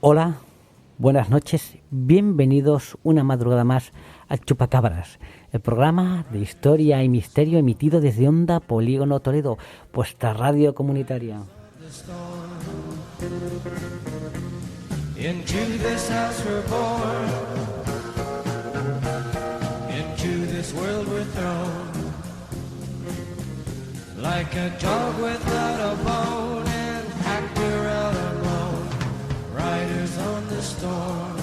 Hola, buenas noches, bienvenidos una madrugada más al Chupacabras, el programa de historia y misterio emitido desde Onda Polígono Toledo, vuestra radio comunitaria. Like a dog without a bone, an actor out alone, riders on the storm.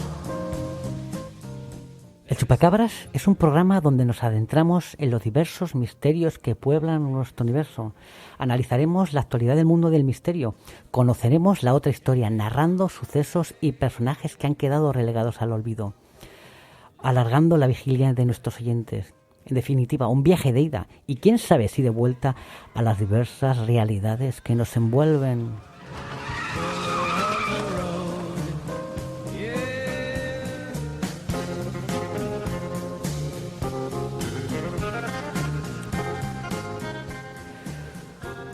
El Chupacabras es un programa donde nos adentramos en los diversos misterios que pueblan nuestro universo. Analizaremos la actualidad del mundo del misterio, conoceremos la otra historia, narrando sucesos y personajes que han quedado relegados al olvido, alargando la vigilia de nuestros oyentes. En definitiva, un viaje de ida y quién sabe si de vuelta a las diversas realidades que nos envuelven.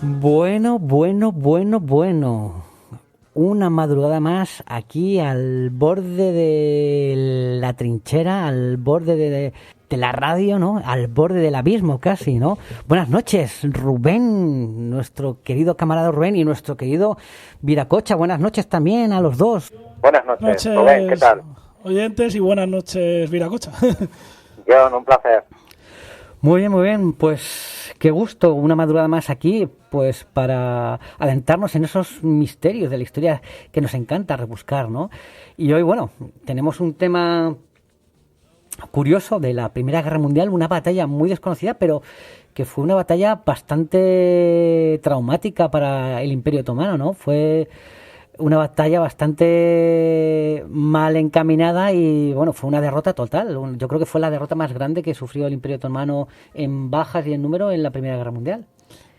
Bueno. Una madrugada más aquí al borde de la trinchera, al borde de la radio, ¿no? Al borde del abismo casi, ¿no? Buenas noches, Rubén, nuestro querido camarada Rubén y nuestro querido Viracocha. Buenas noches también a los dos. Buenas noches, Rubén, ¿qué tal? Oyentes, y buenas noches, Viracocha. John, un placer. Muy bien, pues qué gusto, una madrugada más aquí, pues para adentrarnos en esos misterios de la historia que nos encanta rebuscar, ¿no? Y hoy, bueno, tenemos un tema curioso de la Primera Guerra Mundial, una batalla muy desconocida, pero que fue una batalla bastante traumática para el Imperio Otomano, ¿no? Fue una batalla bastante mal encaminada y, bueno, fue una derrota total. Yo creo que fue la derrota más grande que sufrió el Imperio Otomano en bajas y en número en la Primera Guerra Mundial.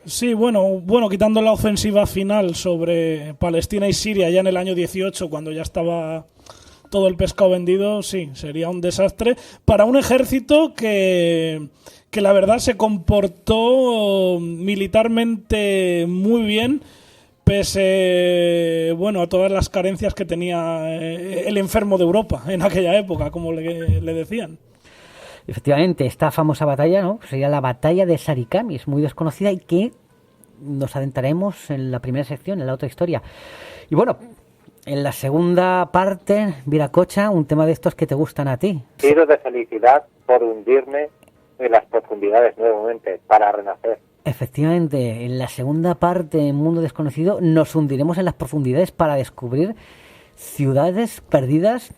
Sí, bueno, quitando la ofensiva final sobre Palestina y Siria ya en el año 18, cuando ya estaba todo el pescado vendido, sí, sería un desastre para un ejército que la verdad se comportó militarmente muy bien, pese a todas las carencias que tenía el enfermo de Europa en aquella época, como le decían. Efectivamente, esta famosa batalla, ¿no? Sería la batalla de Sarikamis, muy desconocida y que nos adentraremos en la primera sección, en la otra historia. Y bueno, en la segunda parte, Viracocha, un tema de estos que te gustan a ti. Tiro de felicidad por hundirme en las profundidades nuevamente, para renacer. Efectivamente, en la segunda parte, en Mundo Desconocido, nos hundiremos en las profundidades para descubrir ciudades perdidas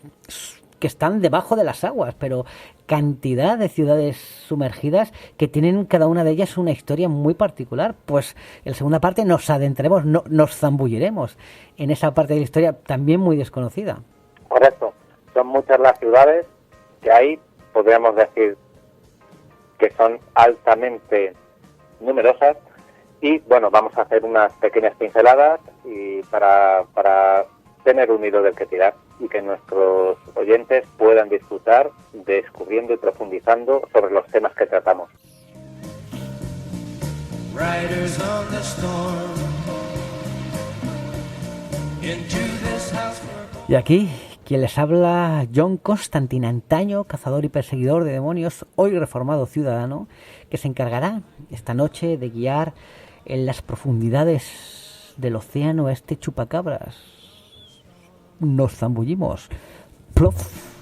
que están debajo de las aguas, pero cantidad de ciudades sumergidas que tienen cada una de ellas una historia muy particular. Pues en la segunda parte nos adentraremos, nos zambulliremos en esa parte de la historia también muy desconocida. Correcto, son muchas las ciudades que ahí podríamos decir que son altamente numerosas y bueno, vamos a hacer unas pequeñas pinceladas y para tener un hilo del que tirar y que nuestros oyentes puedan disfrutar descubriendo y profundizando sobre los temas que tratamos. Y aquí quien les habla, John Constantine, antaño cazador y perseguidor de demonios, hoy reformado ciudadano, que se encargará esta noche de guiar en las profundidades del océano a este chupacabras. Nos zambullimos. ¡Plof!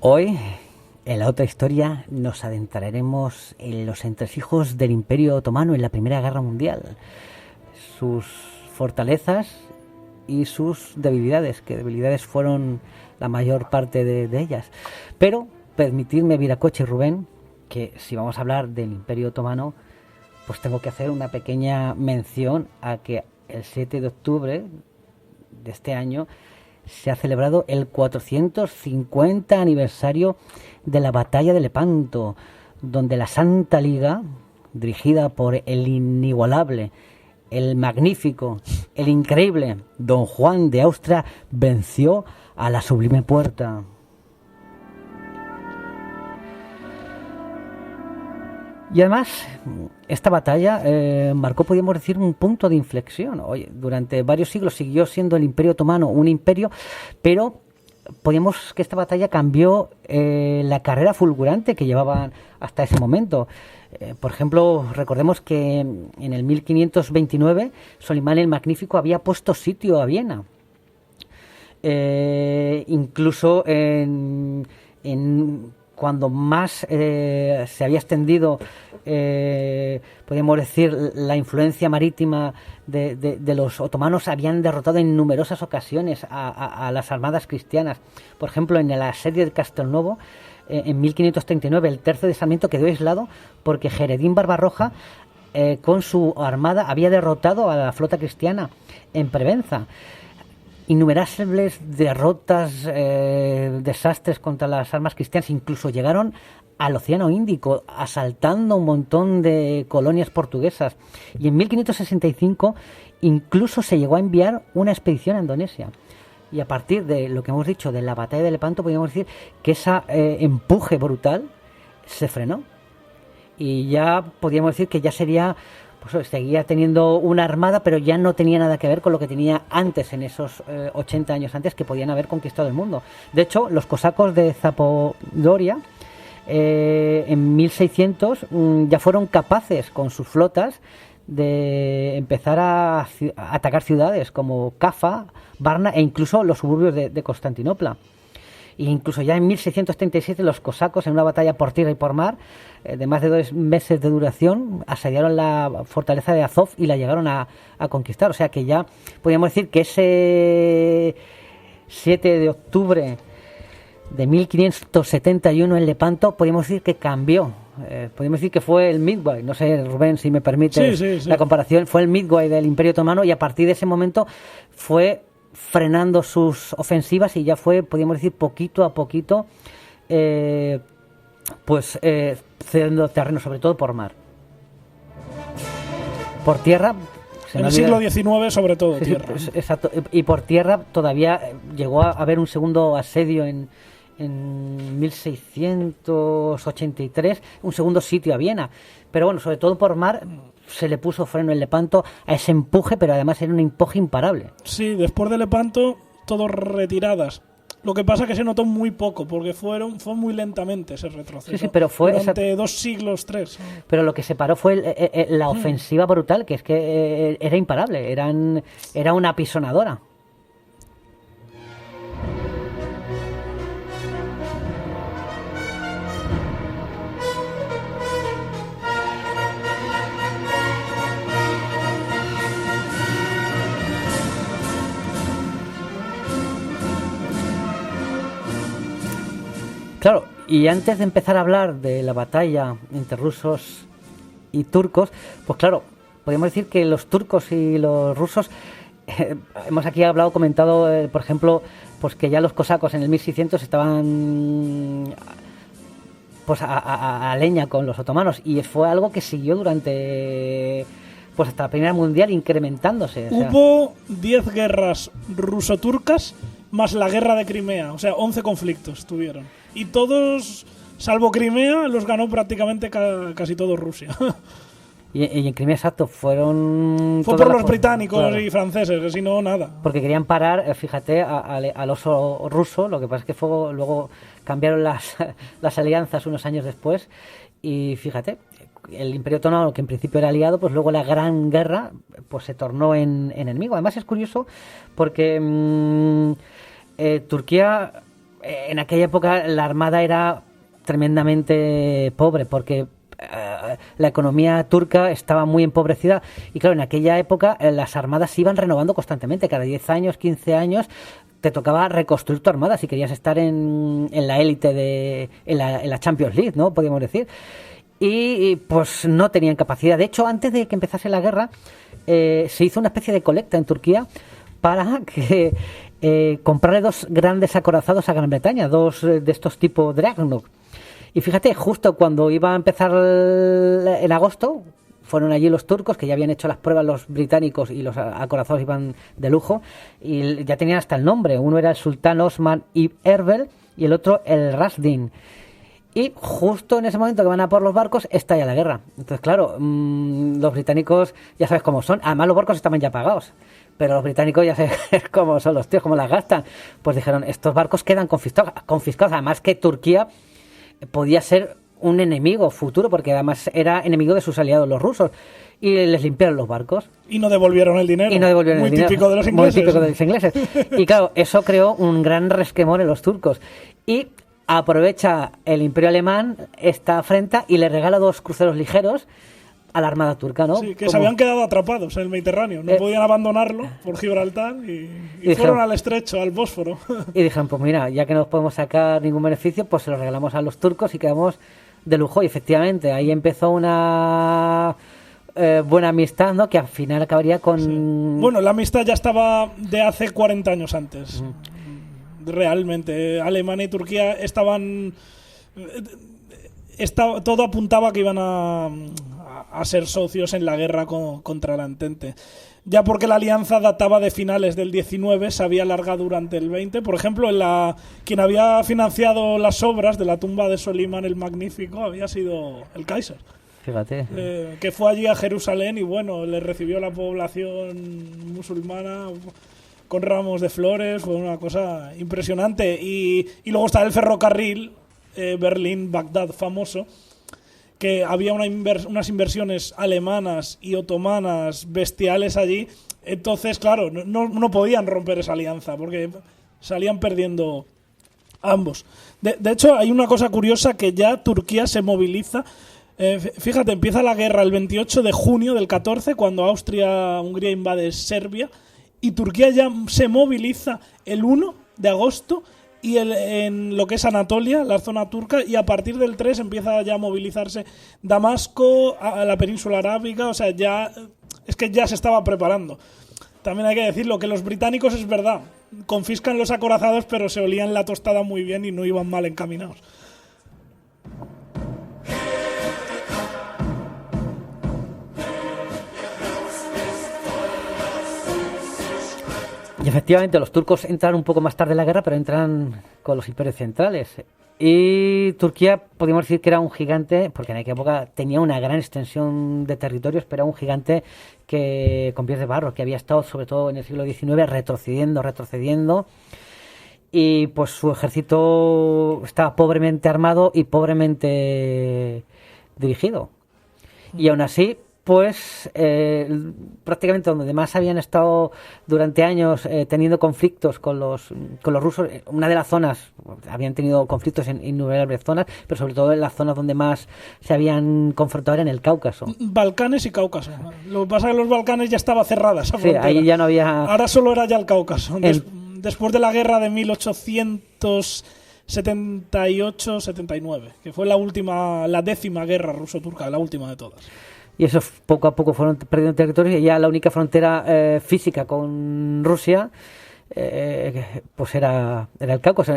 Hoy, en la otra historia, nos adentraremos en los entresijos del Imperio Otomano en la Primera Guerra Mundial, sus fortalezas y sus debilidades, que debilidades fueron la mayor parte de ellas. Pero, permitidme, Viracocha y Rubén, que si vamos a hablar del Imperio Otomano, pues tengo que hacer una pequeña mención a que el 7 de octubre de este año se ha celebrado el 450 aniversario de la batalla de Lepanto, donde la Santa Liga, dirigida por el inigualable, el magnífico, el increíble Don Juan de Austria, venció a la Sublime Puerta. Y además, esta batalla marcó, podríamos decir, un punto de inflexión. Oye, durante varios siglos siguió siendo el Imperio Otomano un imperio, pero podríamos que esta batalla cambió la carrera fulgurante que llevaban hasta ese momento. Por ejemplo, recordemos que en el 1529 Solimán el Magnífico había puesto sitio a Viena. Incluso cuando más se había extendido, podríamos decir, la influencia marítima de los otomanos, habían derrotado en numerosas ocasiones a las armadas cristianas. Por ejemplo, en el asedio de Castelnuovo, en 1539, el tercio de Sarmiento quedó aislado porque Jeredín Barbarroja, con su armada, había derrotado a la flota cristiana en Prevenza. Innumerables derrotas, desastres contra las armas cristianas, incluso llegaron al Océano Índico, asaltando un montón de colonias portuguesas. Y en 1565 incluso se llegó a enviar una expedición a Indonesia. Y a partir de lo que hemos dicho de la batalla de Lepanto, podríamos decir que ese empuje brutal se frenó. Y ya podríamos decir que ya sería... Pues seguía teniendo una armada, pero ya no tenía nada que ver con lo que tenía antes, en esos 80 años antes, que podían haber conquistado el mundo. De hecho, los cosacos de Zapodoria, en 1600, ya fueron capaces, con sus flotas, de empezar a atacar ciudades como Cafa, Varna e incluso los suburbios de Constantinopla. E incluso ya en 1637 los cosacos, en una batalla por tierra y por mar de más de 2 meses de duración, asediaron la fortaleza de Azov y la llegaron a conquistar. O sea que ya podríamos decir que ese 7 de octubre de 1571 en Lepanto, podríamos decir que cambió. Podríamos decir que fue el Midway, no sé, Rubén, si me permite sí. la comparación, fue el Midway del Imperio Otomano, y a partir de ese momento fue frenando sus ofensivas y ya fue, podríamos decir, poquito a poquito, cediendo terreno, sobre todo por mar. Por tierra... En el siglo XIX, sobre todo, sí, tierra. Sí, exacto. Y por tierra todavía llegó a haber un segundo asedio en 1683, un segundo sitio a Viena. Pero bueno, sobre todo por mar se le puso freno en Lepanto a ese empuje, pero además era un empuje imparable. Sí, después de Lepanto, todos retiradas. Lo que pasa es que se notó muy poco, porque fue muy lentamente ese retroceso. Sí, pero fue durante 2 siglos, 3. Pero lo que se paró fue la ofensiva brutal, que es que era imparable, era una apisonadora. Claro, y antes de empezar a hablar de la batalla entre rusos y turcos, pues claro, podemos decir que los turcos y los rusos, hemos aquí comentado, por ejemplo, pues que ya los cosacos en el 1600 estaban pues a leña con los otomanos, y fue algo que siguió durante pues hasta la Primera Mundial, incrementándose. Hubo 10 guerras ruso-turcas más la guerra de Crimea, o sea, 11 conflictos tuvieron. Y todos, salvo Crimea, los ganó prácticamente casi todo Rusia. Y en Crimea, exacto, fue por los británicos, claro, y franceses, que si no, nada. Porque querían parar, fíjate, al oso ruso. Lo que pasa es que luego cambiaron las alianzas unos años después. Y fíjate, el Imperio Otomano, que en principio era aliado, pues luego la Gran Guerra pues se tornó en enemigo. Además es curioso porque Turquía, en aquella época la armada era tremendamente pobre, porque la economía turca estaba muy empobrecida, y claro, en aquella época las armadas se iban renovando constantemente. Cada 10 años, 15 años te tocaba reconstruir tu armada si querías estar en la élite, en la Champions League, ¿no? Podríamos decir. Y pues no tenían capacidad. De hecho, antes de que empezase la guerra, se hizo una especie de colecta en Turquía para que comprarle 2 grandes acorazados a Gran Bretaña, 2 de estos tipo Dreadnought. Y fíjate, justo cuando iba a empezar en agosto, fueron allí los turcos, que ya habían hecho las pruebas los británicos, y los acorazados iban de lujo, y ya tenían hasta el nombre. Uno era el Sultán Osman ibn Erbel y el otro el Rasdin. Y justo en ese momento que van a por los barcos, estalla la guerra. Entonces, claro, los británicos ya sabes cómo son. Además, los barcos estaban ya pagados. Pero los británicos ya sabes cómo son los tíos, cómo las gastan. Pues dijeron, estos barcos quedan confiscados. Además que Turquía podía ser un enemigo futuro, porque además era enemigo de sus aliados, los rusos. Y les limpiaron los barcos. Y no devolvieron el dinero. Muy típico de los ingleses. Muy típico de los ingleses. Y claro, eso creó un gran resquemor en los turcos. Y aprovecha el Imperio Alemán esta afrenta y le regala 2 cruceros ligeros a la Armada turca, ¿no? Sí, que se habían quedado atrapados en el Mediterráneo. No podían abandonarlo por Gibraltar y fueron al estrecho, al Bósforo. Y dijeron, pues mira, ya que no podemos sacar ningún beneficio, pues se lo regalamos a los turcos y quedamos de lujo. Y efectivamente, ahí empezó una buena amistad, ¿no? Que al final acabaría con... Sí. Bueno, la amistad ya estaba de hace 40 años antes. Realmente, Alemania y Turquía estaban... todo apuntaba a que iban a ser socios en la guerra contra la Entente. Ya porque la alianza databa de finales del 19, se había alargado durante el 20. Por ejemplo, quien había financiado las obras de la tumba de Solimán el Magnífico había sido el Kaiser. Fíjate. Que fue allí a Jerusalén y bueno, le recibió la población musulmana con ramos de flores. Fue una cosa impresionante. Y luego está el ferrocarril Berlín-Bagdad famoso, que había unas inversiones alemanas y otomanas bestiales allí. Entonces, claro, no podían romper esa alianza porque salían perdiendo ambos. De hecho, hay una cosa curiosa, que ya Turquía se moviliza. Fíjate, empieza la guerra el 28 de junio del 14, cuando Austria-Hungría invade Serbia, y Turquía ya se moviliza el 1 de agosto y en lo que es Anatolia, la zona turca, y a partir del 3 empieza ya a movilizarse Damasco, a la península arábiga. O sea, es que ya se estaba preparando. También hay que decirlo, que los británicos, es verdad, confiscan los acorazados, pero se olían la tostada muy bien y no iban mal encaminados. Y efectivamente los turcos entran un poco más tarde en la guerra, pero entran con los imperios centrales. Y Turquía, podríamos decir que era un gigante, porque en aquella época tenía una gran extensión de territorios, pero era un gigante con pies de barro, que había estado sobre todo en el siglo XIX retrocediendo. Y pues su ejército estaba pobremente armado y pobremente dirigido. Y aún así, pues prácticamente donde más habían estado durante años teniendo conflictos con los rusos, una de las zonas, habían tenido conflictos en innumerables zonas, pero sobre todo en las zonas donde más se habían confrontado era en el Cáucaso. Balcanes y Cáucaso. Lo que pasa es que los Balcanes ya estaba cerrada esa frontera. Sí, ahí ya no había... Ahora solo era ya el Cáucaso. Después de la guerra de 1878-79, que fue la 10ª guerra ruso-turca, la última de todas. Y eso poco a poco fueron perdiendo territorio, y ya la única frontera física con Rusia pues era el Cáucaso.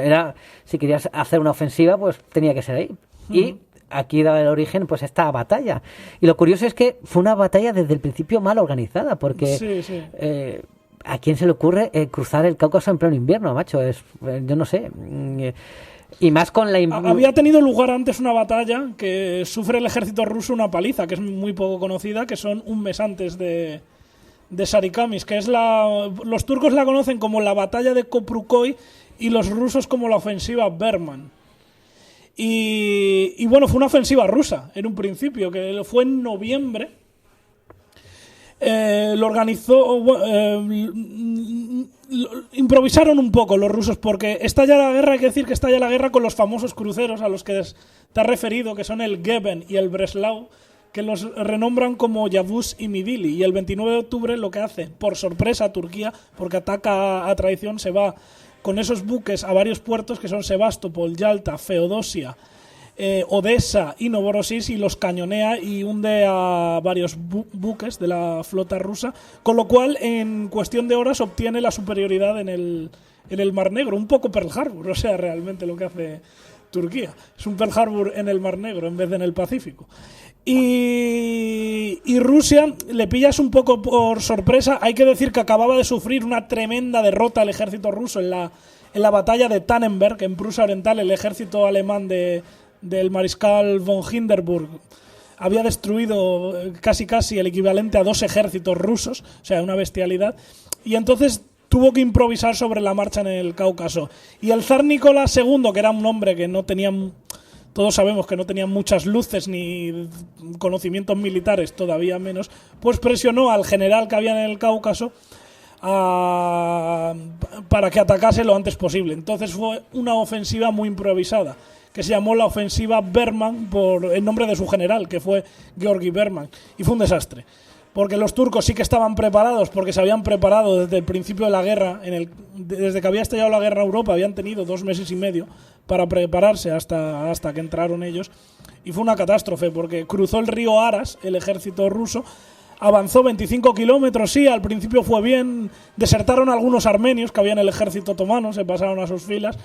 Si querías hacer una ofensiva, pues tenía que ser ahí. Y aquí daba el origen pues esta batalla. Y lo curioso es que fue una batalla desde el principio mal organizada, porque ¿a quién se le ocurre cruzar el Cáucaso en pleno invierno, macho? Yo no sé. Y más con la... Había tenido lugar antes una batalla que sufre el ejército ruso una paliza, que es muy poco conocida, que son un mes antes de Sarikamis, que es los turcos la conocen como la batalla de Koprukoy y los rusos como la ofensiva Berman. Y bueno, fue una ofensiva rusa en un principio, que fue en noviembre. Lo organizó... improvisaron un poco los rusos, porque estalla la guerra, hay que decir que estalla la guerra con los famosos cruceros a los que te has referido, que son el Geben y el Breslau, que los renombran como Yavuz y Midili. Y el 29 de octubre lo que hace, por sorpresa, Turquía, porque ataca a traición, se va con esos buques a varios puertos que son Sebastopol, Yalta, Feodosia, Odessa y Novorossiysk y los cañonea y hunde a varios buques de la flota rusa, con lo cual en cuestión de horas obtiene la superioridad en el Mar Negro, un poco Pearl Harbor, o sea, realmente lo que hace Turquía. Es un Pearl Harbor en el Mar Negro en vez de en el Pacífico. Y Rusia le pillas un poco por sorpresa. Hay que decir que acababa de sufrir una tremenda derrota el ejército ruso en la batalla de Tannenberg, en Prusia Oriental. El ejército alemán del mariscal von Hindenburg había destruido casi el equivalente a 2 ejércitos rusos, o sea, una bestialidad. Y entonces tuvo que improvisar sobre la marcha en el Cáucaso. Y el zar Nicolás II, que era un hombre que no tenía, todos sabemos que no tenía muchas luces ni conocimientos militares, todavía menos, pues presionó al general que había en el Cáucaso para que atacase lo antes posible. Entonces fue una ofensiva muy improvisada, que se llamó la ofensiva Berman por el nombre de su general, que fue Georgi Berman, y fue un desastre. Porque los turcos sí que estaban preparados, porque se habían preparado desde el principio de la guerra, desde que había estallado la guerra en Europa, habían tenido 2 meses y medio para prepararse hasta que entraron ellos. Y fue una catástrofe, porque cruzó el río Aras, el ejército ruso, avanzó 25 kilómetros, sí, al principio fue bien, desertaron algunos armenios que había en el ejército otomano, se pasaron a sus filas,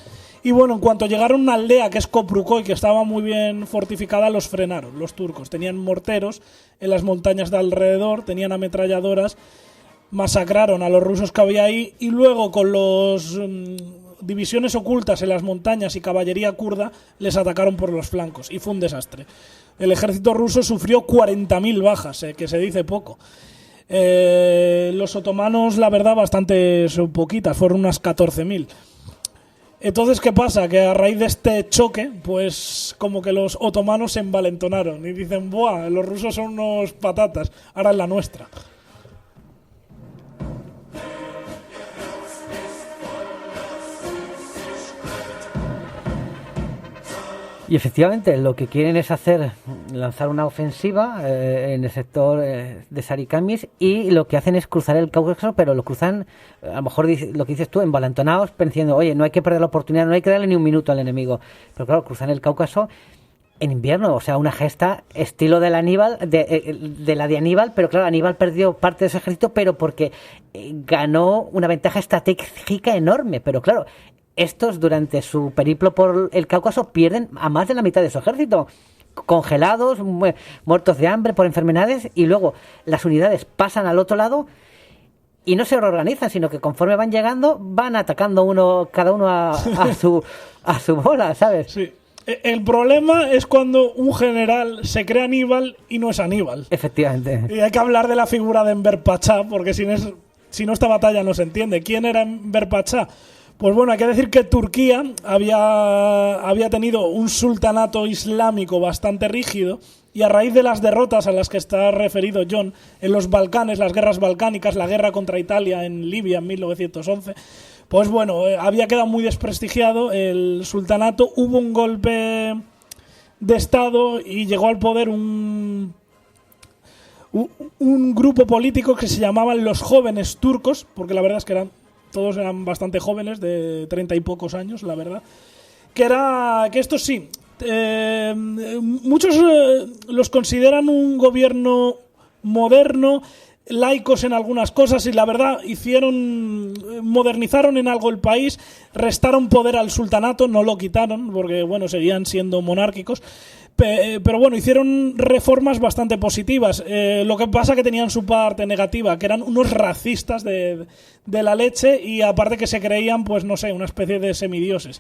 y bueno, en cuanto llegaron a una aldea que es Koprukoy, que estaba muy bien fortificada, los frenaron, los turcos. Tenían morteros en las montañas de alrededor, tenían ametralladoras, masacraron a los rusos que había ahí, y luego con los divisiones ocultas en las montañas y caballería kurda les atacaron por los flancos, y fue un desastre. El ejército ruso sufrió 40.000 bajas, que se dice poco. Los otomanos, la verdad, bastante poquitas, fueron unas 14.000. Entonces, ¿qué pasa? Que a raíz de este choque, pues como que los otomanos se envalentonaron y dicen, ¡buah! Los rusos son unos patatas, ahora es la nuestra. Y efectivamente lo que quieren es lanzar una ofensiva en el sector de Sarikamis, y lo que hacen es cruzar el Cáucaso, pero lo cruzan, a lo mejor lo que dices tú, envalentonados, pensando, oye, no hay que perder la oportunidad, no hay que darle ni un minuto al enemigo. Pero claro, cruzan el Cáucaso en invierno, o sea, una gesta estilo de la de Aníbal, pero claro, Aníbal perdió parte de su ejército, pero porque ganó una ventaja estratégica enorme, pero claro, estos durante su periplo por el Cáucaso pierden a más de la mitad de su ejército, congelados, muertos de hambre por enfermedades, y luego las unidades pasan al otro lado y no se reorganizan, sino que conforme van llegando van atacando cada uno a su bola, ¿sabes? Sí. El problema es cuando un general se cree Aníbal y no es Aníbal. Efectivamente. Y hay que hablar de la figura de Enver Pachá, porque si no esta batalla no se entiende. ¿Quién era Enver Pachá? Pues bueno, hay que decir que Turquía había tenido un sultanato islámico bastante rígido, y a raíz de las derrotas a las que está referido John en los Balcanes, las guerras balcánicas, la guerra contra Italia en Libia en 1911, pues bueno, había quedado muy desprestigiado el sultanato. Hubo un golpe de Estado y llegó al poder un grupo político que se llamaban los jóvenes turcos, porque la verdad es que todos eran bastante jóvenes, de 30 y pocos años, la verdad. Que estos sí, muchos los consideran un gobierno moderno, laicos en algunas cosas, y la verdad modernizaron en algo el país, restaron poder al sultanato, no lo quitaron, porque bueno, seguían siendo monárquicos. Pero bueno, hicieron reformas bastante positivas. Lo que pasa que tenían su parte negativa, que eran unos racistas de la leche, y aparte que se creían, pues no sé, una especie de semidioses.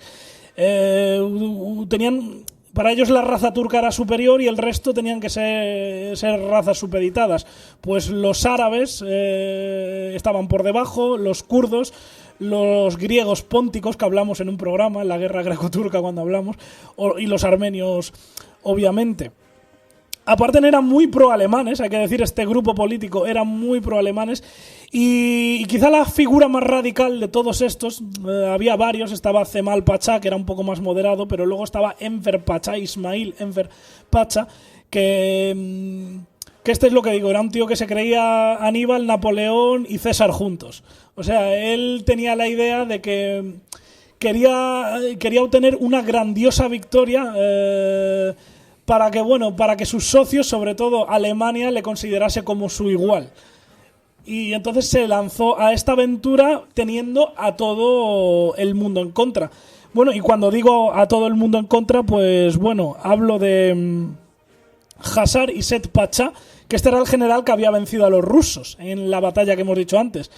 Para ellos la raza turca era superior y el resto tenían que ser razas supeditadas. Pues los árabes estaban por debajo, los kurdos, los griegos pónticos, que hablamos en un programa, en la guerra greco-turca cuando hablamos, y los armenios, obviamente. Aparte eran muy pro-alemanes, hay que decir, este grupo político eran muy pro-alemanes, y quizá la figura más radical de todos estos, había varios, estaba Cemal Pachá, que era un poco más moderado, pero luego estaba Enver Pachá, Ismail Enver Pachá, que este es lo que digo, era un tío que se creía Aníbal, Napoleón y César juntos. O sea, él tenía la idea de que quería obtener una grandiosa victoria para que sus socios, sobre todo Alemania, le considerase como su igual. Y entonces se lanzó a esta aventura teniendo a todo el mundo en contra. Bueno, y cuando digo a todo el mundo en contra, pues bueno, hablo de Hasar Iset Pasha, que este era el general que había vencido a los rusos en la batalla que hemos dicho antes,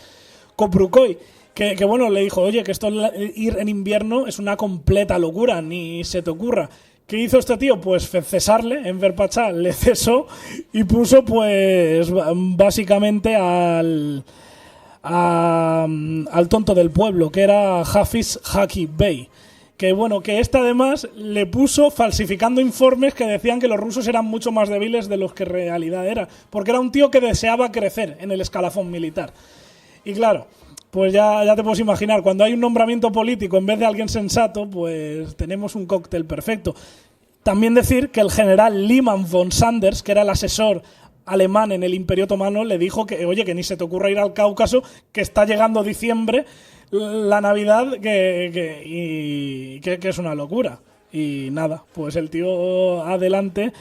Koprukoy, que bueno, le dijo, oye, que esto ir en invierno es una completa locura, ni se te ocurra. ¿Qué hizo este tío? Pues cesarle. Enver Pasha le cesó y puso, pues, básicamente al tonto del pueblo, que era Hafiz Haki Bey. Que bueno, que este además le puso falsificando informes que decían que los rusos eran mucho más débiles de los que en realidad era. Porque era un tío que deseaba crecer en el escalafón militar. Y claro, pues ya te puedes imaginar, cuando hay un nombramiento político en vez de alguien sensato, pues tenemos un cóctel perfecto. También decir que el general Liman von Sanders, que era el asesor alemán en el Imperio Otomano, le dijo que, oye, que ni se te ocurra ir al Cáucaso, que está llegando diciembre, la Navidad, que es una locura. Y nada, pues el tío adelante.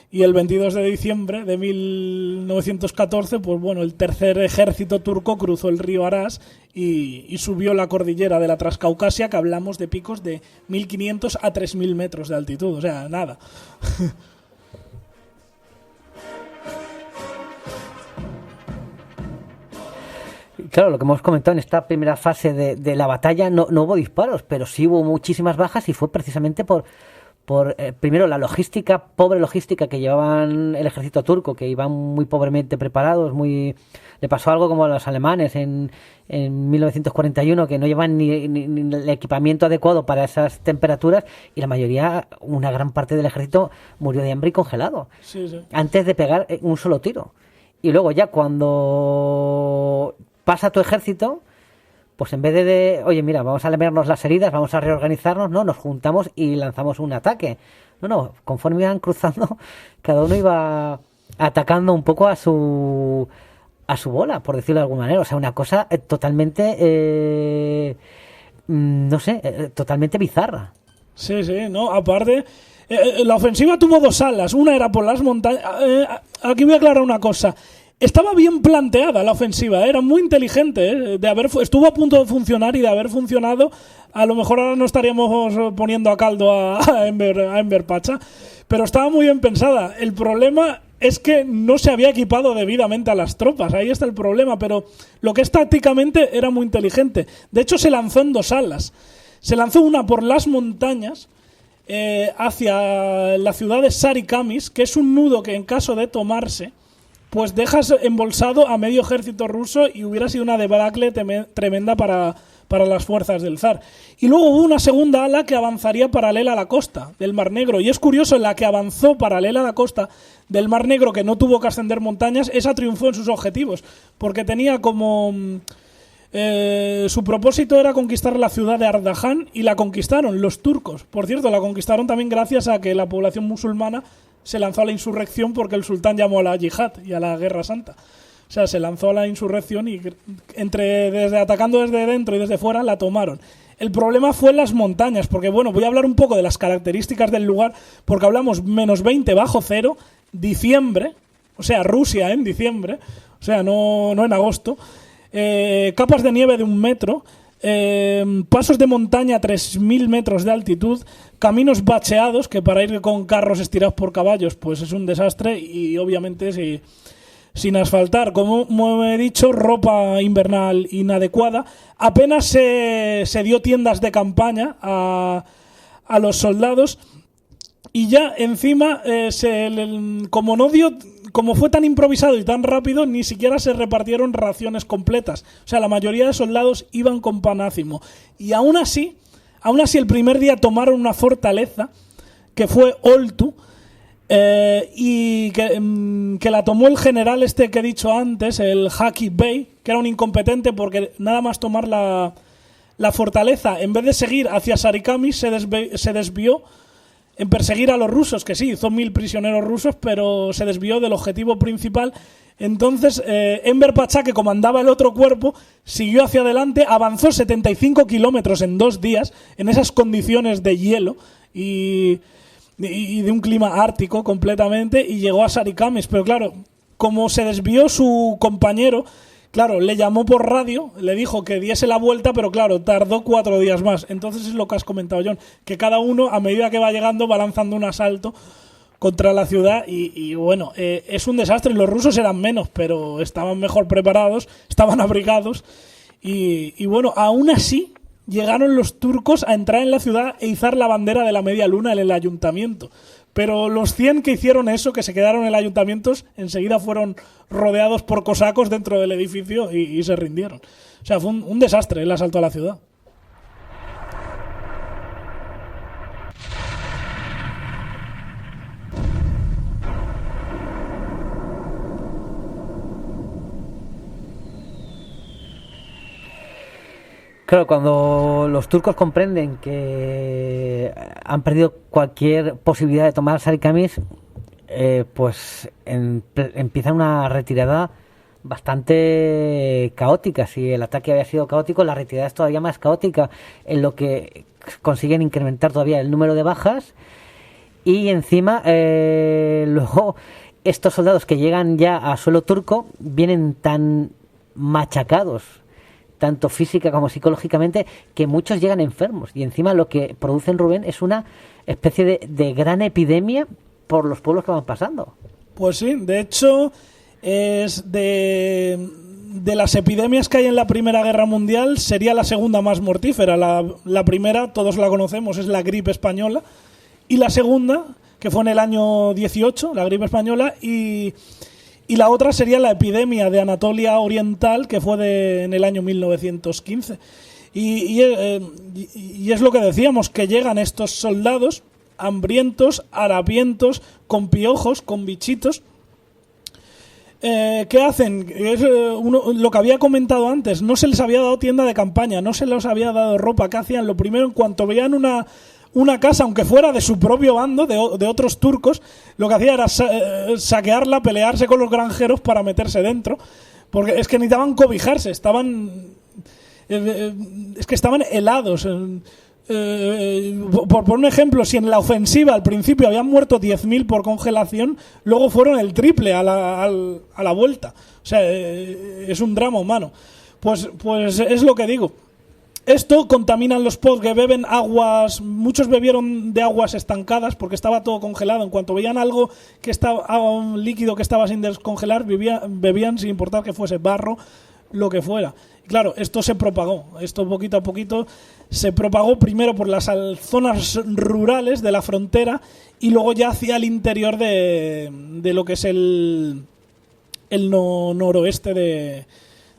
Y el 22 de diciembre de 1914, pues bueno, el tercer ejército turco cruzó el río Aras y subió la cordillera de la Transcaucasia, que hablamos de picos de 1.500 a 3.000 metros de altitud, o sea, nada. Claro, lo que hemos comentado en esta primera fase de la batalla, no hubo disparos, pero sí hubo muchísimas bajas y fue precisamente por primero la pobre logística que llevaban el ejército turco, que iban muy pobremente preparados, le pasó algo como a los alemanes en 1941, que no llevan ni el equipamiento adecuado para esas temperaturas, y la mayoría, una gran parte del ejército murió de hambre y congelado, sí. Antes de pegar un solo tiro. Y luego ya cuando pasa tu ejército, pues en vez de, oye, mira, vamos a lamernos las heridas, vamos a reorganizarnos, no, nos juntamos y lanzamos un ataque. No, conforme iban cruzando, cada uno iba atacando un poco a su bola, por decirlo de alguna manera. O sea, una cosa totalmente, totalmente bizarra. Sí, no, aparte, la ofensiva tuvo dos alas. Una era por las montañas. Aquí voy a aclarar una cosa. Estaba bien planteada la ofensiva, era muy inteligente, estuvo a punto de funcionar, y de haber funcionado, a lo mejor ahora no estaríamos poniendo a caldo a Enver Pasha, pero estaba muy bien pensada. El problema es que no se había equipado debidamente a las tropas, ahí está el problema, pero lo que es tácticamente era muy inteligente. De hecho, se lanzó en dos alas. Se lanzó una por las montañas hacia la ciudad de Sarikamis, que es un nudo que en caso de tomarse, pues dejas embolsado a medio ejército ruso, y hubiera sido una debacle tremenda para las fuerzas del zar. Y luego hubo una segunda ala que avanzaría paralela a la costa del Mar Negro. Y es curioso, la que avanzó paralela a la costa del Mar Negro, que no tuvo que ascender montañas, esa triunfó en sus objetivos, porque tenía como... su propósito era conquistar la ciudad de Ardahan, y la conquistaron los turcos. Por cierto, la conquistaron también gracias a que la población musulmana se lanzó a la insurrección, porque el sultán llamó a la yihad y a la guerra santa. O sea, se lanzó a la insurrección y atacando desde dentro y desde fuera la tomaron. El problema fue las montañas, porque bueno, voy a hablar un poco de las características del lugar, porque hablamos menos 20 bajo cero, diciembre, o sea, Rusia en diciembre, o sea, no en agosto, capas de nieve de 1 metro, pasos de montaña a 3.000 metros de altitud, caminos bacheados, que para ir con carros estirados por caballos pues es un desastre, y obviamente sin asfaltar, como he dicho, ropa invernal inadecuada. Apenas se dio tiendas de campaña a los soldados, y ya encima como fue tan improvisado y tan rápido, ni siquiera se repartieron raciones completas. O sea, la mayoría de soldados iban con panácimo. Y aún así el primer día tomaron una fortaleza que fue Oltu, y que la tomó el general este que he dicho antes, el Haki Bey, que era un incompetente, porque nada más tomar la fortaleza, en vez de seguir hacia Sarikamis, se desvió en perseguir a los rusos, que sí, hizo 1.000 prisioneros rusos, pero se desvió del objetivo principal, Entonces, Enver Pasha, que comandaba el otro cuerpo, siguió hacia adelante, avanzó 75 kilómetros en 2 días, en esas condiciones de hielo y de un clima ártico completamente, y llegó a Sarikamis. Pero claro, como se desvió su compañero, claro, le llamó por radio, le dijo que diese la vuelta, pero claro, tardó 4 días más. Entonces es lo que has comentado, John, que cada uno, a medida que va llegando, va lanzando un asalto contra la ciudad y bueno, es un desastre. Los rusos eran menos, pero estaban mejor preparados, estaban abrigados y bueno, aún así llegaron los turcos a entrar en la ciudad e izar la bandera de la media luna en el ayuntamiento. Pero los 100 que hicieron eso, que se quedaron en el ayuntamiento, enseguida fueron rodeados por cosacos dentro del edificio y se rindieron. O sea, fue un desastre el asalto a la ciudad. Claro, cuando los turcos comprenden que han perdido cualquier posibilidad de tomar Sarikamis, pues empieza una retirada bastante caótica. Si el ataque había sido caótico, la retirada es todavía más caótica, en lo que consiguen incrementar todavía el número de bajas y encima luego estos soldados que llegan ya a suelo turco vienen tan machacados, tanto física como psicológicamente, que muchos llegan enfermos y encima lo que producen, Rubén, es una especie de gran epidemia por los pueblos que van pasando. Pues sí, de hecho es de las epidemias que hay en la Primera Guerra Mundial, sería la segunda más mortífera. La primera, todos la conocemos, es la gripe española, y la segunda, que fue en el año 18, la gripe española, y la otra sería la epidemia de Anatolia Oriental, que fue en el año 1915. Y es lo que decíamos, que llegan estos soldados hambrientos, harapientos, con piojos, con bichitos. ¿Qué hacen? Lo que había comentado antes, no se les había dado tienda de campaña, no se les había dado ropa. ¿Qué hacían? Lo primero, en cuanto veían una casa, aunque fuera de su propio bando, de otros turcos, lo que hacía era saquearla, pelearse con los granjeros para meterse dentro, porque es que necesitaban cobijarse, estaban helados. Por un ejemplo, si en la ofensiva al principio habían muerto 10.000 por congelación, luego fueron el triple a la vuelta. O sea, es un drama humano. Pues es lo que digo. Esto contamina los pozos, que beben aguas, muchos bebieron de aguas estancadas porque estaba todo congelado. En cuanto veían algo que estaba, un líquido que estaba sin descongelar, bebían sin importar que fuese barro, lo que fuera. Y claro, esto se propagó, esto poquito a poquito se propagó primero por las zonas rurales de la frontera y luego ya hacia el interior de lo que es el noroeste de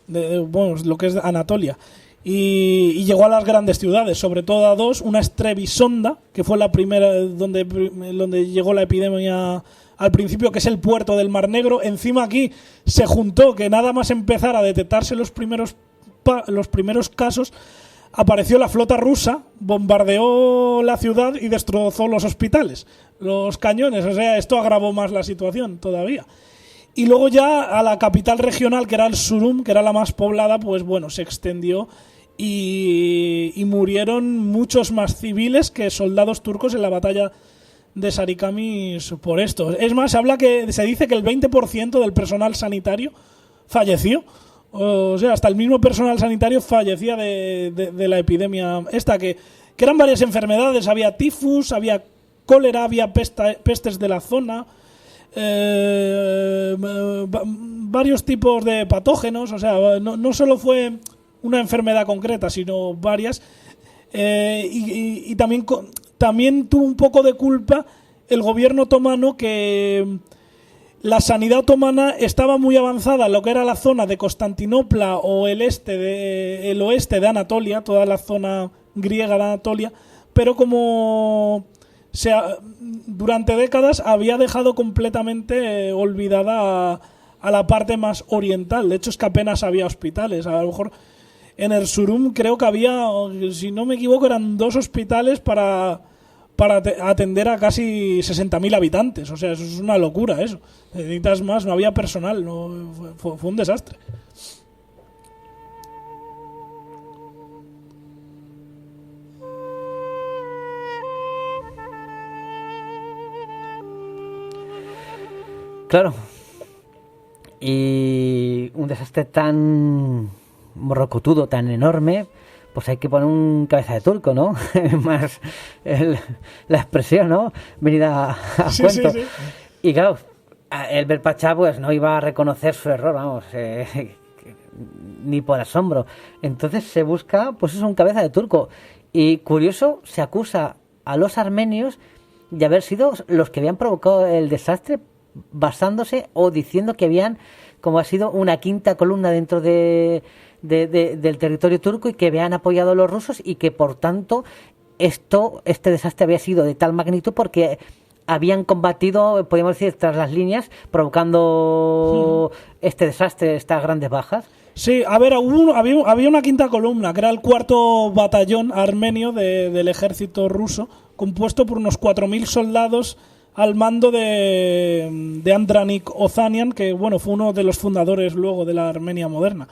lo que es Anatolia. Y llegó a las grandes ciudades, sobre todo a dos, una es Trebisonda, que fue la primera donde llegó la epidemia al principio, que es el puerto del Mar Negro. Encima aquí se juntó que nada más empezar a detectarse los primeros casos, apareció la flota rusa, bombardeó la ciudad y destrozó los hospitales, los cañones. O sea, esto agravó más la situación todavía. Y luego ya a la capital regional, que era el Surum, que era la más poblada, pues bueno, se extendió y murieron muchos más civiles que soldados turcos en la batalla de Sarikamis por esto. Es más, se dice que el 20% del personal sanitario falleció. O sea, hasta el mismo personal sanitario fallecía de la epidemia esta, que eran varias enfermedades. Había tifus, había cólera, había pestes de la zona, varios tipos de patógenos. O sea, no solo fue una enfermedad concreta, sino varias. Y también tuvo un poco de culpa el gobierno otomano, que la sanidad otomana estaba muy avanzada en lo que era la zona de Constantinopla o el oeste de Anatolia, toda la zona griega de Anatolia, pero como durante décadas había dejado completamente olvidada a la parte más oriental. De hecho, es que apenas había hospitales. A lo mejor en el Surum creo que había, si no me equivoco, eran 2 hospitales para para atender a casi 60.000 habitantes. O sea, eso es una locura, eso. Necesitas más, no había personal, no fue un desastre. Claro. Y un desastre tan morrocotudo, tan enorme, pues hay que poner un cabeza de turco, ¿no? Más la expresión, ¿no? Venida a cuento. Sí. Y claro, el Belpachá pues no iba a reconocer su error, vamos, ni por asombro. Entonces se busca, pues es un cabeza de turco. Y curioso, se acusa a los armenios de haber sido los que habían provocado el desastre, basándose o diciendo que habían, como ha sido, una quinta columna dentro del territorio turco y que habían apoyado a los rusos y que por tanto este desastre había sido de tal magnitud porque habían combatido, podríamos decir, tras las líneas, provocando este desastre, estas grandes bajas. Sí, a ver, había una quinta columna, que era el 4º batallón armenio del ejército ruso, compuesto por unos 4.000 soldados al mando de Andranik Ozanian, que bueno, fue uno de los fundadores luego de la Armenia moderna.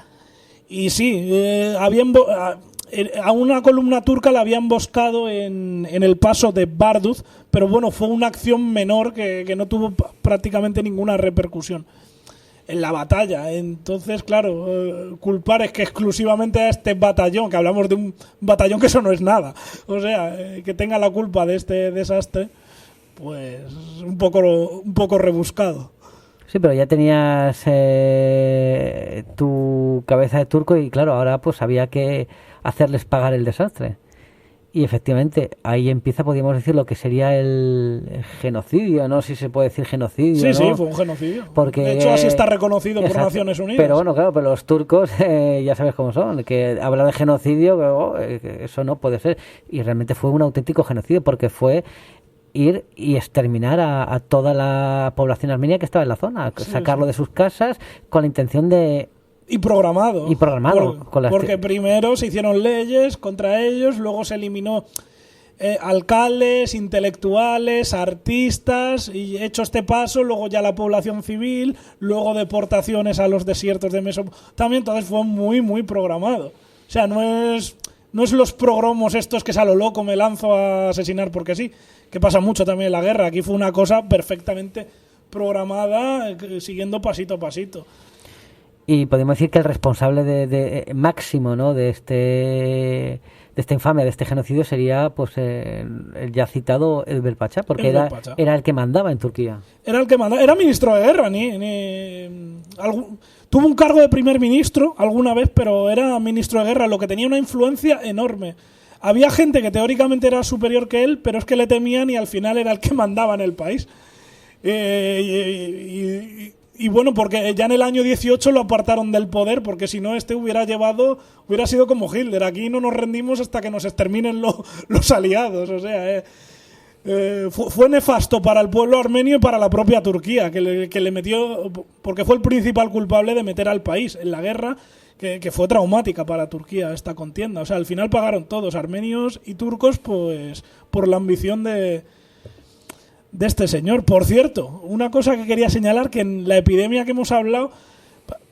Y sí, a una columna turca la habían emboscado en el paso de Barduz, pero bueno, fue una acción menor que no tuvo prácticamente ninguna repercusión en la batalla. Entonces, claro, culpar es que exclusivamente a este batallón, que hablamos de un batallón que eso no es nada, o sea, que tenga la culpa de este desastre, pues un poco rebuscado. Sí, pero ya tenías tu cabeza de turco y claro, ahora pues había que hacerles pagar el desastre. Y efectivamente, ahí empieza, podríamos decir, lo que sería el genocidio, no sé si se puede decir genocidio. Sí, ¿no? sí, fue un genocidio. Porque, de hecho, así está reconocido por Naciones Unidas. Pero bueno, claro, pero los turcos ya sabes cómo son, que hablar de genocidio, pero, eso no puede ser. Y realmente fue un auténtico genocidio porque fue ir y exterminar a toda la población armenia que estaba en la zona, sacarlo de sus casas con la intención de... Y programado. Porque primero se hicieron leyes contra ellos, luego se eliminó alcaldes, intelectuales, artistas, y hecho este paso, luego ya la población civil, luego deportaciones a los desiertos de Mesopotamia. Entonces fue muy, muy programado. O sea, no es los progromos estos que es a lo loco, me lanzo a asesinar porque sí, que pasa mucho también en la guerra. Aquí fue una cosa perfectamente programada, siguiendo pasito a pasito. Y podemos decir que el responsable de máximo, ¿no?, de esta infamia, de este genocidio, sería pues el ya citado el Belpachá, porque era el que mandaba en Turquía. Era el que mandaba, era ministro de guerra, tuvo un cargo de primer ministro alguna vez, pero era ministro de guerra, lo que tenía una influencia enorme. Había gente que teóricamente era superior que él, pero es que le temían y al final era el que mandaba en el país. Y bueno, porque ya en el año 18 lo apartaron del poder, porque si no hubiera sido como Hitler. Aquí no nos rendimos hasta que nos exterminen los aliados. O sea, fue nefasto para el pueblo armenio y para la propia Turquía, que le metió, porque fue el principal culpable de meter al país en la guerra, que fue traumática para Turquía esta contienda. O sea, al final pagaron todos, armenios y turcos, pues por la ambición de este señor. Por cierto, una cosa que quería señalar, que en la epidemia que hemos hablado,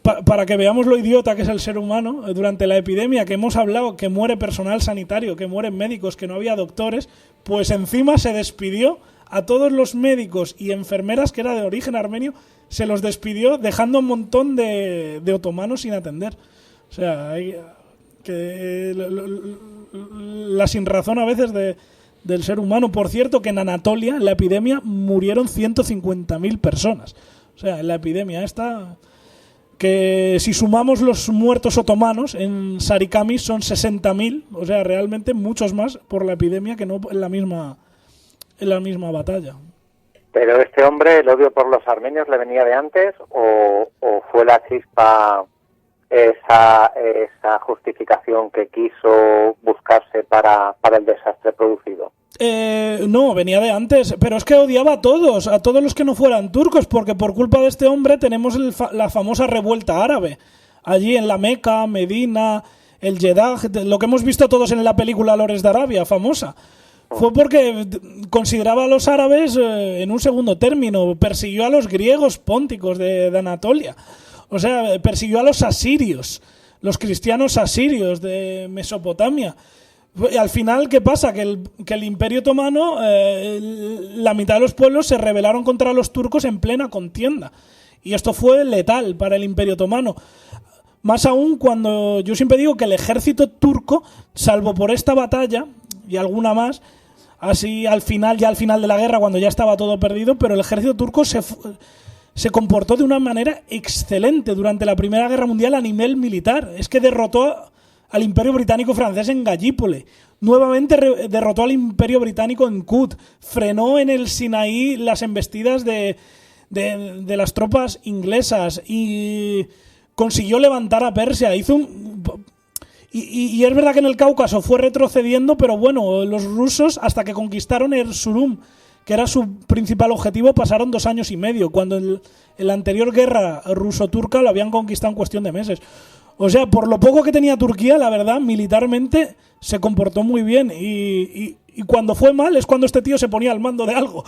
para que veamos lo idiota que es el ser humano, durante la epidemia que hemos hablado, que muere personal sanitario, que mueren médicos, que no había doctores, pues encima se despidió a todos los médicos y enfermeras que era de origen armenio, se los despidió dejando un montón de otomanos sin atender. O sea, la sinrazón a veces del ser humano. Por cierto, que en Anatolia, en la epidemia, murieron 150.000 personas. O sea, en la epidemia esta, que si sumamos los muertos otomanos, en Sarikamis son 60.000, o sea, realmente muchos más por la epidemia que no en la misma batalla. Pero este hombre, el odio por los armenios, ¿le venía de antes o fue la chispa, esa justificación que quiso buscarse para el desastre producido? No, venía de antes, pero es que odiaba a todos los que no fueran turcos, porque por culpa de este hombre tenemos la famosa revuelta árabe, allí en la Meca, Medina, el Jeddah, lo que hemos visto todos en la película Lores de Arabia, famosa. fue porque consideraba a los árabes en un segundo término, persiguió a los griegos pónticos de Anatolia, o sea, persiguió a los asirios, los cristianos asirios de Mesopotamia. Y al final, ¿qué pasa? Que el Imperio Otomano, la mitad de los pueblos se rebelaron contra los turcos en plena contienda. Y esto fue letal para el Imperio Otomano. Más aún cuando yo siempre digo que el ejército turco, salvo por esta batalla y alguna más, así al final de la guerra, cuando ya estaba todo perdido, pero el ejército turco se comportó de una manera excelente durante la Primera Guerra Mundial a nivel militar. Es que derrotó al Imperio Británico francés en Gallipoli, nuevamente derrotó al Imperio Británico en Kut, frenó en el Sinaí las embestidas de las tropas inglesas y consiguió levantar a Persia. Y es verdad que en el Cáucaso fue retrocediendo, pero bueno, los rusos, hasta que conquistaron Erzurum, que era su principal objetivo, pasaron 2 años y medio, cuando en la anterior guerra ruso-turca lo habían conquistado en cuestión de meses. O sea, por lo poco que tenía Turquía, la verdad, militarmente se comportó muy bien. Y cuando fue mal es cuando este tío se ponía al mando de algo.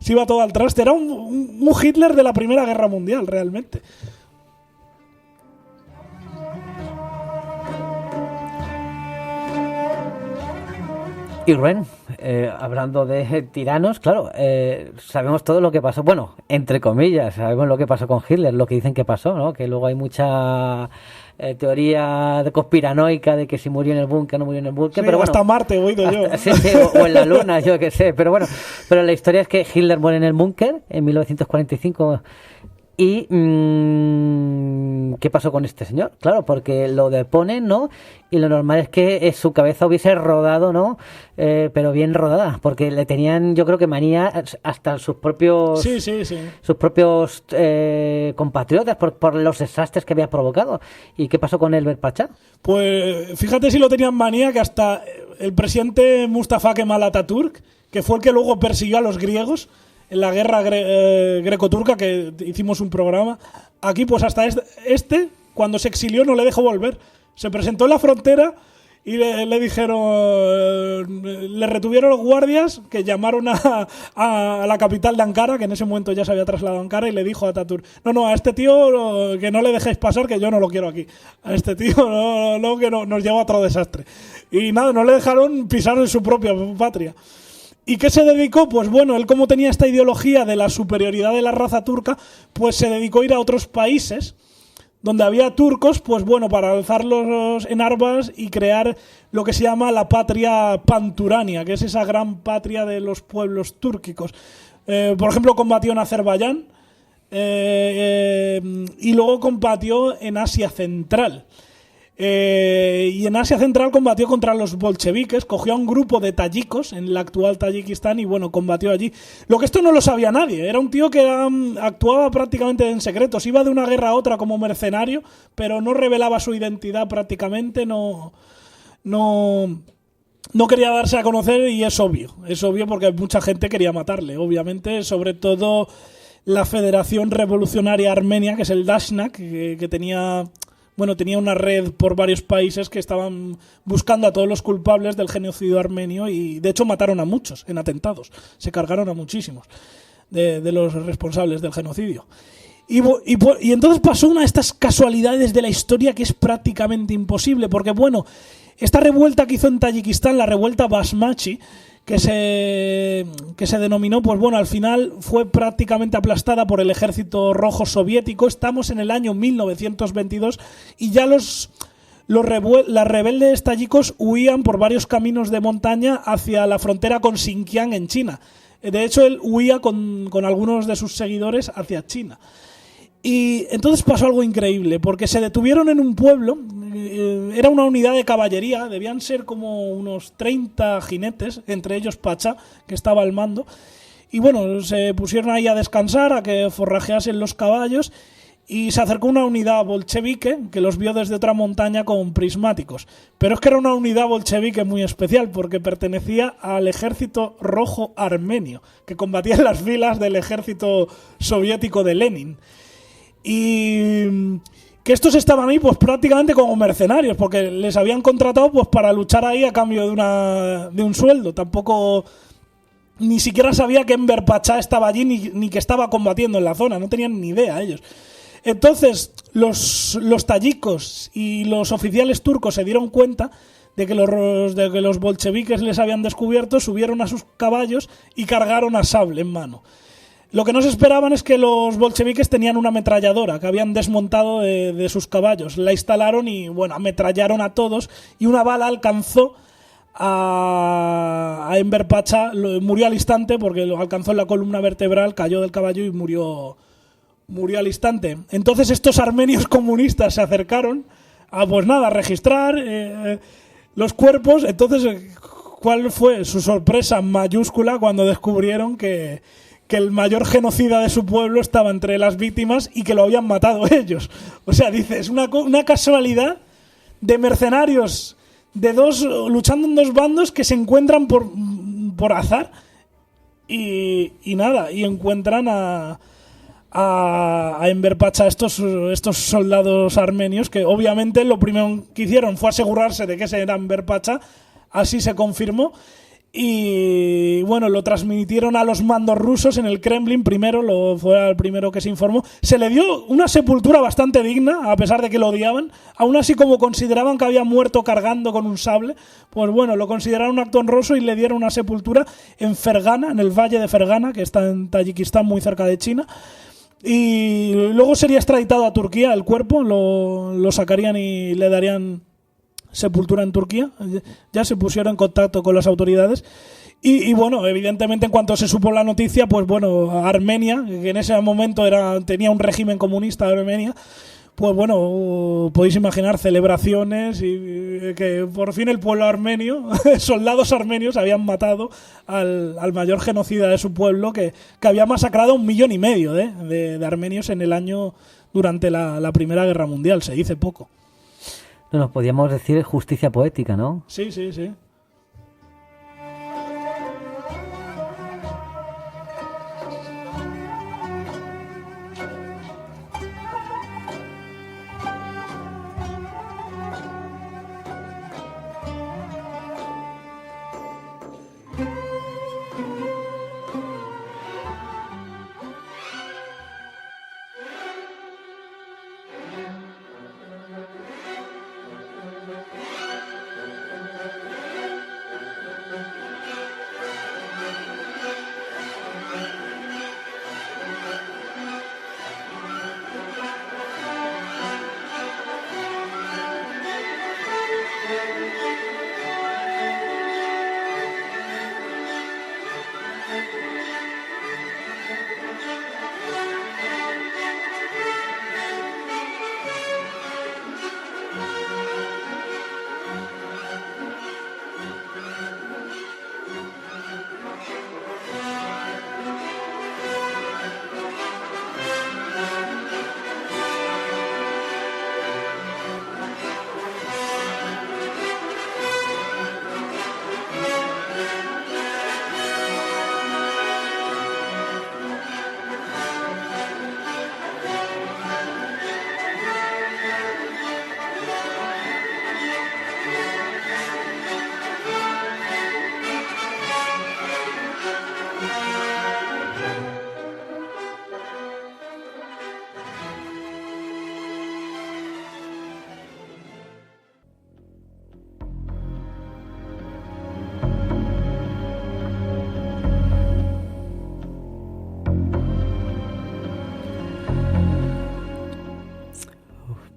Se iba todo al traste. Era un Hitler de la Primera Guerra Mundial, realmente. Y Rubén, hablando de tiranos, claro, sabemos todo lo que pasó, bueno, entre comillas, sabemos lo que pasó con Hitler, lo que dicen que pasó, ¿no? Que luego hay mucha teoría de conspiranoica de que si murió en el búnker, no murió en el búnker, sí, pero bueno, hasta Marte he oído yo. Sí, o en la Luna, yo qué sé, pero bueno, pero la historia es que Hitler muere en el búnker en 1945. ¿Y qué pasó con este señor? Claro, porque lo deponen, ¿no? Y lo normal es que su cabeza hubiese rodado, ¿no? Pero bien rodada, porque le tenían, yo creo que manía hasta sus propios sus propios compatriotas por los desastres que había provocado. ¿Y qué pasó con Enver Pasha? Pues fíjate si lo tenían manía, que hasta el presidente Mustafa Kemal Atatürk, que fue el que luego persiguió a los griegos en la guerra greco-turca, que hicimos un programa aquí, pues hasta cuando se exilió no le dejó volver, se presentó en la frontera y le dijeron, le retuvieron los guardias, que llamaron a la capital de Ankara, que en ese momento ya se había trasladado a Ankara, y le dijo a Atatürk, no, a este tío que no le dejéis pasar, que yo no lo quiero aquí, a este tío no que no, nos lleva a otro desastre. Y nada, no le dejaron pisar en su propia patria. ¿Y qué se dedicó? Pues bueno, él, como tenía esta ideología de la superioridad de la raza turca, pues se dedicó a ir a otros países donde había turcos, pues bueno, para alzarlos en armas y crear lo que se llama la patria panturania, que es esa gran patria de los pueblos túrquicos. Por ejemplo, combatió en Azerbaiyán y luego combatió en Asia Central. Y en Asia Central combatió contra los bolcheviques, cogió a un grupo de tayikos en el actual Tayikistán y bueno, combatió allí. Lo que esto no lo sabía nadie, era un tío que actuaba prácticamente en secreto, se iba de una guerra a otra como mercenario, pero no revelaba su identidad prácticamente, no quería darse a conocer, y es obvio porque mucha gente quería matarle, obviamente, sobre todo la Federación Revolucionaria Armenia, que es el Dashnak, que tenía una red por varios países que estaban buscando a todos los culpables del genocidio armenio, y de hecho mataron a muchos en atentados, se cargaron a muchísimos de los responsables del genocidio. Y entonces pasó una de estas casualidades de la historia que es prácticamente imposible, porque bueno, esta revuelta que hizo en Tayikistán, la revuelta Basmachi, que se denominó, pues bueno, al final fue prácticamente aplastada por el ejército rojo soviético. Estamos en el año 1922 y ya los rebeldes tayikos huían por varios caminos de montaña hacia la frontera con Xinjiang en China. De hecho, él huía con algunos de sus seguidores hacia China. Y entonces pasó algo increíble, porque se detuvieron en un pueblo, era una unidad de caballería, debían ser como unos 30 jinetes, entre ellos Pasha, que estaba al mando, y bueno, se pusieron ahí a descansar, a que forrajeasen los caballos, y se acercó una unidad bolchevique que los vio desde otra montaña con prismáticos. Pero es que era una unidad bolchevique muy especial, porque pertenecía al ejército rojo armenio, que combatía en las filas del ejército soviético de Lenin. Y que estos estaban ahí pues prácticamente como mercenarios, porque les habían contratado pues para luchar ahí a cambio de un sueldo. Tampoco ni siquiera sabía que Enver Pachá estaba allí ni que estaba combatiendo en la zona, no tenían ni idea ellos. Entonces los tayikos y los oficiales turcos se dieron cuenta de que los bolcheviques les habían descubierto, subieron a sus caballos y cargaron a sable en mano. Lo que no se esperaban es que los bolcheviques tenían una ametralladora que habían desmontado de sus caballos. La instalaron y, bueno, ametrallaron a todos y una bala alcanzó a Enver Pacha. Murió al instante porque lo alcanzó en la columna vertebral, cayó del caballo y murió al instante. Entonces estos armenios comunistas se acercaron a registrar los cuerpos. Entonces, ¿cuál fue su sorpresa mayúscula cuando descubrieron que el mayor genocida de su pueblo estaba entre las víctimas y que lo habían matado ellos? O sea, dice, es una casualidad de mercenarios luchando en dos bandos que se encuentran por azar y nada, y encuentran a Enver Pacha, estos soldados armenios, que obviamente lo primero que hicieron fue asegurarse de que ese era Enver Pacha. Así se confirmó. Y bueno, lo transmitieron a los mandos rusos en el Kremlin. Fue el primero que se informó. Se le dio una sepultura bastante digna, a pesar de que lo odiaban. Aún así, como consideraban que había muerto cargando con un sable, pues bueno, lo consideraron un acto honroso y le dieron una sepultura en Fergana, en el valle de Fergana, que está en Tayikistán, muy cerca de China. Y luego sería extraditado a Turquía el cuerpo, lo sacarían y le darían sepultura en Turquía. Ya se pusieron en contacto con las autoridades y bueno, evidentemente en cuanto se supo la noticia, pues bueno, Armenia, que en ese momento tenía un régimen comunista, Armenia, pues bueno, podéis imaginar celebraciones y que por fin el pueblo armenio, soldados armenios habían matado al mayor genocida de su pueblo, que había masacrado 1,5 millones de armenios en el año durante la Primera Guerra Mundial. Se dice poco. No, podríamos decir justicia poética, ¿no? Sí.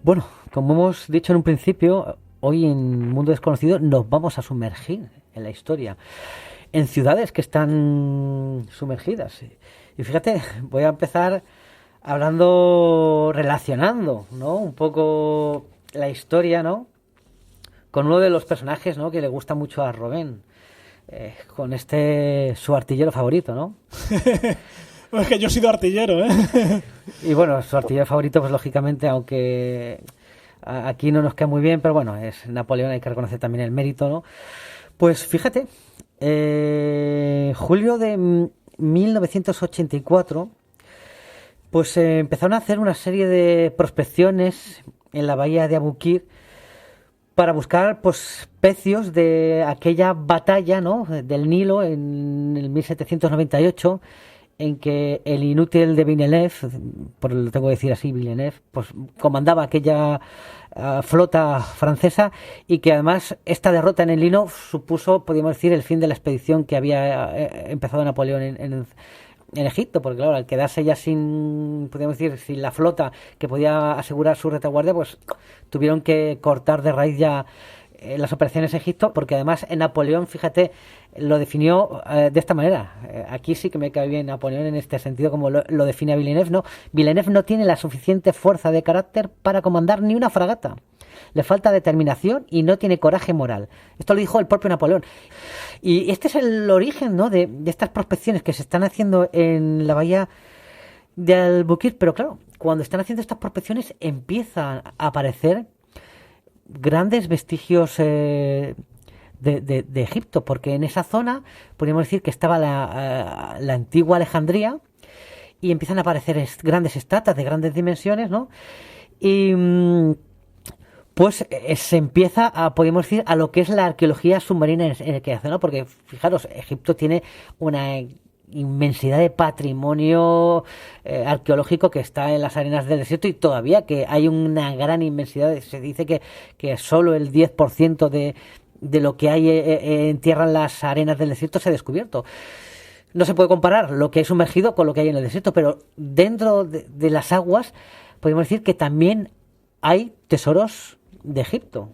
Bueno, como hemos dicho en un principio, hoy en Mundo Desconocido nos vamos a sumergir en la historia, en ciudades que están sumergidas. Y fíjate, voy a empezar relacionando, ¿no?, un poco la historia, ¿no?, con uno de los personajes, ¿no?, que le gusta mucho a Rubén, con su artillero favorito, ¿no? Es que yo he sido artillero, ¿eh? Y bueno, su artillero favorito, pues lógicamente, aunque aquí no nos queda muy bien, pero bueno, es Napoleón, hay que reconocer también el mérito, ¿no? Pues fíjate, julio de 1984, pues empezaron a hacer una serie de prospecciones en la bahía de Abukir para buscar pues pecios de aquella batalla, ¿no?, del Nilo en el 1798, en que el inútil de Villeneuve, por lo tengo que decir así, Villeneuve, pues comandaba aquella flota francesa, y que además esta derrota en el Nilo supuso, podríamos decir, el fin de la expedición que había empezado Napoleón en Egipto, porque claro, al quedarse ya sin, podríamos decir, sin la flota que podía asegurar su retaguardia, pues tuvieron que cortar de raíz ya las operaciones en Egipto, porque además en Napoleón, fíjate, lo definió de esta manera. Aquí sí que me cae bien Napoleón en este sentido, como lo define a Villeneuve, ¿no? Villeneuve no tiene la suficiente fuerza de carácter para comandar ni una fragata. Le falta determinación y no tiene coraje moral. Esto lo dijo el propio Napoleón. Y este es el origen, ¿no?, de estas prospecciones que se están haciendo en la bahía de Albuquerque. Pero claro, cuando están haciendo estas prospecciones empiezan a aparecer grandes vestigios de Egipto, porque en esa zona podríamos decir que estaba la antigua Alejandría, y empiezan a aparecer grandes estatuas de grandes dimensiones, ¿no? Y pues se empieza a, podemos decir, a lo que es la arqueología submarina en aquella zona, porque fijaros, Egipto tiene una inmensidad de patrimonio arqueológico que está en las arenas del desierto, y todavía que hay una gran inmensidad. Se dice que solo el 10% de lo que hay en tierra en las arenas del desierto se ha descubierto. No se puede comparar lo que hay sumergido con lo que hay en el desierto, pero dentro de las aguas podemos decir que también hay tesoros de Egipto.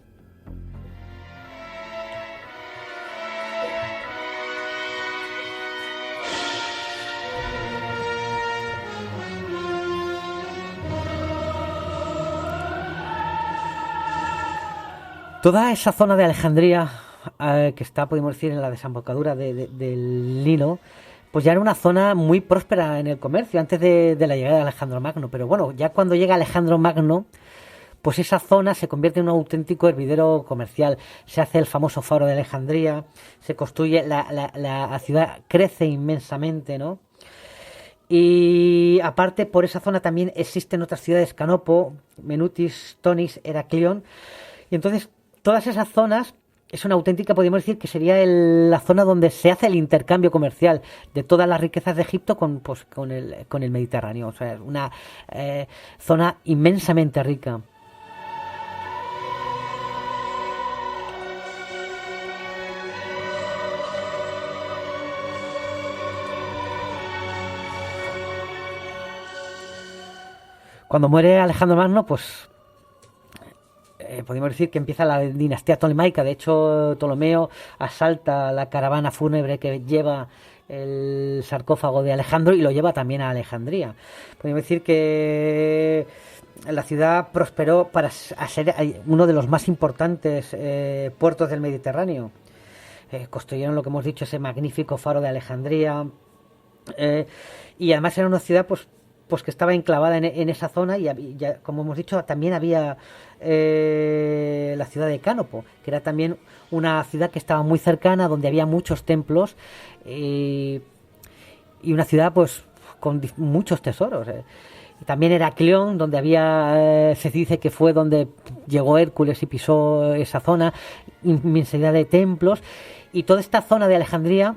Toda esa zona de Alejandría, que está, podemos decir, en la desembocadura del Nilo, pues ya era una zona muy próspera en el comercio antes de la llegada de Alejandro Magno. Pero bueno, ya cuando llega Alejandro Magno, pues esa zona se convierte en un auténtico hervidero comercial. Se hace el famoso faro de Alejandría, se construye, la ciudad crece inmensamente, ¿no? Y aparte, por esa zona también existen otras ciudades: Canopo, Menutis, Tonis, Heraclión. Y entonces todas esas zonas es una auténtica, podríamos decir, que sería la zona donde se hace el intercambio comercial de todas las riquezas de Egipto con el Mediterráneo. O sea, es una zona inmensamente rica. Cuando muere Alejandro Magno, pues podemos decir que empieza la dinastía tolemaica. De hecho, Ptolomeo asalta la caravana fúnebre que lleva el sarcófago de Alejandro y lo lleva también a Alejandría. Podemos decir que la ciudad prosperó para ser uno de los más importantes puertos del Mediterráneo. Construyeron, lo que hemos dicho, ese magnífico faro de Alejandría, y además era una ciudad pues que estaba enclavada en esa zona, y ya, como hemos dicho, también había la ciudad de Cánopo, que era también una ciudad que estaba muy cercana, donde había muchos templos, y una ciudad pues con muchos tesoros. Y también Heraclión, donde había, se dice que fue donde llegó Hércules y pisó esa zona, inmensidad de templos. Y toda esta zona de Alejandría,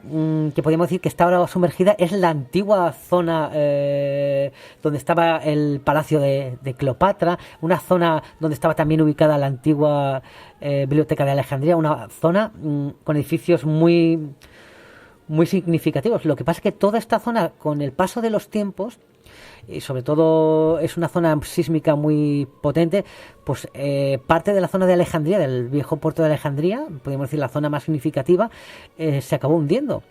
que podríamos decir que está ahora sumergida, es la antigua zona donde estaba el palacio de Cleopatra, una zona donde estaba también ubicada la antigua biblioteca de Alejandría, una zona con edificios muy, muy significativos. Lo que pasa es que toda esta zona, con el paso de los tiempos, y sobre todo es una zona sísmica muy potente, pues parte de la zona de Alejandría, del viejo puerto de Alejandría, podríamos decir la zona más significativa, se acabó hundiendo.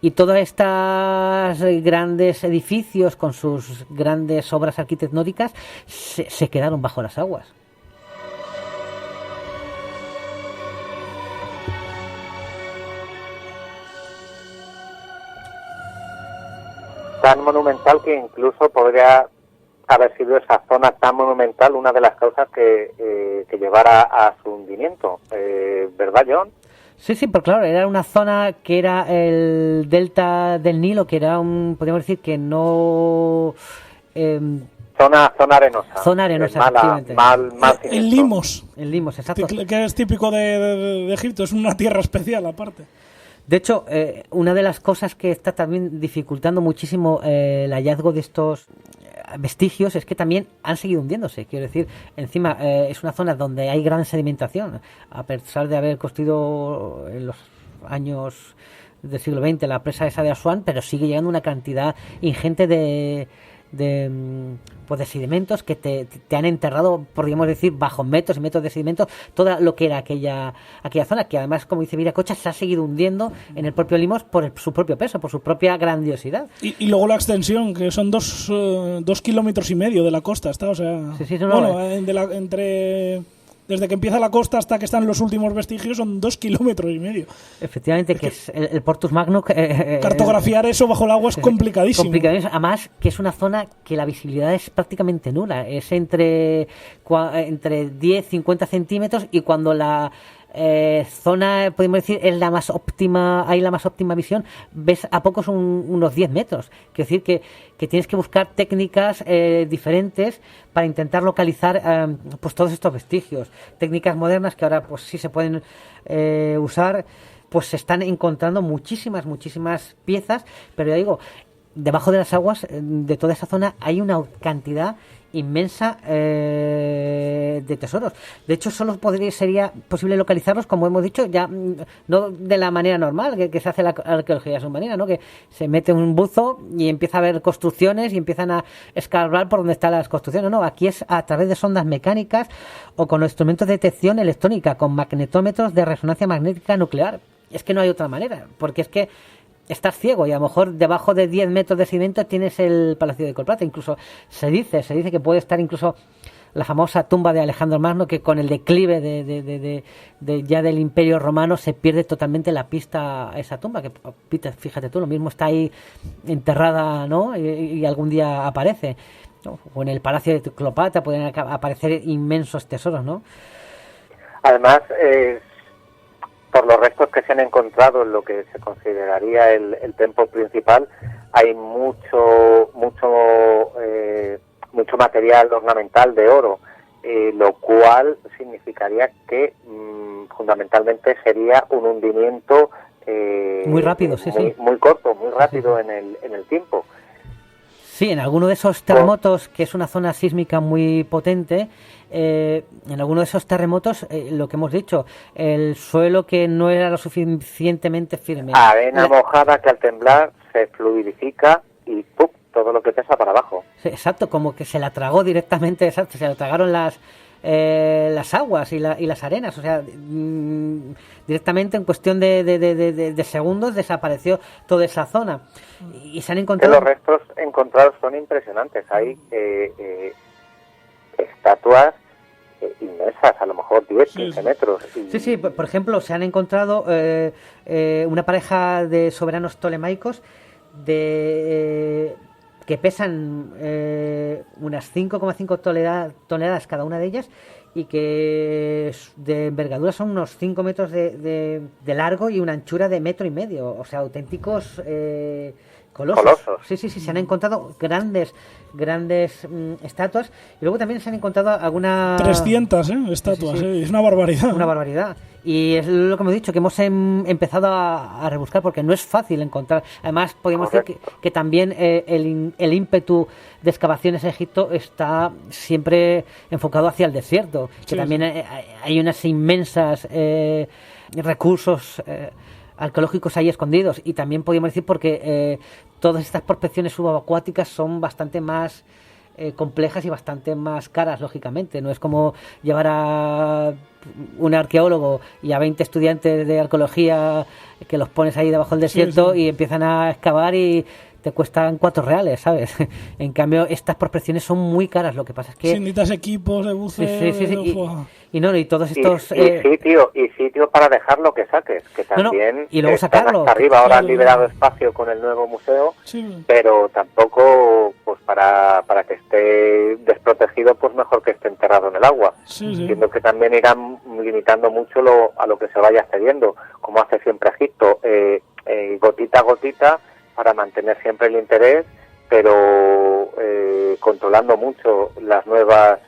Y todos estos grandes edificios con sus grandes obras arquitectónicas se quedaron bajo las aguas. Tan monumental que incluso podría haber sido esa zona tan monumental una de las causas que llevara a su hundimiento, ¿verdad, John? Sí, pero claro, era una zona que era el delta del Nilo, que era podríamos decir que no Zona arenosa. Zona arenosa, Mala, efectivamente. mal En siniestro. Limos, En Limos, exacto. que es típico de Egipto, es una tierra especial aparte. De hecho, una de las cosas que está también dificultando muchísimo el hallazgo de estos vestigios es que también han seguido hundiéndose. Quiero decir, encima es una zona donde hay gran sedimentación, a pesar de haber construido en los años del siglo XX la presa esa de Asuán, pero sigue llegando una cantidad ingente de sedimentos que te han enterrado, podríamos decir, bajo metros y metros de sedimentos, todo lo que era aquella zona, que además, como dice Viracocha, se ha seguido hundiendo en el propio Limos por su propio peso, por su propia grandiosidad. Y luego la extensión, que son 2,5 kilómetros de la costa, ¿está? O sea, entre... Desde que empieza la costa hasta que están los últimos vestigios son 2,5 kilómetros. Efectivamente, que es el Portus Magnum. Cartografiar eso bajo el agua es complicadísimo. Complicadísimo. Además, que es una zona que la visibilidad es prácticamente nula. Es entre 10-50 centímetros, y cuando la zona, podemos decir, es la más óptima, hay la más óptima visión, ves a pocos unos 10 metros. Quiero decir que tienes que buscar técnicas diferentes para intentar localizar pues todos estos vestigios. Técnicas modernas que ahora pues sí se pueden usar, pues se están encontrando muchísimas piezas, pero ya digo, debajo de las aguas de toda esa zona hay una cantidad inmensa de tesoros. De hecho, solo sería posible localizarlos, como hemos dicho, ya no de la manera normal que se hace la arqueología submarina, ¿no? Que se mete un buzo y empieza a ver construcciones y empiezan a escarbar por donde están las construcciones. No, aquí es a través de sondas mecánicas o con instrumentos de detección electrónica, con magnetómetros de resonancia magnética nuclear. Es que no hay otra manera, porque es que estás ciego y a lo mejor debajo de 10 metros de sedimento tienes el Palacio de Colplata. Incluso se dice que puede estar incluso la famosa tumba de Alejandro Magno, que con el declive ya del Imperio Romano se pierde totalmente la pista a esa tumba, que fíjate tú, lo mismo está ahí enterrada, ¿no? Y algún día aparece, ¿no? O en el Palacio de Cleopatra pueden aparecer inmensos tesoros, ¿no? Además, por los restos que se han encontrado en lo que se consideraría el templo principal, hay mucho material ornamental de oro, lo cual significaría que fundamentalmente sería un hundimiento muy rápido, muy corto, muy rápido en el tiempo. Sí, en alguno de esos terremotos, que es una zona sísmica muy potente, en alguno de esos terremotos, lo que hemos dicho, el suelo que no era lo suficientemente firme. Arena mojada que al temblar se fluidifica y ¡pum!, todo lo que pesa para abajo. Sí, exacto, como que se la tragó directamente, exacto, se la tragaron las aguas y las arenas, o sea, directamente en cuestión de segundos desapareció toda esa zona. Y se han encontrado... Los restos encontrados son impresionantes, hay estatuas inmensas, a lo mejor 10-15 metros. Sí, por ejemplo, se han encontrado una pareja de soberanos tolemaicos que pesan unas 5,5 toneladas cada una de ellas, y que de envergadura son unos 5 metros de largo y una anchura de 1,5 metros, o sea, auténticos colosos. Sí, se han encontrado grandes estatuas, y luego también se han encontrado algunas 300 estatuas. Sí. Es una barbaridad. Y es lo que hemos dicho, que hemos empezado a rebuscar, porque no es fácil encontrar. Además, podemos decir que también el ímpetu de excavaciones en Egipto está siempre enfocado hacia el desierto, que también hay unas inmensas recursos arqueológicos ahí escondidos, y también podríamos decir porque todas estas prospecciones subacuáticas son bastante más complejas y bastante más caras, lógicamente. No es como llevar a un arqueólogo y a 20 estudiantes de arqueología que los pones ahí debajo del desierto y empiezan a excavar y te cuestan 4 reales, ¿sabes? En cambio, estas prospecciones son muy caras. Lo que pasa es que... Sí, necesitas equipos de buceo... Y todos estos... Y sitio para dejar lo que saques, que también... Y luego sacarlo. Hasta arriba, ahora han liberado espacio con el nuevo museo, pero tampoco, pues para que esté desprotegido, pues mejor que esté enterrado en el agua. Entiendo que también irán limitando mucho a lo que se vaya cediendo, como hace siempre Egipto, gotita a gotita, para mantener siempre el interés pero controlando mucho las nuevas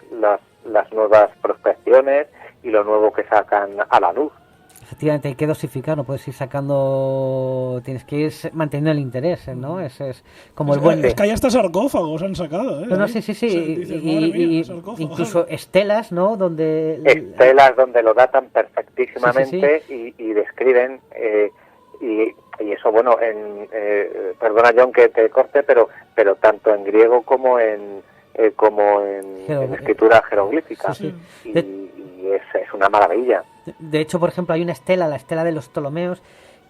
prospecciones y lo nuevo que sacan a la luz. Efectivamente, hay que dosificar, no puedes ir sacando, tienes que ir manteniendo el interés, ¿no? Es como el buen... Es que hay hasta sarcófagos han sacado, ¿eh? No, sí. O sea, dices, madre mía, incluso estelas, ¿no? Estelas donde lo datan perfectísimamente. Sí. Y describen... y eso, bueno, perdona John que te corte, pero tanto en griego como en escritura jeroglífica. Sí. Y es una maravilla. De hecho, por ejemplo, hay una estela, la estela de los Ptolomeos,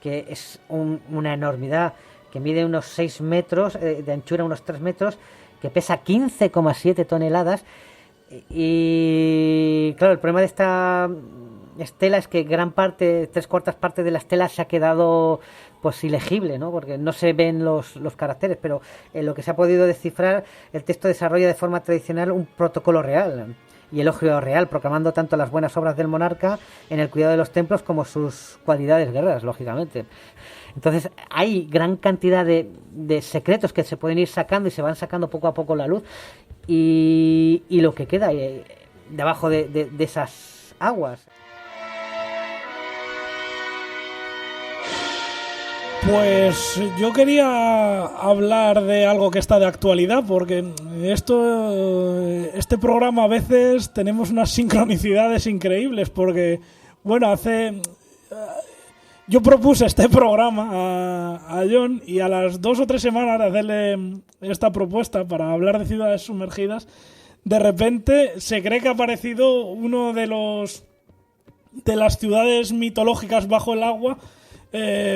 que es una enormidad, que mide unos 6 metros, de anchura unos 3 metros, que pesa 15,7 toneladas. Y claro, el problema de esta estela es que gran parte, 3/4 partes de la estela se ha quedado pues ilegible, ¿no? Porque no se ven los caracteres, pero en lo que se ha podido descifrar, el texto desarrolla de forma tradicional un protocolo real y elogio real, proclamando tanto las buenas obras del monarca en el cuidado de los templos como sus cualidades guerreras, lógicamente. Entonces hay gran cantidad de secretos que se pueden ir sacando y se van sacando poco a poco la luz, y lo que queda debajo de esas aguas. Pues yo quería hablar de algo que está de actualidad, porque este programa a veces tenemos unas sincronicidades increíbles, porque, bueno, yo propuse este programa a John, y a las 2 o 3 semanas de hacerle esta propuesta para hablar de ciudades sumergidas, de repente se cree que ha aparecido uno de las ciudades mitológicas bajo el agua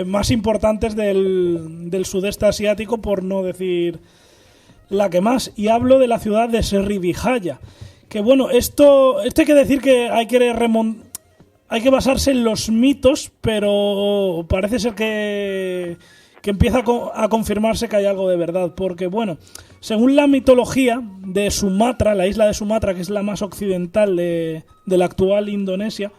más importantes del sudeste asiático, por no decir la que más, y hablo de la ciudad de Srivijaya, que bueno, esto hay que decir que hay que basarse en los mitos, pero parece ser que empieza a confirmarse que hay algo de verdad, porque bueno, según la mitología de Sumatra, la isla de Sumatra, que es la más occidental de la actual Indonesia,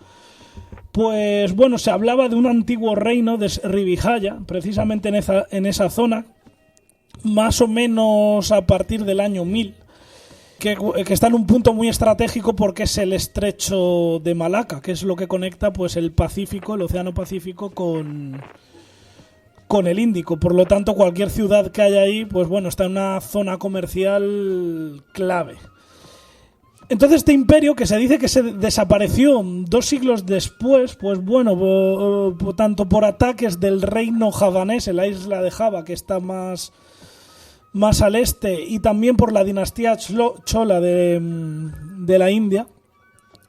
pues bueno, se hablaba de un antiguo reino de Srivijaya, precisamente en esa zona, más o menos a partir del año 1000, que está en un punto muy estratégico porque es el estrecho de Malaca, que es lo que conecta pues el Pacífico, el Océano Pacífico con el Índico. Por lo tanto, cualquier ciudad que haya ahí, pues bueno, está en una zona comercial clave. Entonces este imperio, que se dice que se desapareció 2 siglos después, pues bueno, tanto por ataques del reino javanés en la isla de Java, que está más al este, y también por la dinastía Chola de la India,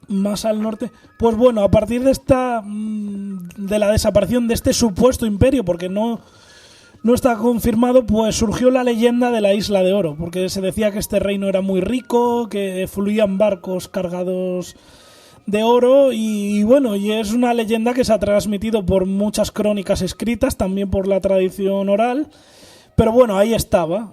más al norte, pues bueno, a partir de la desaparición de este supuesto imperio, porque no está confirmado, pues surgió la leyenda de la Isla de Oro, porque se decía que este reino era muy rico, que fluían barcos cargados de oro, y bueno, y es una leyenda que se ha transmitido por muchas crónicas escritas, también por la tradición oral, pero bueno, ahí estaba.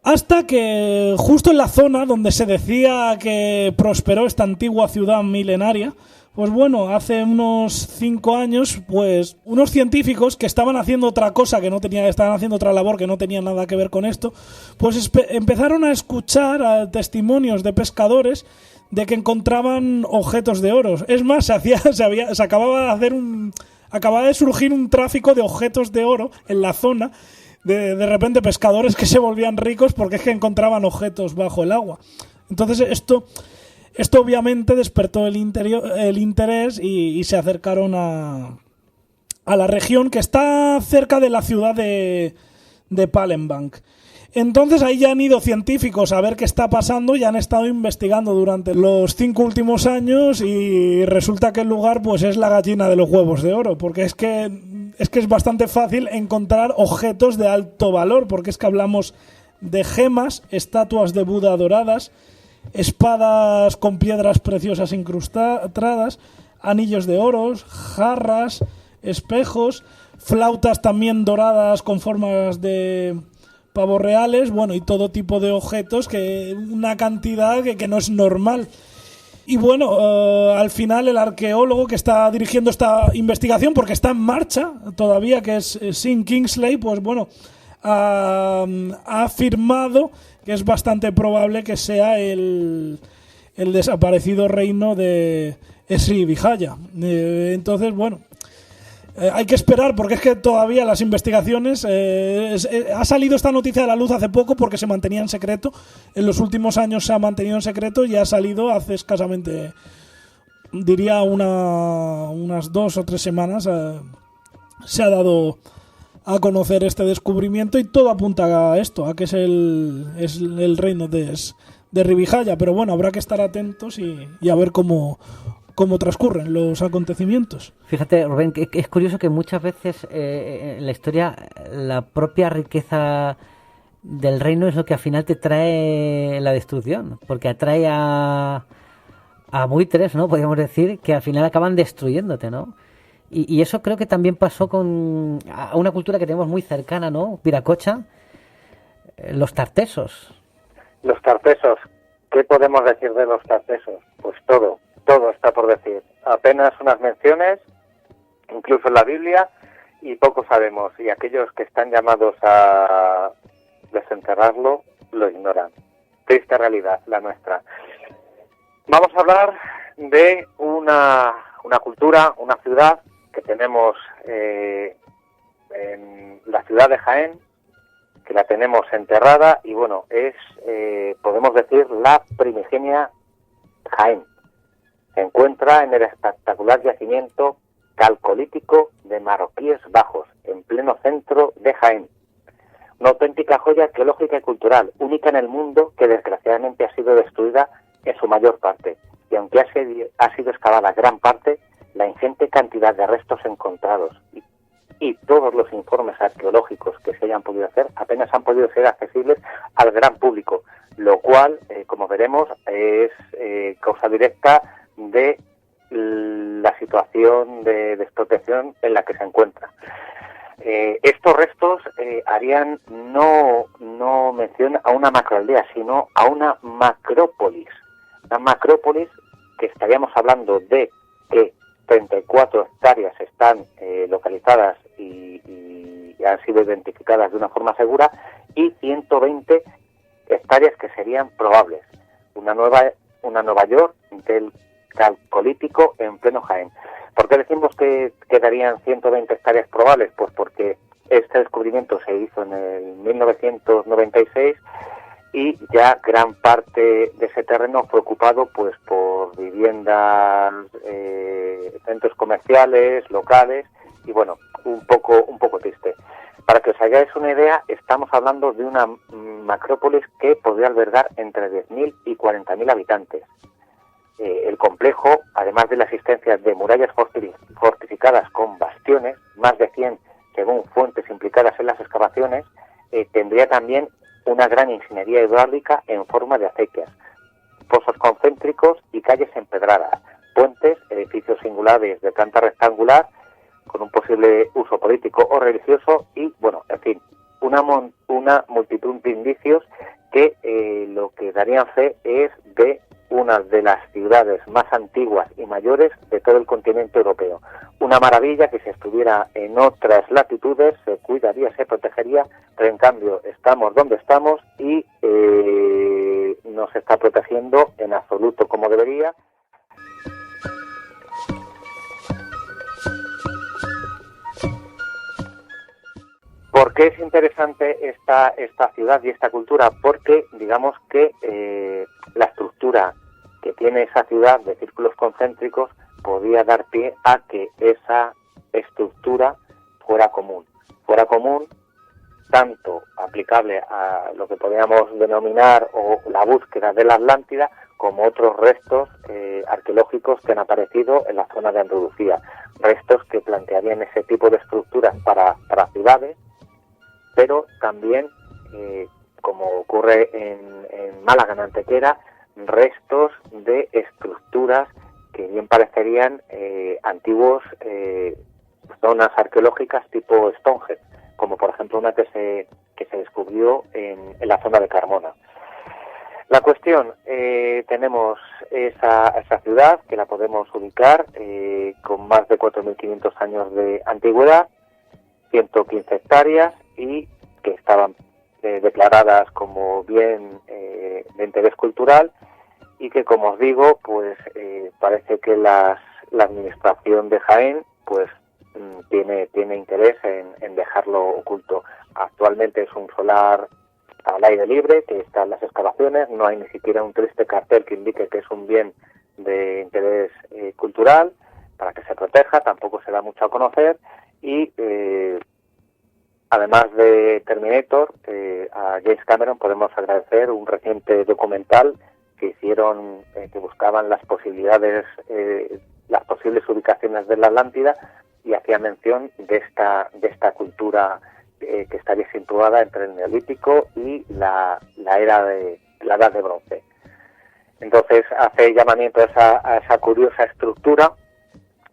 Hasta que justo en la zona donde se decía que prosperó esta antigua ciudad milenaria, pues bueno, hace unos 5 años, pues unos científicos que estaban haciendo otra cosa, estaban haciendo otra labor que no tenía nada que ver con esto, pues empezaron a escuchar testimonios de pescadores de que encontraban objetos de oro. Es más, acababa de surgir un tráfico de objetos de oro en la zona, de repente pescadores que se volvían ricos porque es que encontraban objetos bajo el agua. Entonces esto obviamente despertó el interés y se acercaron a la región que está cerca de la ciudad de Palembang. Entonces ahí ya han ido científicos a ver qué está pasando y han estado investigando durante los 5 últimos años, y resulta que el lugar pues es la gallina de los huevos de oro, porque es que es bastante fácil encontrar objetos de alto valor, porque es que hablamos de gemas, estatuas de Buda doradas, espadas con piedras preciosas incrustadas, anillos de oro, jarras, espejos, flautas también doradas con formas de pavos reales, bueno, y todo tipo de objetos, que una cantidad que no es normal. Y bueno, al final el arqueólogo que está dirigiendo esta investigación, porque está en marcha todavía, que es Sean Kingsley, pues bueno, ha afirmado que es bastante probable que sea el desaparecido reino de Srivijaya. Entonces, bueno, hay que esperar, porque es que todavía las investigaciones... ha salido esta noticia a la luz hace poco porque se mantenía en secreto. En los últimos años se ha mantenido en secreto y ha salido hace escasamente, diría, unas 2 o 3 semanas. Se ha dado a conocer este descubrimiento y todo apunta a esto, a que es el reino de Srivijaya. Pero bueno, habrá que estar atentos y a ver cómo transcurren los acontecimientos. Fíjate, Rubén, que es curioso que muchas veces en la historia la propia riqueza del reino es lo que al final te trae la destrucción, porque atrae a buitres, ¿no? Podríamos decir, que al final acaban destruyéndote, ¿no? Y eso creo que también pasó con a una cultura que tenemos muy cercana, ¿no? Viracocha, los tartesos. Los tartesos, ¿qué podemos decir de los tartesos? Pues todo está por decir. Apenas unas menciones, incluso en la Biblia, y poco sabemos. Y aquellos que están llamados a desenterrarlo, lo ignoran. Triste realidad, la nuestra. Vamos a hablar de una cultura, una ciudad que tenemos en la ciudad de Jaén, que la tenemos enterrada, y bueno, es, podemos decir, la primigenia Jaén. Se encuentra en el espectacular yacimiento calcolítico de Marroquíes Bajos, en pleno centro de Jaén. Una auténtica joya arqueológica y cultural, única en el mundo, que desgraciadamente ha sido destruida en su mayor parte. Y aunque ha sido excavada gran parte, la ingente cantidad de restos encontrados y todos los informes arqueológicos que se hayan podido hacer apenas han podido ser accesibles al gran público, lo cual, como veremos, es causa directa de la situación de desprotección en la que se encuentra. Estos restos harían no mención a una macroaldea, sino a una macrópolis. Una macrópolis que estaríamos hablando de que 34 hectáreas están localizadas y han sido identificadas de una forma segura, y 120 hectáreas que serían probables. Una Nueva York del calcolítico en pleno Jaén. ¿Por qué decimos que quedarían 120 hectáreas probables? Pues porque este descubrimiento se hizo en el 1996 y ya gran parte de ese terreno fue ocupado pues por viviendas, centros comerciales, locales, y bueno, un poco triste. Para que os hagáis una idea, estamos hablando de una macrópolis que podría albergar entre 10.000 y 40.000 habitantes. El complejo, además de la existencia de murallas fortificadas con bastiones, más de 100 según fuentes implicadas en las excavaciones, tendría también una gran ingeniería hidráulica en forma de acequias, pozos concéntricos y calles empedradas, puentes, edificios singulares de planta rectangular con un posible uso político o religioso y, bueno, en fin, una multitud de indicios que lo que darían fe es de una de las ciudades más antiguas y mayores de todo el continente europeo. Una maravilla que si estuviera en otras latitudes se cuidaría, se protegería, pero en cambio estamos donde estamos y no se está protegiendo en absoluto como debería. ¿Por qué es interesante esta ciudad y esta cultura? Porque digamos que la estructura que tiene esa ciudad de círculos concéntricos podía dar pie a que esa estructura fuera común tanto aplicable a lo que podríamos denominar o la búsqueda de la Atlántida, como otros restos arqueológicos que han aparecido en la zona de Andalucía, restos que plantearían ese tipo de estructuras para ciudades, pero también, como ocurre en Málaga, en Antequera, restos de estructuras que bien parecerían antiguos zonas arqueológicas tipo Stonehenge, como por ejemplo una que se descubrió en la zona de Carmona. La cuestión, tenemos esa ciudad que la podemos ubicar con más de 4.500 años de antigüedad, 115 hectáreas y que estaban declaradas como bien de interés cultural, y que, como os digo, pues parece que la administración de Jaén pues tiene interés en dejarlo oculto. Actualmente es un solar al aire libre que está en las excavaciones, no hay ni siquiera un triste cartel que indique que es un bien de interés cultural para que se proteja, tampoco se da mucho a conocer, y además de Terminator, a James Cameron podemos agradecer un reciente documental que hicieron, que buscaban las posibilidades, las posibles ubicaciones de la Atlántida, y hacía mención de esta cultura que estaría situada entre el Neolítico y la Edad de Bronce. Entonces hace llamamiento a esa curiosa estructura,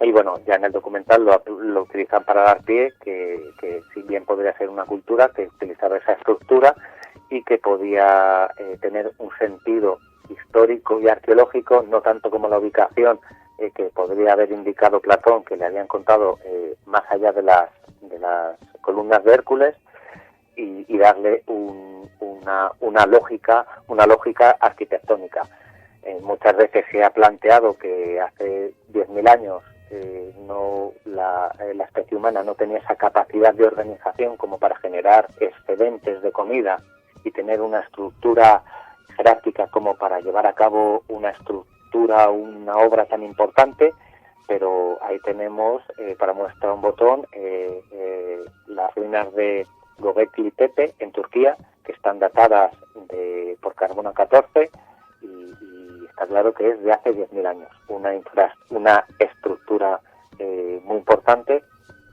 y bueno, ya en el documental lo utilizan para dar pie, que si bien podría ser una cultura que utilizaba esa estructura y que podía tener un sentido histórico y arqueológico, no tanto como la ubicación que podría haber indicado Platón, que le habían contado más allá de las columnas de Hércules, y darle una lógica arquitectónica. Muchas veces se ha planteado que hace 10.000 años la especie humana no tenía esa capacidad de organización como para generar excedentes de comida y tener una estructura jerárquica como para llevar a cabo una obra tan importante, pero ahí tenemos, para muestra un botón, las ruinas de Göbekli Tepe en Turquía, que están datadas por carbono 14, y está claro que es de hace 10.000 años, una estructura muy importante,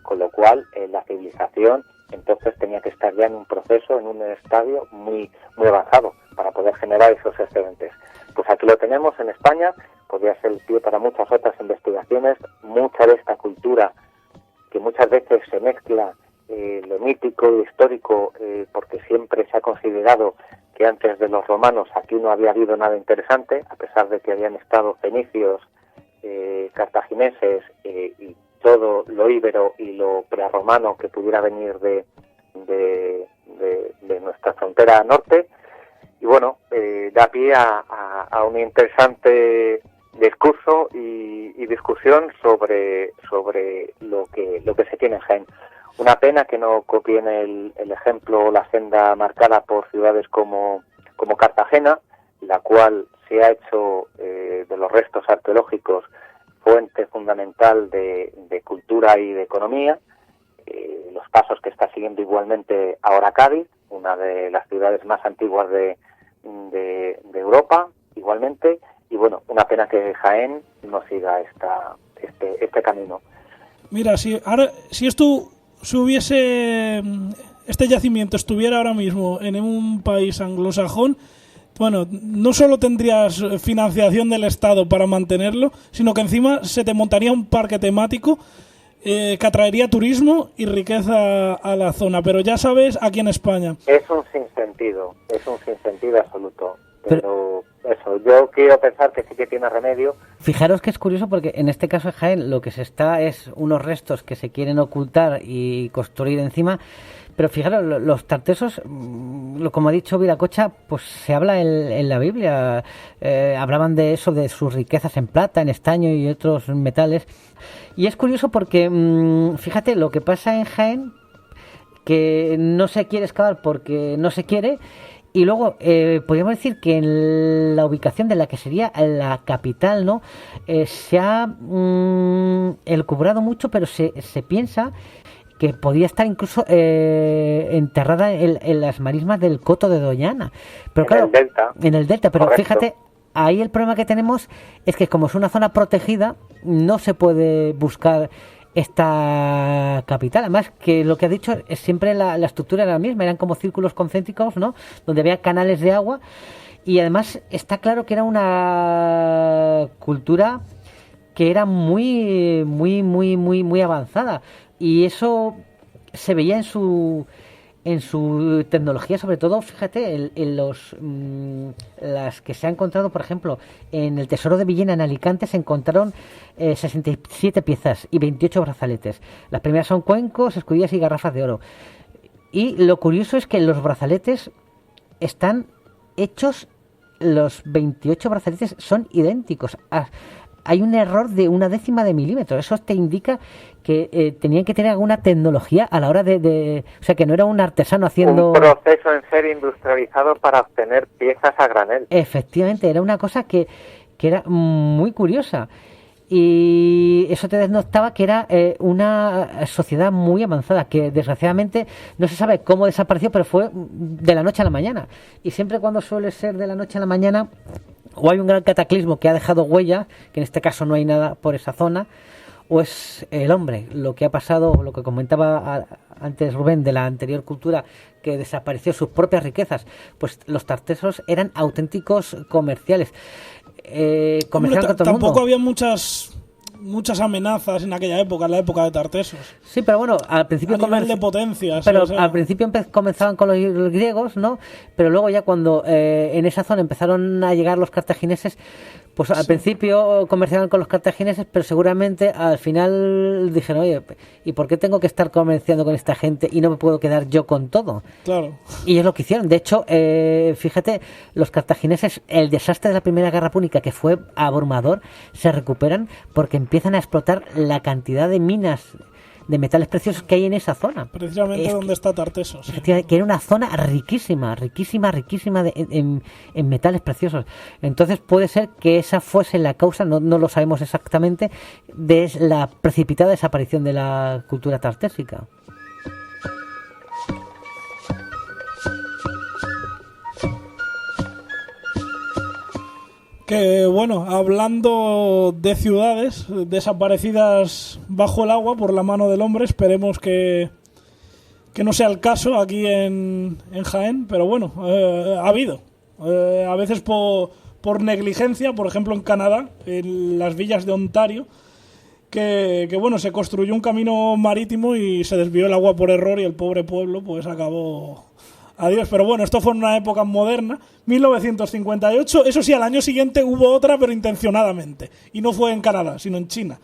con lo cual la civilización entonces tenía que estar ya en un proceso, en un estadio muy, muy avanzado para poder generar esos excedentes. Pues aquí lo tenemos en España, podría ser el pie para muchas otras investigaciones. Mucha de esta cultura, que muchas veces se mezcla lo mítico y lo histórico, porque siempre se ha considerado que antes de los romanos aquí no había habido nada interesante, a pesar de que habían estado fenicios, cartagineses y todo lo íbero y lo prerromano que pudiera venir de nuestra frontera norte. Y bueno, da pie a un interesante discurso y discusión sobre lo que se tiene en Jaén. Una pena que no copien el ejemplo o la senda marcada por ciudades como Cartagena, la cual se ha hecho de los restos arqueológicos fuente fundamental de cultura y de economía. Los pasos que está siguiendo igualmente ahora Cádiz, una de las ciudades más antiguas de Europa, igualmente. Y bueno, una pena que Jaén no siga este camino. Mira, si este yacimiento estuviera ahora mismo en un país anglosajón, bueno, no solo tendrías financiación del Estado para mantenerlo, sino que encima se te montaría un parque temático que atraería turismo y riqueza a la zona. Pero ya sabes, aquí en España es un sinsentido absoluto. Pero eso, yo quiero pensar que sí que tiene remedio. Fijaros que es curioso porque en este caso de Jaén lo que se está es unos restos que se quieren ocultar y construir encima. Pero fijaros, los tartesos, como ha dicho Viracocha, pues se habla en la Biblia. Hablaban de eso, de sus riquezas en plata, en estaño y otros metales. Y es curioso porque, fíjate, lo que pasa en Jaén, que no se quiere excavar porque no se quiere. Y luego, podríamos decir que en la ubicación de la que sería la capital, ¿no? Se ha elucubrado mucho, pero se piensa que podía estar incluso enterrada en las marismas del Coto de Doñana. Pero claro, en el delta. Pero correcto. Fíjate, ahí el problema que tenemos es que como es una zona protegida, no se puede buscar esta capital. Además, que lo que ha dicho es siempre la estructura era la misma, eran como círculos concéntricos, ¿no? Donde había canales de agua, y además está claro que era una cultura que era muy muy muy muy muy avanzada, y eso se veía en su tecnología, sobre todo, fíjate, en las que se ha encontrado, por ejemplo, en el Tesoro de Villena, en Alicante, se encontraron 67 piezas y 28 brazaletes. Las primeras son cuencos, escudillas y garrafas de oro. Y lo curioso es que los brazaletes están hechos, los 28 brazaletes son idénticos. Hay un error de 1/10 de milímetro. Eso te indica que tenían que tener alguna tecnología a la hora o sea, que no era un artesano haciendo... Un proceso en serie industrializado para obtener piezas a granel. Efectivamente, era una cosa que era muy curiosa. Y eso te denotaba que era una sociedad muy avanzada, que desgraciadamente no se sabe cómo desapareció, pero fue de la noche a la mañana. Y siempre cuando suele ser de la noche a la mañana, o hay un gran cataclismo que ha dejado huella, que en este caso no hay nada por esa zona, o es el hombre, lo que ha pasado, lo que comentaba antes Rubén de la anterior cultura, que desapareció sus propias riquezas. Pues los tartesos eran auténticos comerciales. Comerciaban con todo el mundo. Tampoco había muchas amenazas en aquella época, en la época de Tartesos. Sí, pero bueno, al principio a nivel de potencias. Pero al principio comenzaban con los griegos, ¿no? Pero luego ya cuando en esa zona empezaron a llegar los cartagineses, pues al principio comerciaban con los cartagineses, pero seguramente al final dijeron, oye, ¿y por qué tengo que estar comerciando con esta gente y no me puedo quedar yo con todo? Claro. Y es lo que hicieron. De hecho, fíjate, los cartagineses, el desastre de la Primera Guerra Púnica, que fue abrumador, se recuperan porque empiezan a explotar la cantidad de minas de metales preciosos que hay en esa zona. Precisamente donde está Tartesos. Sí. Que era una zona riquísima en metales preciosos. Entonces puede ser que esa fuese la causa, no lo sabemos exactamente, de la precipitada desaparición de la cultura tartésica. Que bueno, hablando de ciudades desaparecidas bajo el agua por la mano del hombre, esperemos que no sea el caso aquí en Jaén, pero bueno, ha habido. A veces por negligencia, por ejemplo en Canadá, en las villas de Ontario, que bueno, se construyó un camino marítimo y se desvió el agua por error y el pobre pueblo pues acabó... Adiós, pero bueno, esto fue en una época moderna, 1958, eso sí, al año siguiente hubo otra, pero intencionadamente, y no fue en Canadá, sino en China,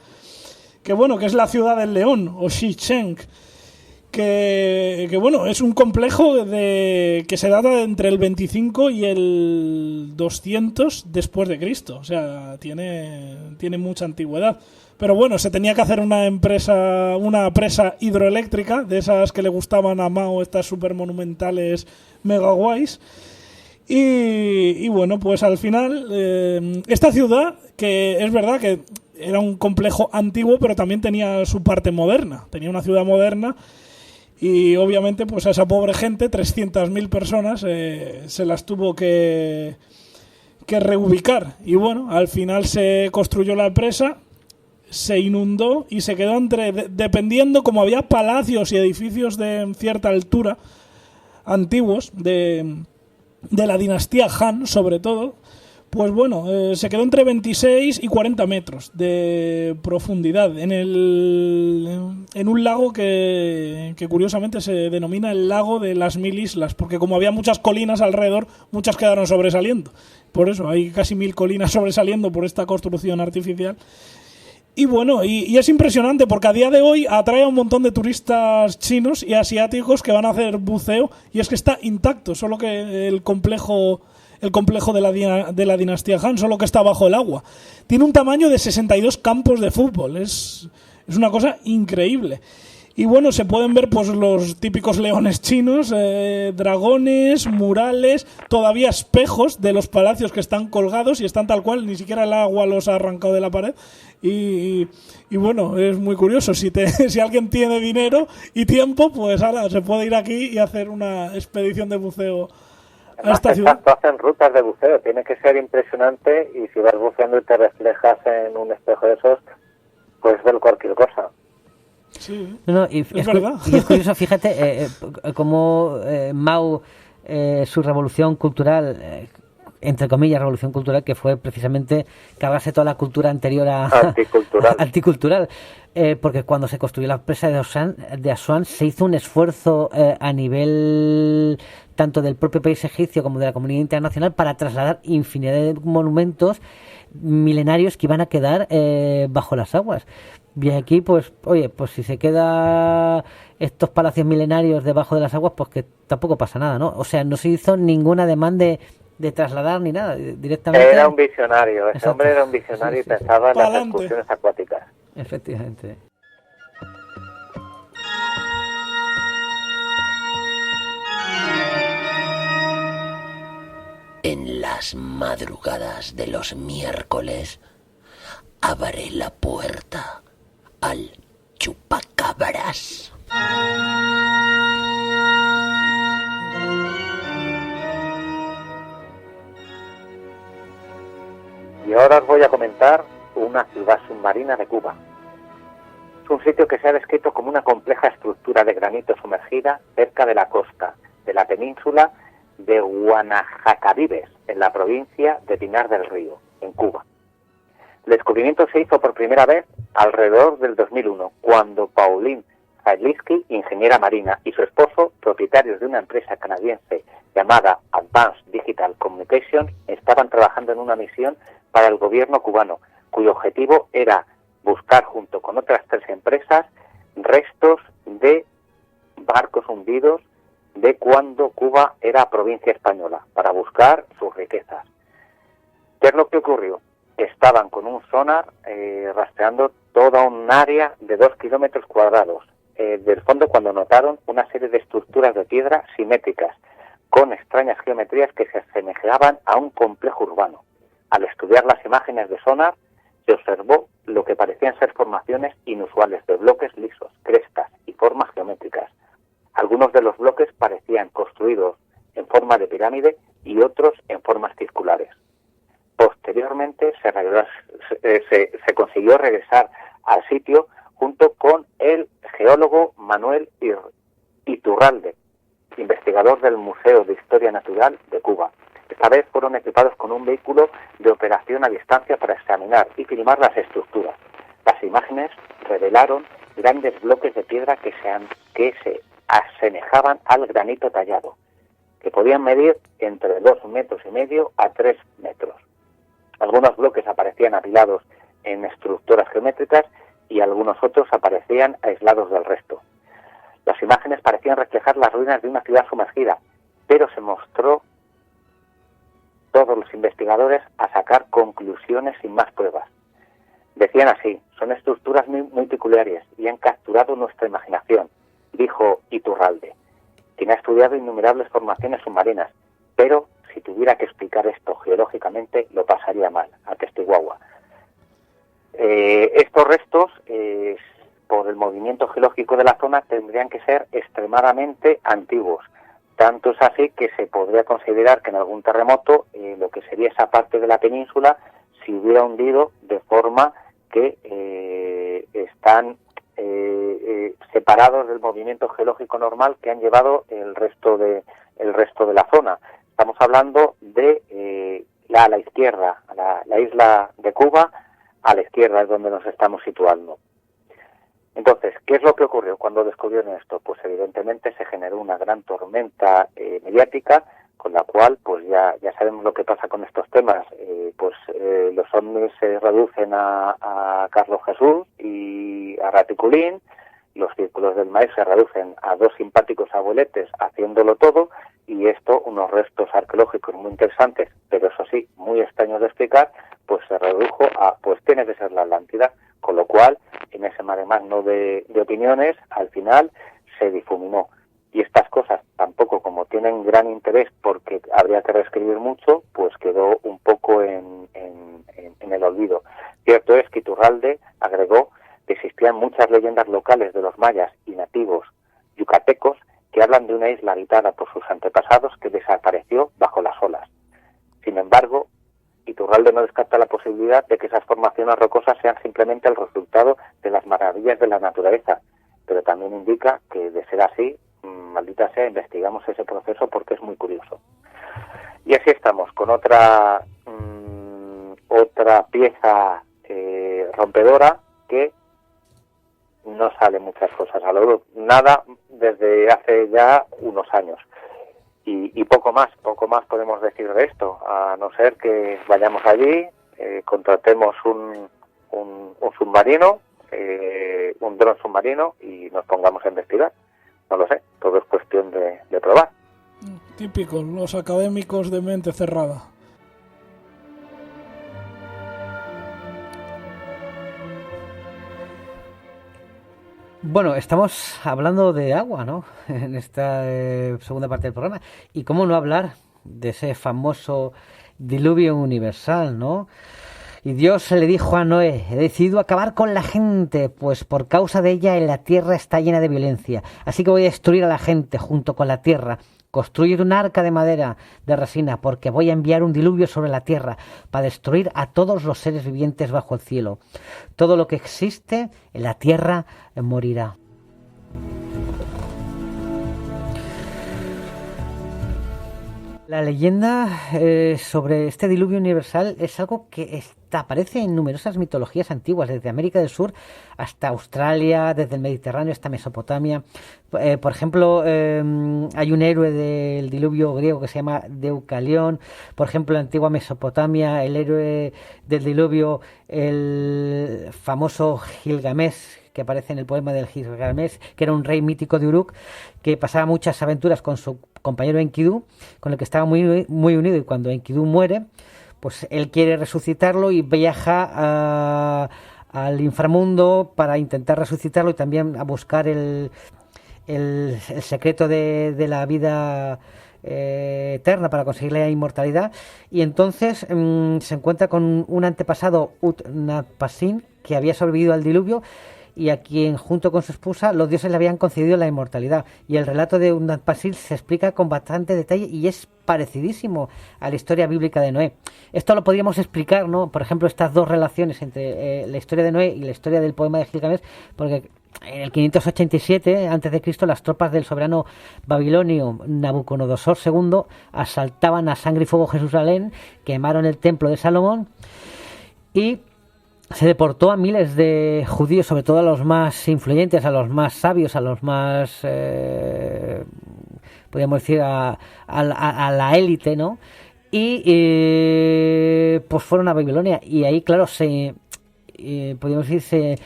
que bueno, que es la ciudad del león, o Xicheng, que bueno, es un complejo que se data entre el 25 y el 200 después de Cristo, o sea, tiene mucha antigüedad. Pero bueno, se tenía que hacer una presa hidroeléctrica, de esas que le gustaban a Mao, estas super monumentales mega guays. Y bueno, pues al final, esta ciudad, que es verdad que era un complejo antiguo, pero también tenía su parte moderna. Tenía una ciudad moderna y obviamente pues a esa pobre gente, 300.000 personas, se las tuvo que reubicar. Y bueno, al final se construyó la presa, se inundó y se quedó dependiendo, como había palacios y edificios de cierta altura antiguos de la dinastía Han sobre todo, pues bueno, se quedó entre 26 y 40 metros de profundidad en un lago que curiosamente se denomina el lago de las 1000 islas, porque como había muchas colinas alrededor, muchas quedaron sobresaliendo. Por eso hay casi 1000 colinas sobresaliendo por esta construcción artificial. Y bueno, y es impresionante porque a día de hoy atrae a un montón de turistas chinos y asiáticos que van a hacer buceo, y es que está intacto, solo que el complejo de la dinastía Han, solo que está bajo el agua. Tiene un tamaño de 62 campos de fútbol, es una cosa increíble. Y bueno, se pueden ver pues los típicos leones chinos, dragones, murales, todavía espejos de los palacios que están colgados y están tal cual, ni siquiera el agua los ha arrancado de la pared. Y bueno, es muy curioso. Si alguien tiene dinero y tiempo, pues ahora se puede ir aquí y hacer una expedición de buceo a esta ciudad. Hacen rutas de buceo, tiene que ser impresionante, y si vas buceando y te reflejas en un espejo de esos, puedes ver cualquier cosa. Sí, es verdad. Y es curioso, fíjate, cómo Mao, su revolución cultural, entre comillas, revolución cultural, que fue precisamente cargarse toda la cultura anterior a Anticultural. anticultural. Porque cuando se construyó la presa de Asuán se hizo un esfuerzo a nivel tanto del propio país egipcio como de la comunidad internacional para trasladar infinidad de monumentos milenarios que iban a quedar bajo las aguas. Y aquí, pues, oye, pues si se queda estos palacios milenarios debajo de las aguas, pues que tampoco pasa nada, ¿no? O sea, no se hizo ninguna demanda de trasladar ni nada, directamente. Era un visionario, ese Exacto. hombre era un visionario y pensaba en las excursiones acuáticas. Efectivamente. En las madrugadas de los miércoles, abre la puerta al chupacabras. Y ahora os voy a comentar una ciudad submarina de Cuba. Es un sitio que se ha descrito como una compleja estructura de granito sumergida cerca de la costa de la península de Guanajacavives, en la provincia de Pinar del Río, en Cuba. El descubrimiento se hizo por primera vez alrededor del 2001, cuando Pauline Zailitsky, ingeniera marina, y su esposo, propietarios de una empresa canadiense llamada Advanced Digital Communications, estaban trabajando en una misión para el gobierno cubano, cuyo objetivo era buscar, junto con otras 3 empresas, restos de barcos hundidos de cuando Cuba era provincia española, para buscar sus riquezas. ¿Qué es lo que ocurrió? Estaban con un sonar rastreando toda un área de 2 kilómetros cuadrados del fondo, cuando notaron una serie de estructuras de piedra simétricas con extrañas geometrías que se asemejaban a un complejo urbano. Al estudiar las imágenes de sonar, se observó lo que parecían ser formaciones inusuales de bloques lisos, crestas y formas geométricas. Algunos de los bloques parecían construidos en forma de pirámide y otros en formas circulares. Posteriormente se consiguió regresar al sitio junto con el geólogo Manuel Iturralde, investigador del Museo de Historia Natural de Cuba. Esta vez fueron equipados con un vehículo de operación a distancia para examinar y filmar las estructuras. Las imágenes revelaron grandes bloques de piedra que se asemejaban al granito tallado, que podían medir entre 2,5 metros a 3 metros. Algunos bloques aparecían apilados en estructuras geométricas y algunos otros aparecían aislados del resto. Las imágenes parecían reflejar las ruinas de una ciudad sumergida, pero se mostró todos los investigadores a sacar conclusiones sin más pruebas. Decían así: son estructuras muy peculiares y han capturado nuestra imaginación, dijo Iturralde, quien ha estudiado innumerables formaciones submarinas, pero si tuviera que explicar esto geológicamente lo pasaría mal, atestiguaba. Estos restos, por el movimiento geológico de la zona, tendrían que ser extremadamente antiguos. Tanto es así que se podría considerar que en algún terremoto lo que sería esa parte de la península se hubiera hundido, de forma que están separados del movimiento geológico normal que han llevado el resto de la zona. Estamos hablando de a la izquierda, la isla de Cuba, a la izquierda es donde nos estamos situando. Entonces, ¿qué es lo que ocurrió cuando descubrieron esto? Pues evidentemente se generó una gran tormenta mediática, con la cual pues ya sabemos lo que pasa con estos temas. Los ovnis se reducen a Carlos Jesús y a Raticulín, los círculos del maíz se reducen a 2 simpáticos abueletes haciéndolo todo, y esto, unos restos arqueológicos muy interesantes, pero eso sí, muy extraños de explicar, pues se redujo a, pues tiene que ser la Atlántida, con lo cual, en ese mare magnum de opiniones, al final se difuminó. Y estas cosas tampoco, como tienen gran interés porque habría que reescribir mucho, pues quedó un poco en el olvido. Cierto es que Iturralde agregó que existían muchas leyendas locales de los mayas y nativos yucatecos que hablan de una isla habitada por sus antepasados que desapareció bajo las olas. Sin embargo, Iturralde no descarta la posibilidad de que esas formaciones rocosas sean simplemente el resultado de las maravillas de la naturaleza, pero también indica que, de ser así, maldita sea, investigamos ese proceso porque es muy curioso. Y así estamos, con otra pieza rompedora que no sale muchas cosas a la luz, nada desde hace ya unos años. Y poco más podemos decir de esto, a no ser que vayamos allí, contratemos un submarino, un dron submarino y nos pongamos a investigar. No lo sé, todo es cuestión de probar. Típico, los académicos de mente cerrada. Bueno, estamos hablando de agua, ¿no? En esta segunda parte del programa. Y cómo no hablar de ese famoso diluvio universal, ¿no? Y Dios le dijo a Noé: he decidido acabar con la gente, pues por causa de ella la tierra está llena de violencia. Así que voy a destruir a la gente junto con la tierra. Construir un arca de madera, de resina, porque voy a enviar un diluvio sobre la tierra para destruir a todos los seres vivientes bajo el cielo. Todo lo que existe en la tierra morirá. La leyenda sobre este diluvio universal es algo que aparece en numerosas mitologías antiguas, desde América del Sur hasta Australia, desde el Mediterráneo hasta Mesopotamia. Por ejemplo, hay un héroe del diluvio griego que se llama Deucalión. Por ejemplo, en la antigua Mesopotamia, el héroe del diluvio, el famoso Gilgamesh, que aparece en el poema del Gilgamesh, que era un rey mítico de Uruk, que pasaba muchas aventuras con su compañero Enkidu, con el que estaba muy, muy unido, y cuando Enkidu muere, pues él quiere resucitarlo y viaja al inframundo para intentar resucitarlo y también a buscar el secreto de la vida eterna para conseguir la inmortalidad. Y entonces se encuentra con un antepasado, Utnapishtim, que había sobrevivido al diluvio y a quien junto con su esposa los dioses le habían concedido la inmortalidad. Y el relato de Utnapishtim se explica con bastante detalle y es parecidísimo a la historia bíblica de Noé. Esto lo podríamos explicar, ¿no? Por ejemplo, estas dos relaciones entre la historia de Noé y la historia del poema de Gilgamesh, porque en el 587 a.C. las tropas del soberano babilonio Nabucodonosor II asaltaban a sangre y fuego Jerusalén, quemaron el templo de Salomón y se deportó a miles de judíos, sobre todo a los más influyentes, a los más sabios, a los más, podríamos decir, a la élite, ¿no? Y pues fueron a Babilonia y ahí, claro, podríamos decir, se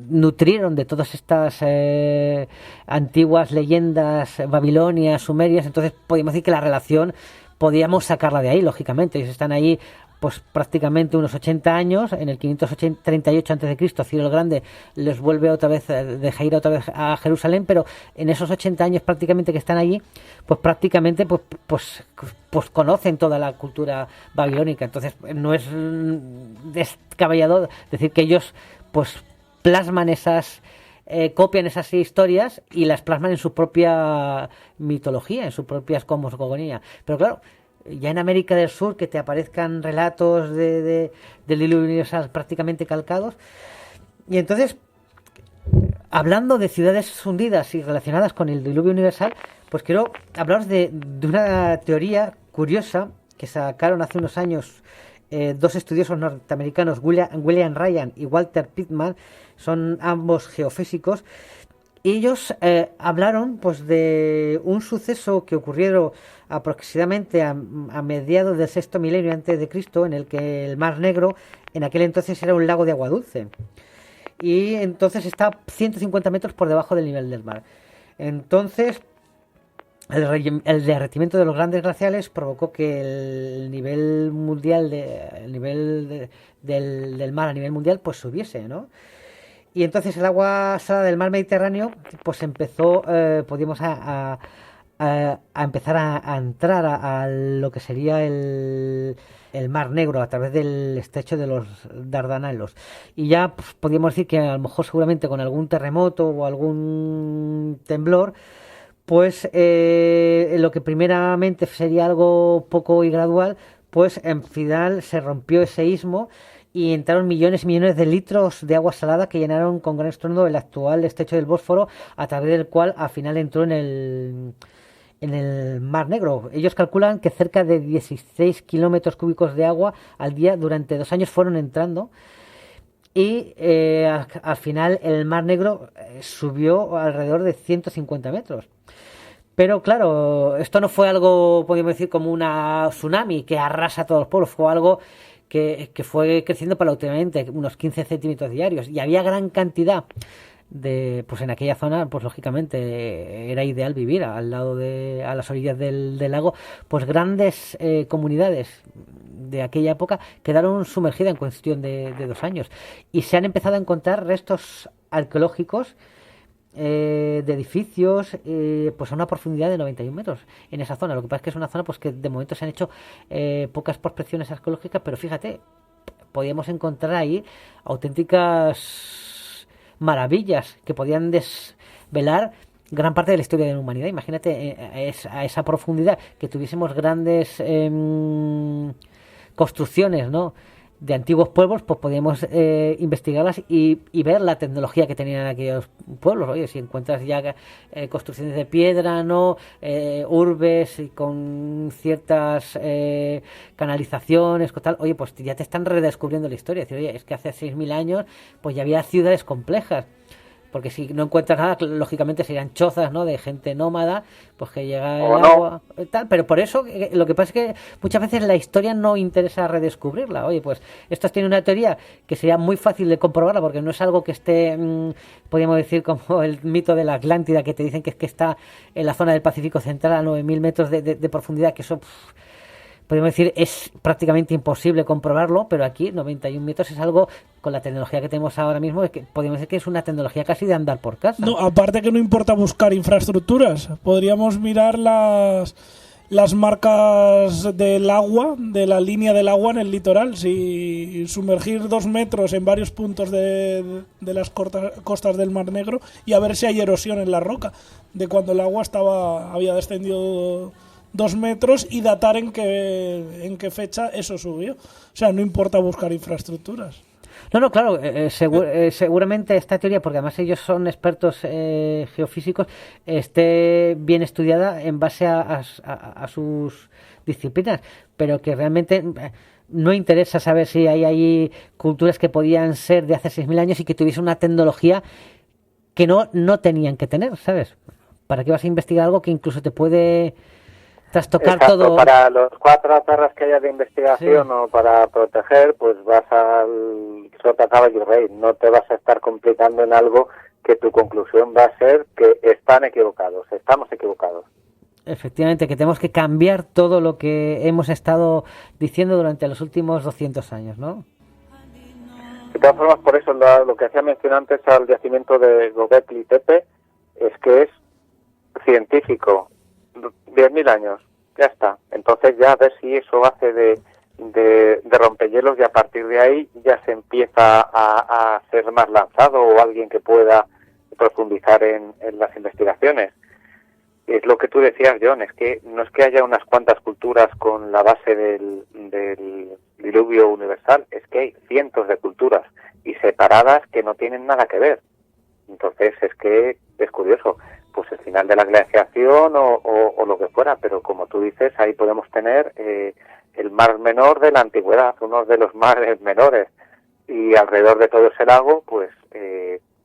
nutrieron de todas estas antiguas leyendas babilonias, sumerias. Entonces podríamos decir que la relación podíamos sacarla de ahí, lógicamente. Ellos están ahí pues prácticamente unos 80 años. En el 538 a.C. Ciro el Grande les vuelve otra vez, deja ir otra vez a Jerusalén, pero en esos 80 años prácticamente que están allí, pues prácticamente pues conocen toda la cultura babilónica. Entonces no es descabellado decir que ellos pues plasman copian esas historias y las plasman en su propia mitología, en su propia cosmogonía. Pero claro, ya en América del Sur, que te aparezcan relatos del diluvio universal prácticamente calcados. Y entonces, hablando de ciudades hundidas y relacionadas con el diluvio universal, pues quiero hablaros de una teoría curiosa que sacaron hace unos años dos estudiosos norteamericanos, William Ryan y Walter Pittman. Son ambos geofísicos. Ellos hablaron pues de un suceso que ocurrió aproximadamente a mediados del sexto milenio antes de Cristo, en el que el Mar Negro en aquel entonces era un lago de agua dulce y entonces está 150 metros por debajo del nivel del mar. Entonces el derretimiento de los grandes glaciales provocó que el nivel mundial del mar a nivel mundial pues subiese, ¿no? Y entonces el agua salada del mar Mediterráneo pues empezó, podíamos a empezar a entrar a lo que sería el Mar Negro a través del estrecho de los Dardanelos. Y ya pues, podríamos decir que a lo mejor seguramente con algún terremoto o algún temblor, pues lo que primeramente sería algo poco y gradual, pues en final se rompió ese istmo y entraron millones y millones de litros de agua salada que llenaron con gran estruendo el actual estrecho del Bósforo, a través del cual al final entró en en el Mar Negro. Ellos calculan que cerca de 16 kilómetros cúbicos de agua al día durante 2 años fueron entrando. Y al final el Mar Negro subió alrededor de 150 metros. Pero claro, esto no fue algo, podríamos decir, como una tsunami que arrasa a todos los pueblos. Fue algo que fue creciendo paulatinamente, unos 15 centímetros diarios. Y había gran cantidad pues en aquella zona, pues lógicamente era ideal vivir a las orillas del lago. Pues grandes comunidades de aquella época quedaron sumergidas en cuestión de 2 años. Y se han empezado a encontrar restos arqueológicos de edificios pues a una profundidad de 91 metros en esa zona. Lo que pasa es que es una zona pues que de momento se han hecho pocas prospecciones arqueológicas, pero fíjate, podíamos encontrar ahí auténticas maravillas que podían desvelar gran parte de la historia de la humanidad. Imagínate a esa profundidad que tuviésemos grandes construcciones, ¿no?, de antiguos pueblos, pues podíamos investigarlas y ver la tecnología que tenían aquellos pueblos. Oye, si encuentras ya construcciones de piedra, ¿no?, urbes con ciertas canalizaciones, tal, oye, pues ya te están redescubriendo la historia. Es decir, oye, es que hace 6.000 años pues ya había ciudades complejas. Porque si no encuentras nada, lógicamente serían chozas, ¿no?, de gente nómada, pues que llega el agua, tal. Pero por eso lo que pasa es que muchas veces la historia no interesa redescubrirla. Oye, pues esto tiene una teoría que sería muy fácil de comprobarla, porque no es algo que esté, podríamos decir, como el mito de la Atlántida, que te dicen que es que está en la zona del Pacífico Central a 9.000 metros de profundidad, que eso... podemos decir, es prácticamente imposible comprobarlo, pero aquí 91 metros es algo, con la tecnología que tenemos ahora mismo, que podemos decir que es una tecnología casi de andar por casa. No, aparte que no importa buscar infraestructuras, podríamos mirar las marcas del agua, de la línea del agua en el litoral. Si sumergir 2 metros en varios puntos de las costas del Mar Negro y a ver si hay erosión en la roca, de cuando el agua había descendido 2 metros, y datar en qué fecha eso subió. O sea, no importa buscar infraestructuras. No, claro, seguramente esta teoría, porque además ellos son expertos geofísicos, esté bien estudiada en base a sus disciplinas, pero que realmente no interesa saber si hay ahí culturas que podían ser de hace 6.000 años y que tuviesen una tecnología que no tenían que tener, ¿sabes? ¿Para qué vas a investigar algo que incluso te puede trastocar? Exacto, todo? Para los 4 perras que haya de investigación, sí, o para proteger, pues vas al sota caballo y rey. No te vas a estar complicando en algo que tu conclusión va a ser que están equivocados, estamos equivocados. Efectivamente, que tenemos que cambiar todo lo que hemos estado diciendo durante los últimos 200 años, ¿no? De todas formas, por eso lo que hacía mención antes al yacimiento de Göbekli Tepe es que es científico. 10.000 años, ya está. Entonces ya a ver si eso hace de rompehielos, y a partir de ahí ya se empieza a ser más lanzado, o alguien que pueda profundizar en las investigaciones. Es lo que tú decías, John, es que no es que haya unas cuantas culturas con la base del diluvio universal, es que hay cientos de culturas y separadas que no tienen nada que ver. Entonces es que es curioso, pues el final de la glaciación o lo que fuera, pero como tú dices, ahí podemos tener el mar menor de la antigüedad, uno de los mares menores, y alrededor de todo ese lago, pues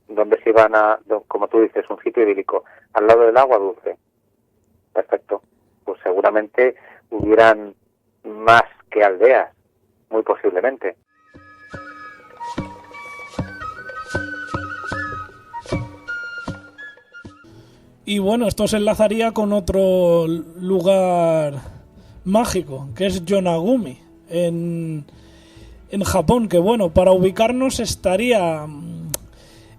donde se iban como tú dices, un sitio idílico, al lado del agua dulce. Perfecto. Pues seguramente hubieran más que aldeas, muy posiblemente. Y bueno, esto se enlazaría con otro lugar mágico, que es Yonaguni, en Japón, que bueno, para ubicarnos estaría...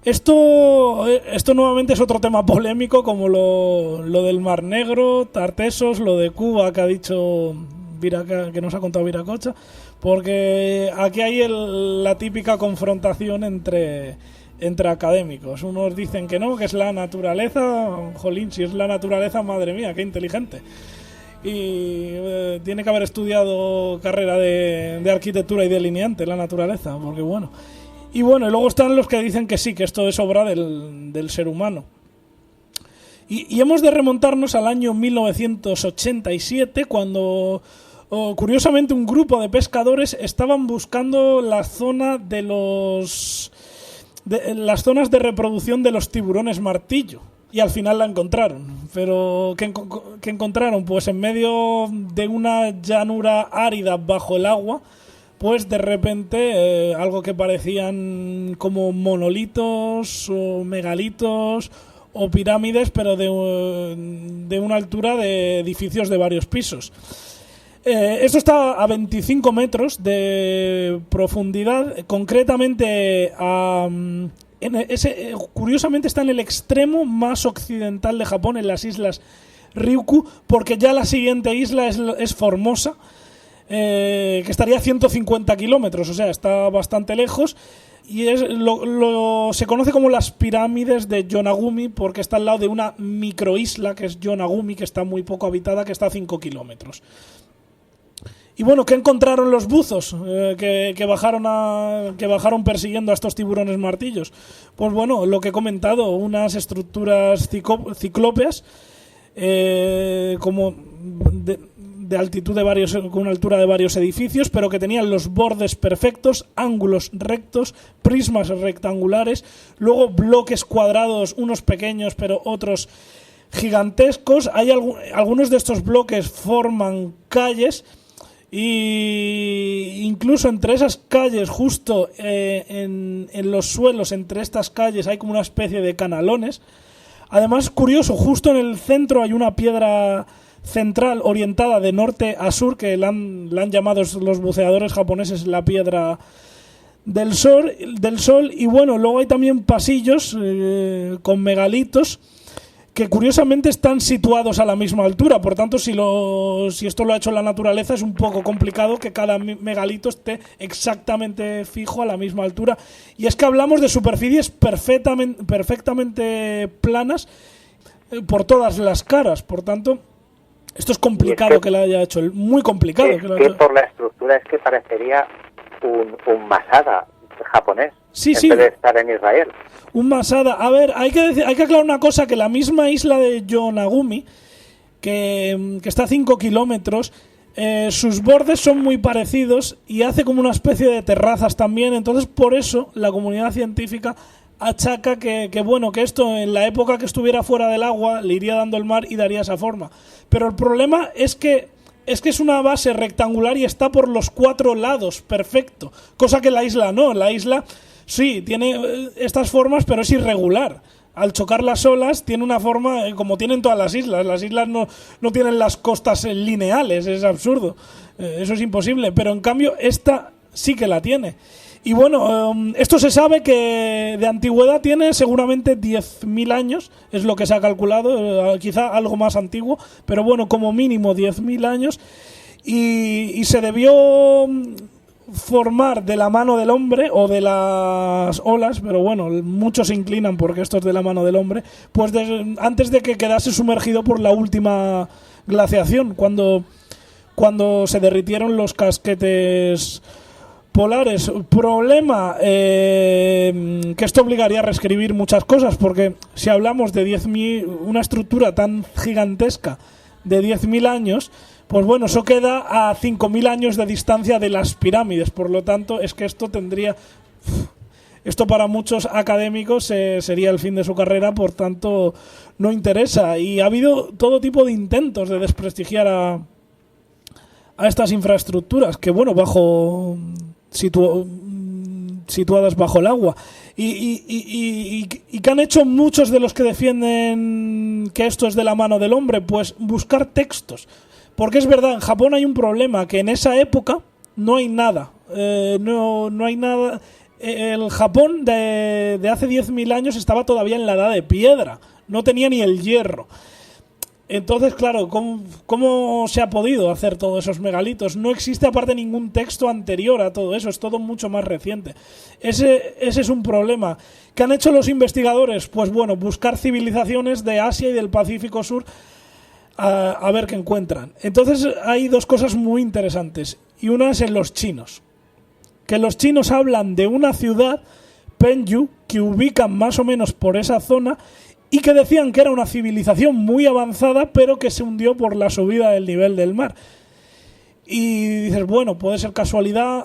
Esto nuevamente es otro tema polémico, como lo del Mar Negro, Tartessos, lo de Cuba que ha dicho que nos ha contado Viracocha, porque aquí hay la típica confrontación entre académicos. Unos dicen que no, que es la naturaleza. Jolín, si es la naturaleza, madre mía, qué inteligente. Y tiene que haber estudiado carrera de arquitectura y delineante, la naturaleza, porque bueno. Y bueno, y luego están los que dicen que sí, que esto es obra del ser humano. Y hemos de remontarnos al año 1987, cuando curiosamente un grupo de pescadores estaban buscando la zona de las zonas de reproducción de los tiburones martillo. Y al final la encontraron. Pero ¿qué encontraron? Pues en medio de una llanura árida bajo el agua, pues de repente algo que parecían como monolitos o megalitos o pirámides, pero de una altura de edificios de varios pisos. Esto está a 25 metros de profundidad, concretamente curiosamente está en el extremo más occidental de Japón, en las islas Ryukyu, porque ya la siguiente isla es Formosa, que estaría a 150 kilómetros, o sea, está bastante lejos. Y se conoce como las pirámides de Yonaguni, porque está al lado de una microisla que es Yonaguni, que está muy poco habitada, que está a 5 kilómetros. Y bueno, ¿qué encontraron los buzos que bajaron persiguiendo a estos tiburones martillos? Pues bueno, lo que he comentado, unas estructuras ciclópeas como de altitud con una altura de varios edificios, pero que tenían los bordes perfectos, ángulos rectos, prismas rectangulares, luego bloques cuadrados, unos pequeños pero otros gigantescos. Algunos de estos bloques forman calles, y incluso entre esas calles, justo en los suelos entre estas calles, hay como una especie de canalones. Además, curioso, justo en el centro hay una piedra central orientada de norte a sur, que la han llamado los buceadores japoneses la piedra del sol. Y bueno, luego hay también pasillos con megalitos que curiosamente están situados a la misma altura. Por tanto, si esto lo ha hecho la naturaleza, es un poco complicado que cada megalito esté exactamente fijo a la misma altura. Y es que hablamos de superficies perfectamente planas por todas las caras. Por tanto, esto es complicado que lo haya hecho, muy complicado. Por la estructura es que parecería un Masada japonés, sí, en vez de estar en Israel. Un Masada. A ver, hay que aclarar una cosa, que la misma isla de Yonaguni, que está a 5 kilómetros, sus bordes son muy parecidos y hace como una especie de terrazas también. Entonces, por eso la comunidad científica achaca que esto en la época que estuviera fuera del agua le iría dando el mar y daría esa forma. Pero el problema es que es una base rectangular y está por los 4 lados, perfecto. Cosa que la isla no. La isla sí tiene estas formas, pero es irregular. Al chocar las olas tiene una forma como tienen todas las islas. Las islas no tienen las costas lineales, es absurdo. Eso es imposible. Pero en cambio esta sí que la tiene. Y bueno, esto se sabe que de antigüedad tiene seguramente 10.000 años, es lo que se ha calculado, quizá algo más antiguo, pero bueno, como mínimo 10.000 años, y se debió formar de la mano del hombre o de las olas, pero bueno, muchos se inclinan porque esto es de la mano del hombre, pues antes de que quedase sumergido por la última glaciación, cuando se derritieron los casquetes polares. Problema, que esto obligaría a reescribir muchas cosas, porque si hablamos de 10.000, una estructura tan gigantesca de 10.000 años, pues bueno, eso queda a 5.000 años de distancia de las pirámides. Por lo tanto, es que esto para muchos académicos sería el fin de su carrera, por tanto no interesa. Y ha habido todo tipo de intentos de desprestigiar a estas infraestructuras, que bueno, situadas bajo el agua, y que han hecho muchos de los que defienden que esto es de la mano del hombre, pues buscar textos, porque es verdad, en Japón hay un problema, que en esa época no hay nada, no hay nada. El Japón de hace 10.000 años estaba todavía en la edad de piedra, no tenía ni el hierro. Entonces, claro, ¿cómo se ha podido hacer todos esos megalitos? No existe aparte ningún texto anterior a todo eso, es todo mucho más reciente. Ese es un problema. ¿Qué han hecho los investigadores? Pues bueno, buscar civilizaciones de Asia y del Pacífico Sur a ver qué encuentran. Entonces hay dos cosas muy interesantes, y una es en los chinos. Que los chinos hablan de una ciudad, Penyu, que ubican más o menos por esa zona, y que decían que era una civilización muy avanzada, pero que se hundió por la subida del nivel del mar. Y dices, bueno, puede ser casualidad,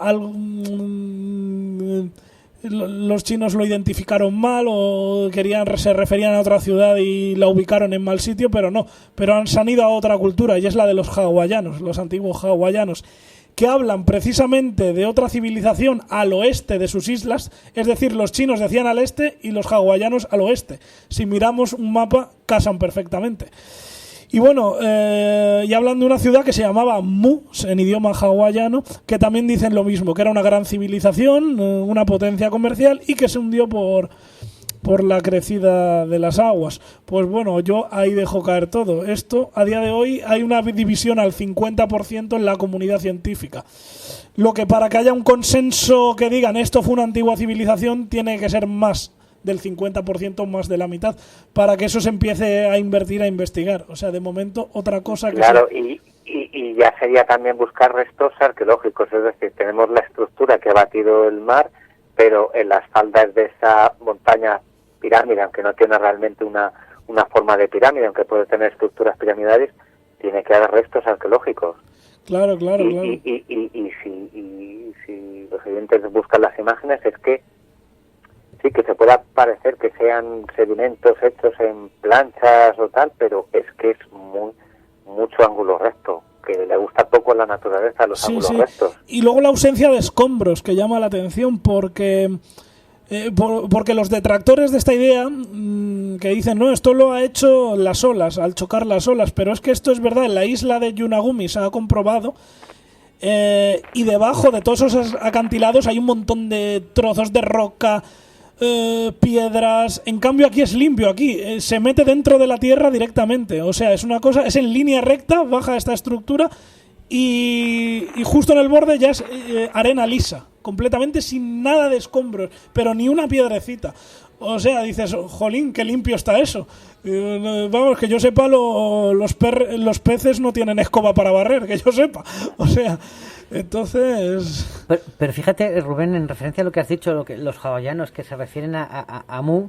los chinos lo identificaron mal o se referían a otra ciudad y la ubicaron en mal sitio, pero no. Pero se han ido a otra cultura, y es la de los hawaianos, los antiguos hawaianos, que hablan precisamente de otra civilización al oeste de sus islas. Es decir, los chinos decían al este y los hawaianos al oeste. Si miramos un mapa, casan perfectamente. Y bueno, y hablan de una ciudad que se llamaba Mu, en idioma hawaiano, que también dicen lo mismo, que era una gran civilización, una potencia comercial, y que se hundió por la crecida de las aguas. Pues bueno, yo ahí dejo caer todo. Esto, a día de hoy, hay una división al 50% en la comunidad científica. Lo que para que haya un consenso que digan esto fue una antigua civilización, tiene que ser más del 50%, más de la mitad, para que eso se empiece a invertir, a investigar. O sea, de momento, otra cosa que... Claro, y ya sería también buscar restos arqueológicos, es decir, tenemos la estructura que ha batido el mar, pero en las faldas de esa montaña pirámide, aunque no tiene realmente una forma de pirámide, aunque puede tener estructuras piramidales, tiene que haber restos arqueológicos. Claro. Y si los oyentes buscan las imágenes, es que sí, que se pueda parecer que sean sedimentos hechos en planchas o tal, pero es que es mucho ángulo recto, que le gusta poco a la naturaleza los ángulos rectos. Y luego la ausencia de escombros, que llama la atención, porque los detractores de esta idea que dicen, no, esto lo ha hecho las olas, al chocar las olas, pero es que esto es verdad, en la isla de Yunagumi se ha comprobado, y debajo de todos esos acantilados hay un montón de trozos de roca, piedras. En cambio aquí es limpio, aquí se mete dentro de la tierra directamente, o sea, es una cosa, es en línea recta, baja esta estructura y justo en el borde ya es arena lisa, completamente sin nada de escombros, pero ni una piedrecita. O sea, dices, jolín, qué limpio está eso. Vamos, que yo sepa, los peces no tienen escoba para barrer, que yo sepa. O sea, entonces... Pero fíjate, Rubén, en referencia a lo que has dicho, los hawaianos que se refieren a Mu,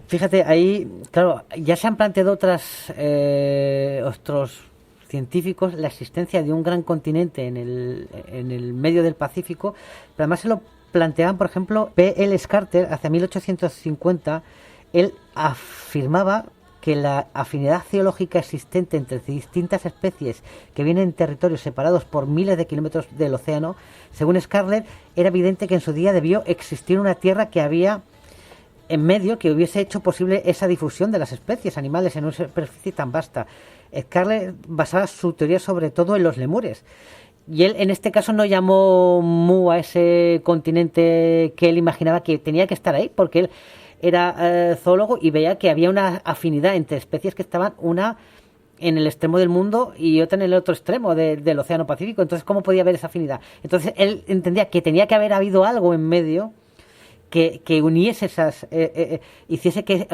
fíjate, ahí, claro, ya se han planteado otros científicos la existencia de un gran continente en el medio del Pacífico, pero además se lo planteaban, por ejemplo, P.L. Carter, hacia 1850, él afirmaba que la afinidad geológica existente entre distintas especies que vienen en territorios separados por miles de kilómetros del océano, según Scarlett, era evidente que en su día debió existir una tierra que había en medio que hubiese hecho posible esa difusión de las especies animales en una superficie tan vasta. Scarlett basaba su teoría sobre todo en los lemures. Y él, en este caso, no llamó Mu a ese continente que él imaginaba que tenía que estar ahí, porque él era zoólogo y veía que había una afinidad entre especies que estaban una en el extremo del mundo y otra en el otro extremo del Océano Pacífico. Entonces, ¿cómo podía haber esa afinidad? Entonces, él entendía que tenía que haber habido algo en medio que uniese hiciese que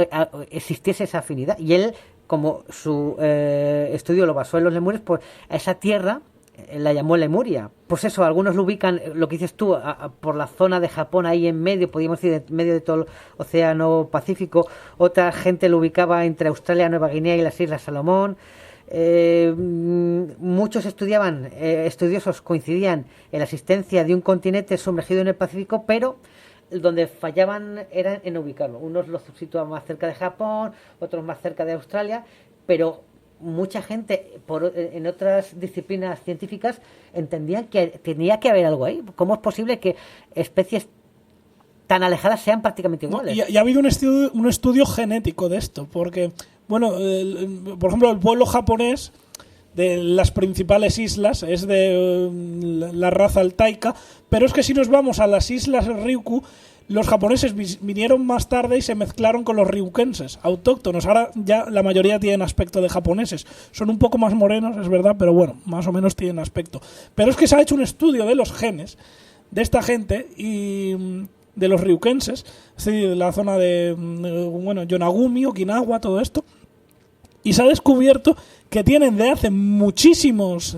existiese esa afinidad. Y él, como su estudio lo basó en los lemures, pues a esa tierra la llamó Lemuria. Pues eso, algunos lo ubican, lo que dices tú, por la zona de Japón ahí en medio, podríamos decir, en medio de todo el Océano Pacífico. Otra gente lo ubicaba entre Australia, Nueva Guinea y las Islas Salomón. Muchos estudiosos coincidían en la existencia de un continente sumergido en el Pacífico, pero donde fallaban era en ubicarlo. Unos lo situaban más cerca de Japón, otros más cerca de Australia, pero mucha gente en otras disciplinas científicas entendían que tenía que haber algo ahí. ¿Cómo es posible que especies tan alejadas sean prácticamente iguales? Y ha habido un estudio genético de esto, porque, bueno, por ejemplo, el pueblo japonés de las principales islas es de la raza altaica, pero es que si nos vamos a las islas Ryukyu, los japoneses vinieron más tarde y se mezclaron con los ryukenses, autóctonos. Ahora ya la mayoría tienen aspecto de japoneses. Son un poco más morenos, es verdad, pero bueno, más o menos tienen aspecto. Pero es que se ha hecho un estudio de los genes de esta gente y de los ryukenses, es decir, de la zona de Yonaguni, Okinawa, todo esto. Y se ha descubierto que tienen de hace muchísimos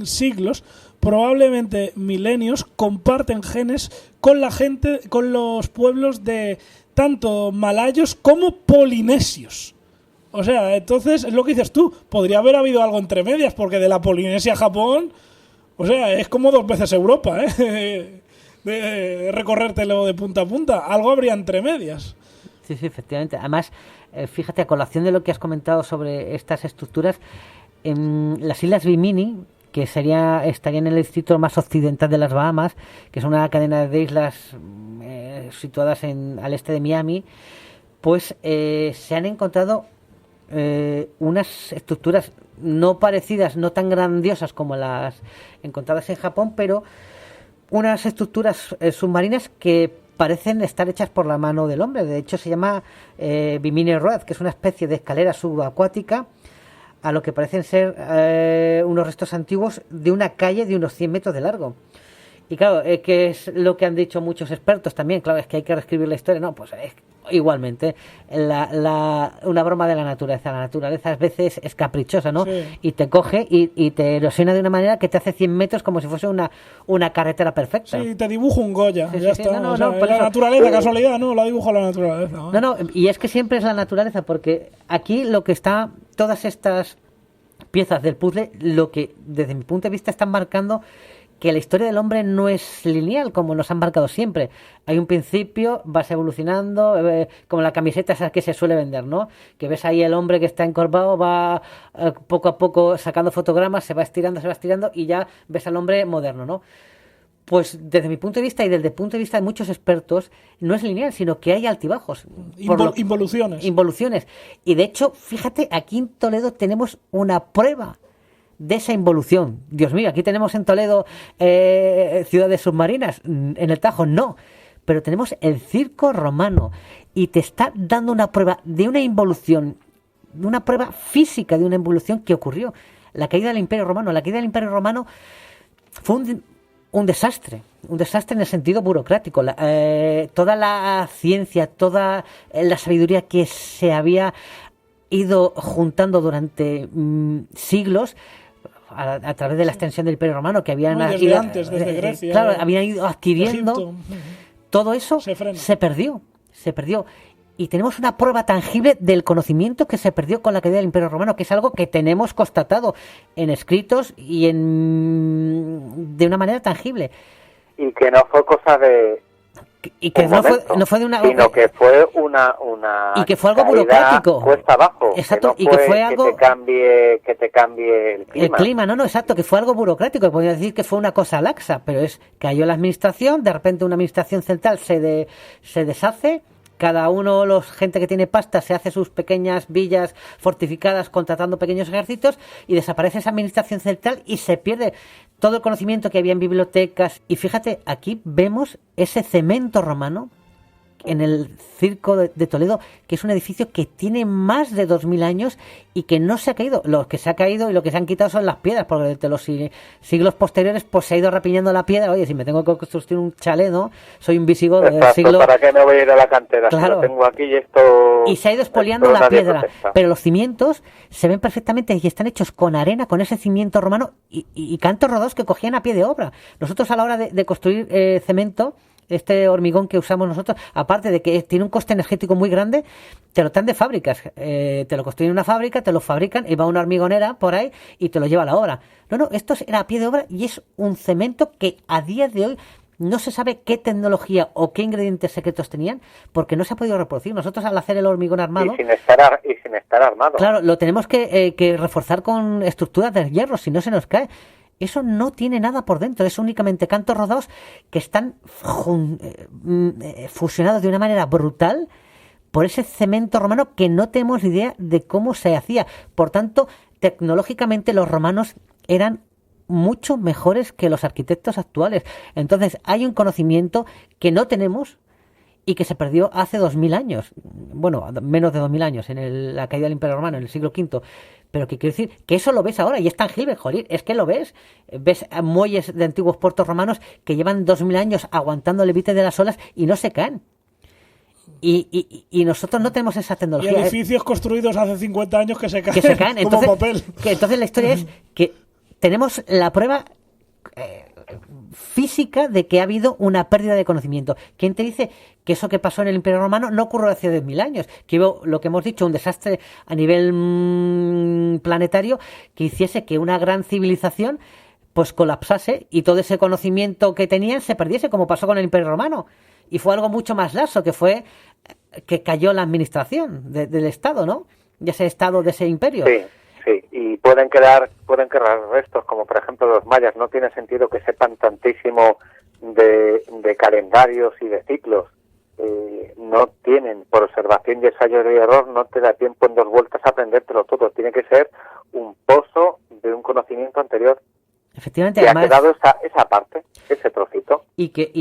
siglos, probablemente milenios, comparten genes con la gente, con los pueblos de tanto malayos como polinesios. O sea, entonces es lo que dices tú, podría haber habido algo entre medias, porque de la Polinesia a Japón, o sea, es como 2 veces Europa, de recorrértelo de punta a punta, algo habría entre medias. Sí, efectivamente. Además, fíjate, a colación de lo que has comentado sobre estas estructuras, en las Islas Bimini, que estarían en el distrito más occidental de las Bahamas, que es una cadena de islas situadas al este de Miami, pues se han encontrado unas estructuras no parecidas, no tan grandiosas como las encontradas en Japón, pero unas estructuras submarinas que parecen estar hechas por la mano del hombre. De hecho, se llama Bimini Road, que es una especie de escalera subacuática a lo que parecen ser unos restos antiguos de una calle de unos 100 metros de largo. Y claro, que es lo que han dicho muchos expertos también, claro, es que hay que reescribir la historia. No, pues igualmente, una broma de la naturaleza. La naturaleza a veces es caprichosa, ¿no? Sí. Y te coge y te erosiona de una manera que te hace 100 metros como si fuese una carretera perfecta. Sí, te dibujo un Goya, ya Sí, está. no, O sea, pero la naturaleza, casualidad, no, la dibujo la naturaleza. No, y es que siempre es la naturaleza, porque aquí lo que está, todas estas piezas del puzzle, lo que desde mi punto de vista están marcando que la historia del hombre no es lineal como nos han marcado siempre. Hay un principio, vas evolucionando, como la camiseta esa que se suele vender, ¿no? Que ves ahí el hombre que está encorvado, va poco a poco sacando fotogramas, se va estirando y ya ves al hombre moderno, ¿no? Pues desde mi punto de vista y desde el punto de vista de muchos expertos, no es lineal, sino que hay altibajos. Involuciones. Y de hecho, fíjate, aquí en Toledo tenemos una prueba de esa involución. Dios mío, aquí tenemos en Toledo ciudades submarinas, en el Tajo no, pero tenemos el circo romano y te está dando una prueba de una involución, de una prueba física de una involución que ocurrió. La caída del Imperio Romano. La caída del Imperio Romano fue un desastre en el sentido burocrático. Toda la ciencia, toda la sabiduría que se había ido juntando durante siglos a través de la extensión del Imperio Romano que habían desde Grecia, claro, habían ido adquiriendo Egipto. todo eso se perdió y tenemos una prueba tangible del conocimiento que se perdió con la caída del Imperio Romano, que es algo que tenemos constatado en escritos y de una manera tangible, y que no fue cosa de y que no fue de una, sino que fue una y que fue algo burocrático, cuesta abajo, exacto, que no y que fue algo que te cambie el clima. No, exacto, que fue algo burocrático. Podría decir que fue una cosa laxa, pero cayó la administración, de repente una administración central se deshace. Cada uno, gente que tiene pasta, se hace sus pequeñas villas fortificadas contratando pequeños ejércitos y desaparece esa administración central y se pierde todo el conocimiento que había en bibliotecas. Y fíjate, aquí vemos ese cemento romano en el Circo de Toledo, que es un edificio que tiene más de 2000 años y que no se ha caído. Lo que se ha caído y lo que se han quitado son las piedras, porque desde los siglos posteriores pues se ha ido rapiñando la piedra. Oye, si me tengo que construir un chalet, ¿no? Soy un visigodo del siglo... ¿Para qué me voy a ir a la cantera? Claro. Si lo tengo aquí y esto... Y se ha ido expoliando la piedra, pero los cimientos se ven perfectamente y están hechos con arena, con ese cimiento romano y cantos rodados que cogían a pie de obra. Nosotros a la hora de construir cemento, este hormigón que usamos nosotros, aparte de que tiene un coste energético muy grande, te lo traen de fábricas, te lo construyen en una fábrica, te lo fabrican y va una hormigonera por ahí y te lo lleva a la obra. No, esto era a pie de obra y es un cemento que a día de hoy no se sabe qué tecnología o qué ingredientes secretos tenían, porque no se ha podido reproducir. Nosotros al hacer el hormigón armado... Y sin estar armado. Claro, lo tenemos que reforzar con estructuras de hierro, si no se nos cae. Eso no tiene nada por dentro, es únicamente cantos rodados que están fusionados de una manera brutal por ese cemento romano que no tenemos idea de cómo se hacía. Por tanto, tecnológicamente los romanos eran mucho mejores que los arquitectos actuales. Entonces, hay un conocimiento que no tenemos y que se perdió hace 2000 años. Bueno, menos de 2000 años, en la caída del Imperio Romano, en el siglo V. Pero que quiero decir que eso lo ves ahora y es tangible, joder, es que lo ves. Ves muelles de antiguos puertos romanos que llevan 2000 años aguantando el levite de las olas y no se caen. Y nosotros no tenemos esa tecnología. Y edificios construidos hace 50 años que se caen, como entonces, papel. Entonces la historia es que tenemos la prueba física de que ha habido una pérdida de conocimiento. ¿Quién te dice que eso que pasó en el Imperio Romano no ocurrió hace 10.000 años? Que hubo, lo que hemos dicho, un desastre a nivel planetario que hiciese que una gran civilización pues colapsase y todo ese conocimiento que tenían se perdiese, como pasó con el Imperio Romano. Y fue algo mucho más laxo, que fue que cayó la administración del Estado, ¿no? De ese Estado, de ese imperio. Sí, sí, y pueden quedar restos, como por ejemplo los mayas. No tiene sentido que sepan tantísimo de calendarios y de ciclos. No tienen, por observación y ensayo y error, no te da tiempo en 2 vueltas a aprendértelo todo. Tiene que ser un pozo de un conocimiento anterior. Efectivamente, y además, ha quedado esa parte, ese trocito,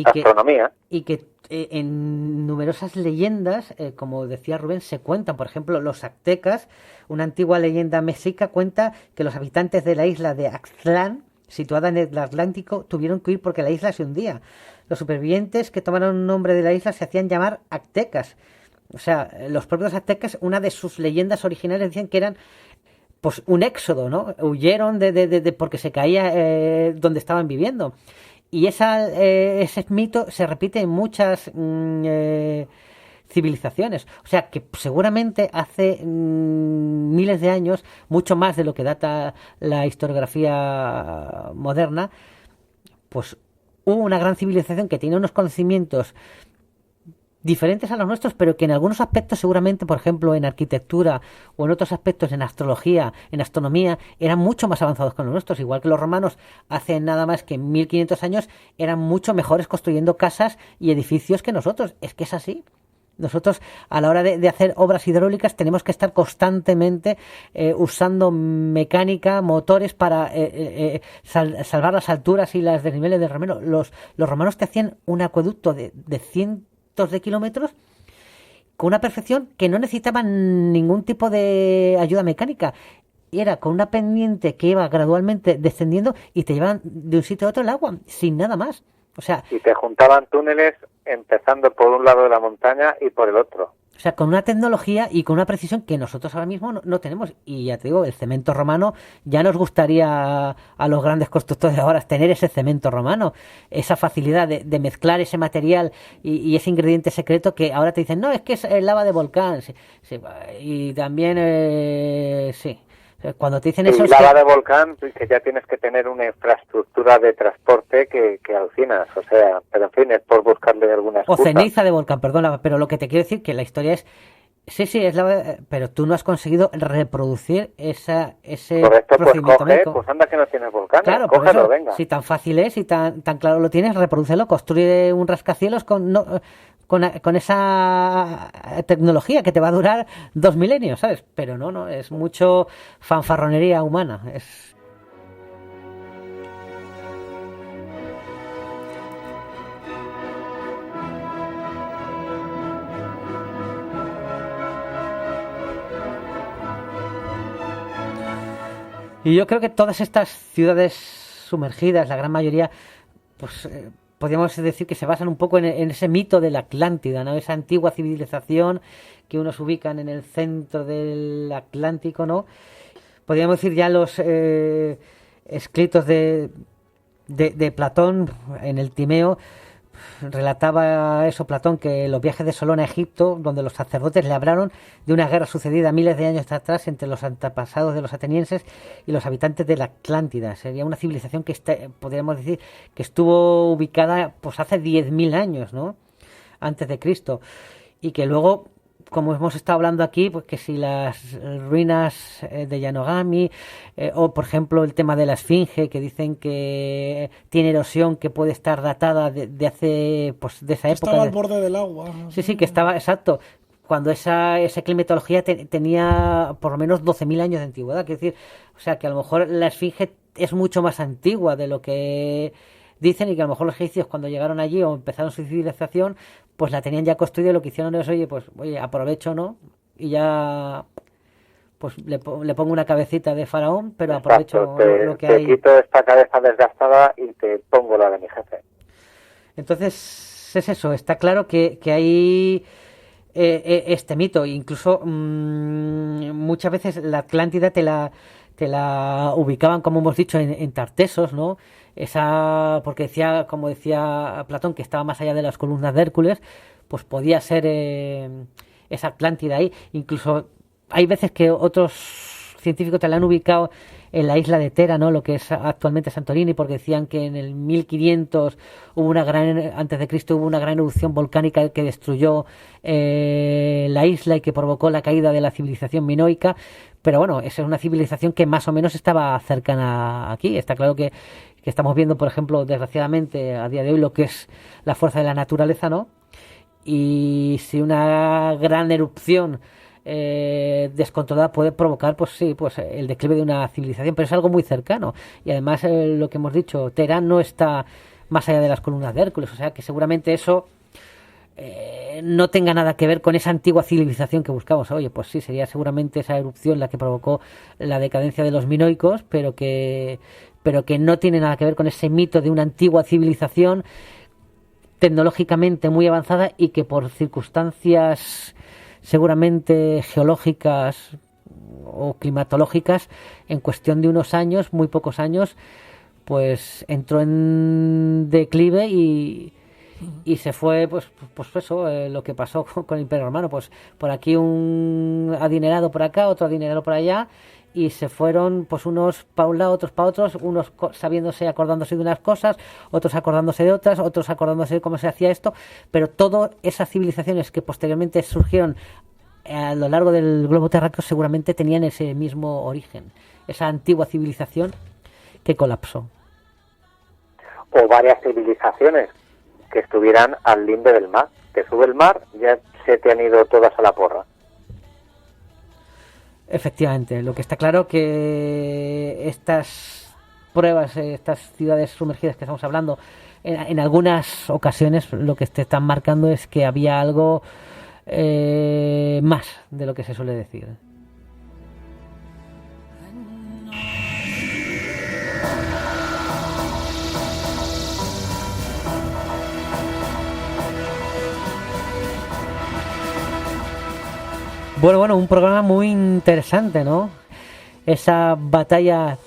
astronomía. Y que en numerosas leyendas, como decía Rubén, se cuentan. Por ejemplo, los aztecas, una antigua leyenda mexica cuenta que los habitantes de la isla de Aztlán, situada en el Atlántico, tuvieron que huir porque la isla se hundía. Los supervivientes que tomaron el nombre de la isla se hacían llamar aztecas. O sea, los propios aztecas, una de sus leyendas originales decían que eran pues un éxodo, ¿no? Huyeron de porque se caía donde estaban viviendo. Y ese mito se repite en muchas civilizaciones. O sea, que seguramente hace miles de años, mucho más de lo que data la historiografía moderna, pues hubo una gran civilización que tenía unos conocimientos diferentes a los nuestros, pero que en algunos aspectos seguramente, por ejemplo, en arquitectura o en otros aspectos, en astrología, en astronomía, eran mucho más avanzados que los nuestros, igual que los romanos hace nada más que 1500 años eran mucho mejores construyendo casas y edificios que nosotros. Es que es así. Nosotros, a la hora de hacer obras hidráulicas, tenemos que estar constantemente usando mecánica, motores para salvar las alturas y los desniveles del remero. Los romanos te hacían un acueducto de cientos de kilómetros con una perfección que no necesitaban ningún tipo de ayuda mecánica. Y era con una pendiente que iba gradualmente descendiendo y te llevaban de un sitio a otro el agua, sin nada más. O sea, y te juntaban túneles empezando por un lado de la montaña y por el otro. O sea, con una tecnología y con una precisión que nosotros ahora mismo no tenemos. Y ya te digo, el cemento romano, ya nos gustaría a los grandes constructores de ahora tener ese cemento romano, esa facilidad de mezclar ese material y ese ingrediente secreto que ahora te dicen, no, es que es lava de volcán. Sí, sí, y también, sí. Cuando te dicen eso... lava de volcán, que ya tienes que tener una infraestructura de transporte que alucinas, o sea, pero en fin, es por buscarle alguna excusa. O ceniza de volcán, perdona, pero lo que te quiero decir que la historia es... Sí, es lava, pero tú no has conseguido reproducir ese correcto, procedimiento pues médico. Pues anda que no tienes volcán, claro, cógelo, por eso, venga. Si tan fácil es y tan claro lo tienes, reprodúcelo, construye un rascacielos con esa tecnología que te va a durar 2 milenios, ¿sabes? Pero no, es mucho fanfarronería humana. Y yo creo que todas estas ciudades sumergidas, la gran mayoría, pues podríamos decir que se basan un poco en ese mito de la Atlántida, ¿no? Esa antigua civilización que unos ubican en el centro del Atlántico, ¿no? Podríamos decir ya los escritos de Platón en el Timeo. Relataba eso Platón, que los viajes de Solón a Egipto, donde los sacerdotes le hablaron de una guerra sucedida miles de años atrás entre los antepasados de los atenienses y los habitantes de la Atlántida. Sería una civilización que podríamos decir que estuvo ubicada pues hace 10.000 años, ¿no? Antes de Cristo, y que luego, como hemos estado hablando aquí, pues que si las ruinas de Yanogami o por ejemplo el tema de la Esfinge, que dicen que tiene erosión, que puede estar datada de hace, pues de esa época. Estaba al borde del agua. Sí, que estaba, exacto, cuando esa climatología tenía por lo menos 12.000 años de antigüedad. Quiero decir, o sea, que a lo mejor la Esfinge es mucho más antigua de lo que dicen, y que a lo mejor los egipcios cuando llegaron allí o empezaron su civilización, pues la tenían ya construida, y lo que hicieron es, oye, aprovecho, ¿no? Y ya pues le pongo una cabecita de faraón, pero aprovecho lo que hay. Te quito esta cabeza desgastada y te pongo la de mi jefe. Entonces es eso, está claro que hay este mito. Incluso muchas veces la Atlántida te la ubicaban, como hemos dicho, en Tartesos, ¿no? porque decía, como decía Platón, que estaba más allá de las columnas de Hércules, pues podía ser esa Atlántida ahí. Incluso hay veces que otros científicos te la han ubicado en la isla de Tera, ¿no? Lo que es actualmente Santorini, porque decían que en el 1500 antes de Cristo hubo una gran erupción volcánica que destruyó la isla y que provocó la caída de la civilización minoica. Pero bueno, esa es una civilización que más o menos estaba cercana aquí. Está claro que estamos viendo, por ejemplo, desgraciadamente a día de hoy lo que es la fuerza de la naturaleza, ¿no? Y si una gran erupción descontrolada puede provocar, pues sí, pues el declive de una civilización, pero es algo muy cercano. Y además, lo que hemos dicho, Teherán no está más allá de las columnas de Hércules, o sea que seguramente eso no tenga nada que ver con esa antigua civilización que buscamos. Oye, pues sí, sería seguramente esa erupción la que provocó la decadencia de los minoicos, pero que no tiene nada que ver con ese mito de una antigua civilización tecnológicamente muy avanzada y que por circunstancias seguramente geológicas o climatológicas, en cuestión de unos años, muy pocos años, pues entró en declive y se fue, pues eso, lo que pasó con el Imperio Romano, pues por aquí un adinerado por acá, otro adinerado por allá, y se fueron pues unos para un lado, otros para otros, unos sabiéndose, acordándose de unas cosas, otros acordándose de otras, otros acordándose de cómo se hacía esto, pero todas esas civilizaciones que posteriormente surgieron a lo largo del globo terráqueo seguramente tenían ese mismo origen, esa antigua civilización que colapsó. O varias civilizaciones que estuvieran al límite del mar, que sube el mar, ya se te han ido todas a la porra. Efectivamente, lo que está claro que estas pruebas, estas ciudades sumergidas que estamos hablando, en algunas ocasiones lo que te están marcando es que había algo más de lo que se suele decir. Bueno, un programa muy interesante, ¿no? Esa batalla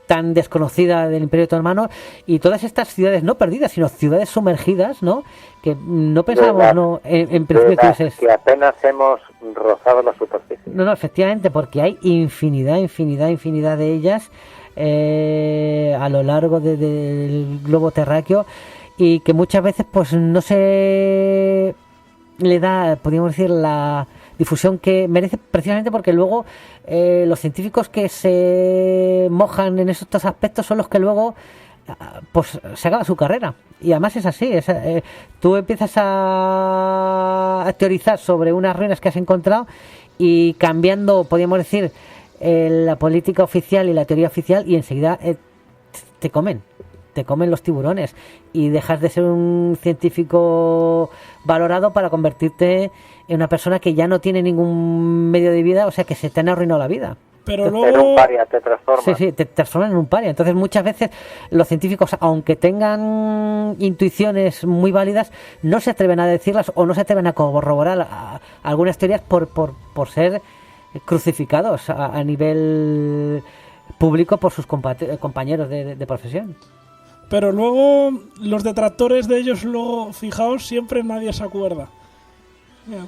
tan desconocida del Imperio Otomano y todas estas ciudades no perdidas, sino ciudades sumergidas, ¿no? Que no pensábamos, ¿no? En principio que apenas hemos rozado la superficie. No, efectivamente, porque hay infinidad de ellas a lo largo del globo terráqueo y que muchas veces pues no se le da, podríamos decir, la difusión que merece, precisamente porque luego los científicos que se mojan en estos aspectos son los que luego pues se acaba su carrera. Y además es así, tú empiezas a teorizar sobre unas ruinas que has encontrado y cambiando, podríamos decir, la política oficial y la teoría oficial, y enseguida te comen los tiburones y dejas de ser un científico valorado para convertirte en una persona que ya no tiene ningún medio de vida, o sea que se te han arruinado la vida. Pero luego... En un paria te transformas. Sí, te transforman en un paria. Entonces muchas veces los científicos, aunque tengan intuiciones muy válidas, no se atreven a decirlas o no se atreven a corroborar algunas teorías por ser crucificados a nivel público por sus compañeros de profesión. Pero luego los detractores de ellos, luego, fijaos, siempre nadie se acuerda.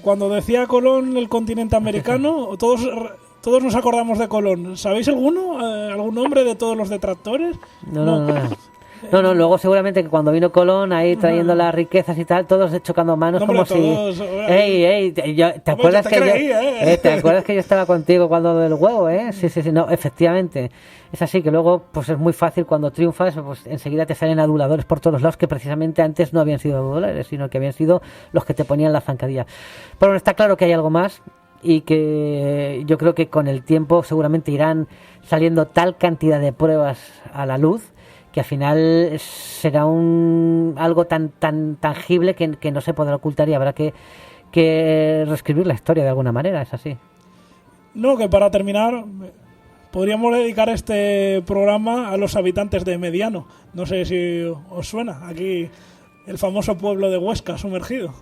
Cuando decía Colón el continente americano, todos nos acordamos de Colón. ¿Sabéis alguno? ¿Algún nombre de todos los detractores? No, luego seguramente que cuando vino Colón ahí trayendo las riquezas y tal, todos chocando manos, como todos, si... ¿Te acuerdas ¿te acuerdas que yo estaba contigo cuando del huevo, Sí, no, efectivamente. Es así, que luego pues es muy fácil cuando triunfas, pues enseguida te salen aduladores por todos lados que precisamente antes no habían sido aduladores, sino que habían sido los que te ponían la zancadilla. Pero bueno, está claro que hay algo más y que yo creo que con el tiempo seguramente irán saliendo tal cantidad de pruebas a la luz que al final será algo tan tangible que no se podrá ocultar y habrá que reescribir la historia de alguna manera, es así. No, que para terminar podríamos dedicar este programa a los habitantes de Mediano. No sé si os suena, aquí el famoso pueblo de Huesca sumergido.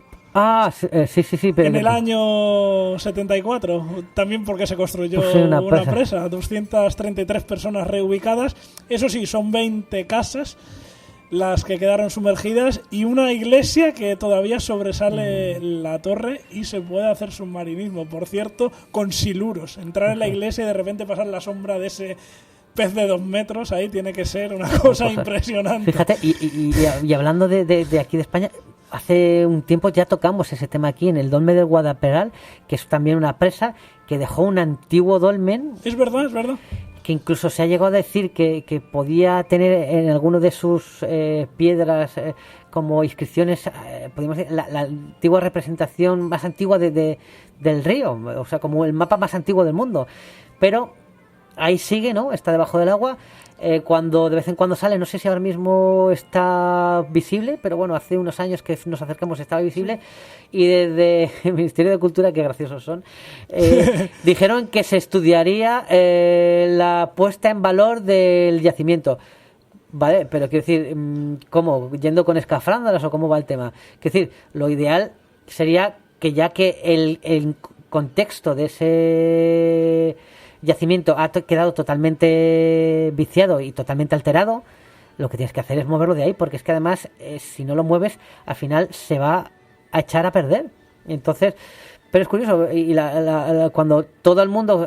Sí, pero en el año 74, también porque se construyó Pues una presa. presa, 233 personas reubicadas, eso sí, son 20 casas las que quedaron sumergidas y una iglesia que todavía sobresale la torre y se puede hacer submarinismo, por cierto, con siluros. Entrar en la iglesia y de repente pasar la sombra de ese pez de 2 metros, ahí tiene que ser una cosa impresionante. Fíjate, y hablando de aquí de España, hace un tiempo ya tocamos ese tema aquí en el dolmen del Guadalperal, que es también una presa que dejó un antiguo dolmen. Es verdad, es verdad. Que incluso se ha llegado a decir que podía tener en alguno de sus piedras como inscripciones, podríamos decir, la antigua representación más antigua del río, o sea, como el mapa más antiguo del mundo. Pero ahí sigue, ¿no? Está debajo del agua. Cuando de vez en cuando sale, no sé si ahora mismo está visible, pero bueno, hace unos años que nos acercamos estaba visible, y desde el Ministerio de Cultura, que graciosos son, dijeron que se estudiaría la puesta en valor del yacimiento. Vale, pero quiero decir, ¿cómo? ¿Yendo con escafrándalas o cómo va el tema? Quiero decir, lo ideal sería que ya que el contexto de ese yacimiento ha quedado totalmente viciado y totalmente alterado, lo que tienes que hacer es moverlo de ahí, porque es que además si no lo mueves al final se va a echar a perder. Entonces, pero es curioso, y cuando todo el mundo,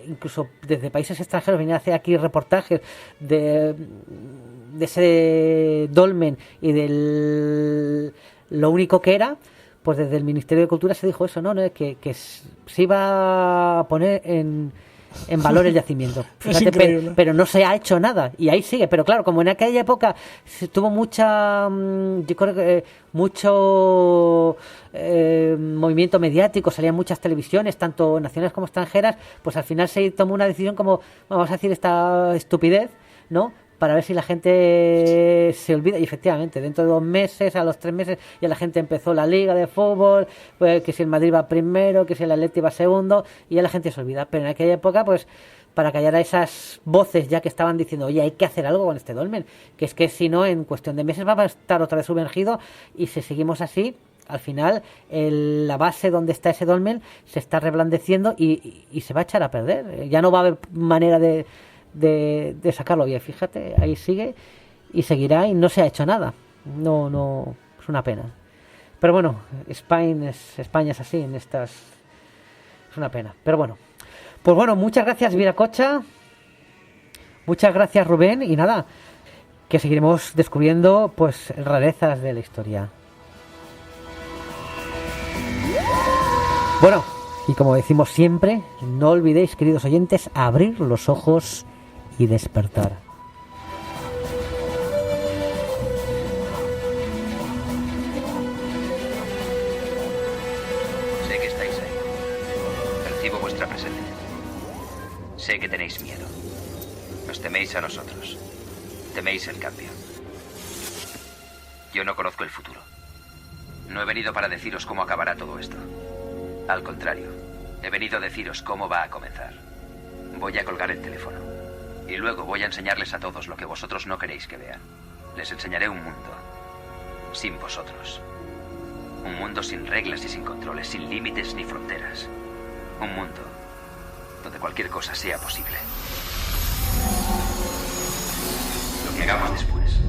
incluso desde países extranjeros, venía a hacer aquí reportajes de ese dolmen y de lo único que era, pues desde el Ministerio de Cultura se dijo eso, ¿no? Que se iba a poner en valor el yacimiento. Fíjate, pero no se ha hecho nada y ahí sigue. Pero claro, como en aquella época se tuvo yo creo que mucho movimiento mediático, salían muchas televisiones, tanto nacionales como extranjeras, pues al final se tomó una decisión como, vamos a decir, esta estupidez, ¿no? Para ver si la gente se olvida. Y efectivamente, dentro de 2 meses, a los 3 meses, ya la gente empezó la liga de fútbol, pues, que si el Madrid va primero, que si el Atleti va segundo, y ya la gente se olvida. Pero en aquella época, pues, para callar a esas voces ya que estaban diciendo, oye, hay que hacer algo con este dolmen, que es que si no, en cuestión de meses va a estar otra vez sumergido, y si seguimos así, al final la base donde está ese dolmen se está reblandeciendo y se va a echar a perder. Ya no va a haber manera de sacarlo. Y fíjate, ahí sigue y seguirá y no se ha hecho nada. No, es una pena. Pero bueno, España es así en estas. Es una pena. Pero bueno. Pues bueno, muchas gracias Viracocha. Muchas gracias Rubén. Y nada, que seguiremos descubriendo pues rarezas de la historia. Bueno, y como decimos siempre, no olvidéis, queridos oyentes, abrir los ojos y despertar. Sé que estáis ahí. Percibo vuestra presencia. Sé que tenéis miedo. Nos teméis a nosotros. Teméis el cambio. Yo no conozco el futuro. No he venido para deciros cómo acabará todo esto. Al contrario, he venido a deciros cómo va a comenzar. Voy a colgar el teléfono. Y luego voy a enseñarles a todos lo que vosotros no queréis que vean. Les enseñaré un mundo sin vosotros. Un mundo sin reglas y sin controles, sin límites ni fronteras. Un mundo donde cualquier cosa sea posible. Lo que hagamos después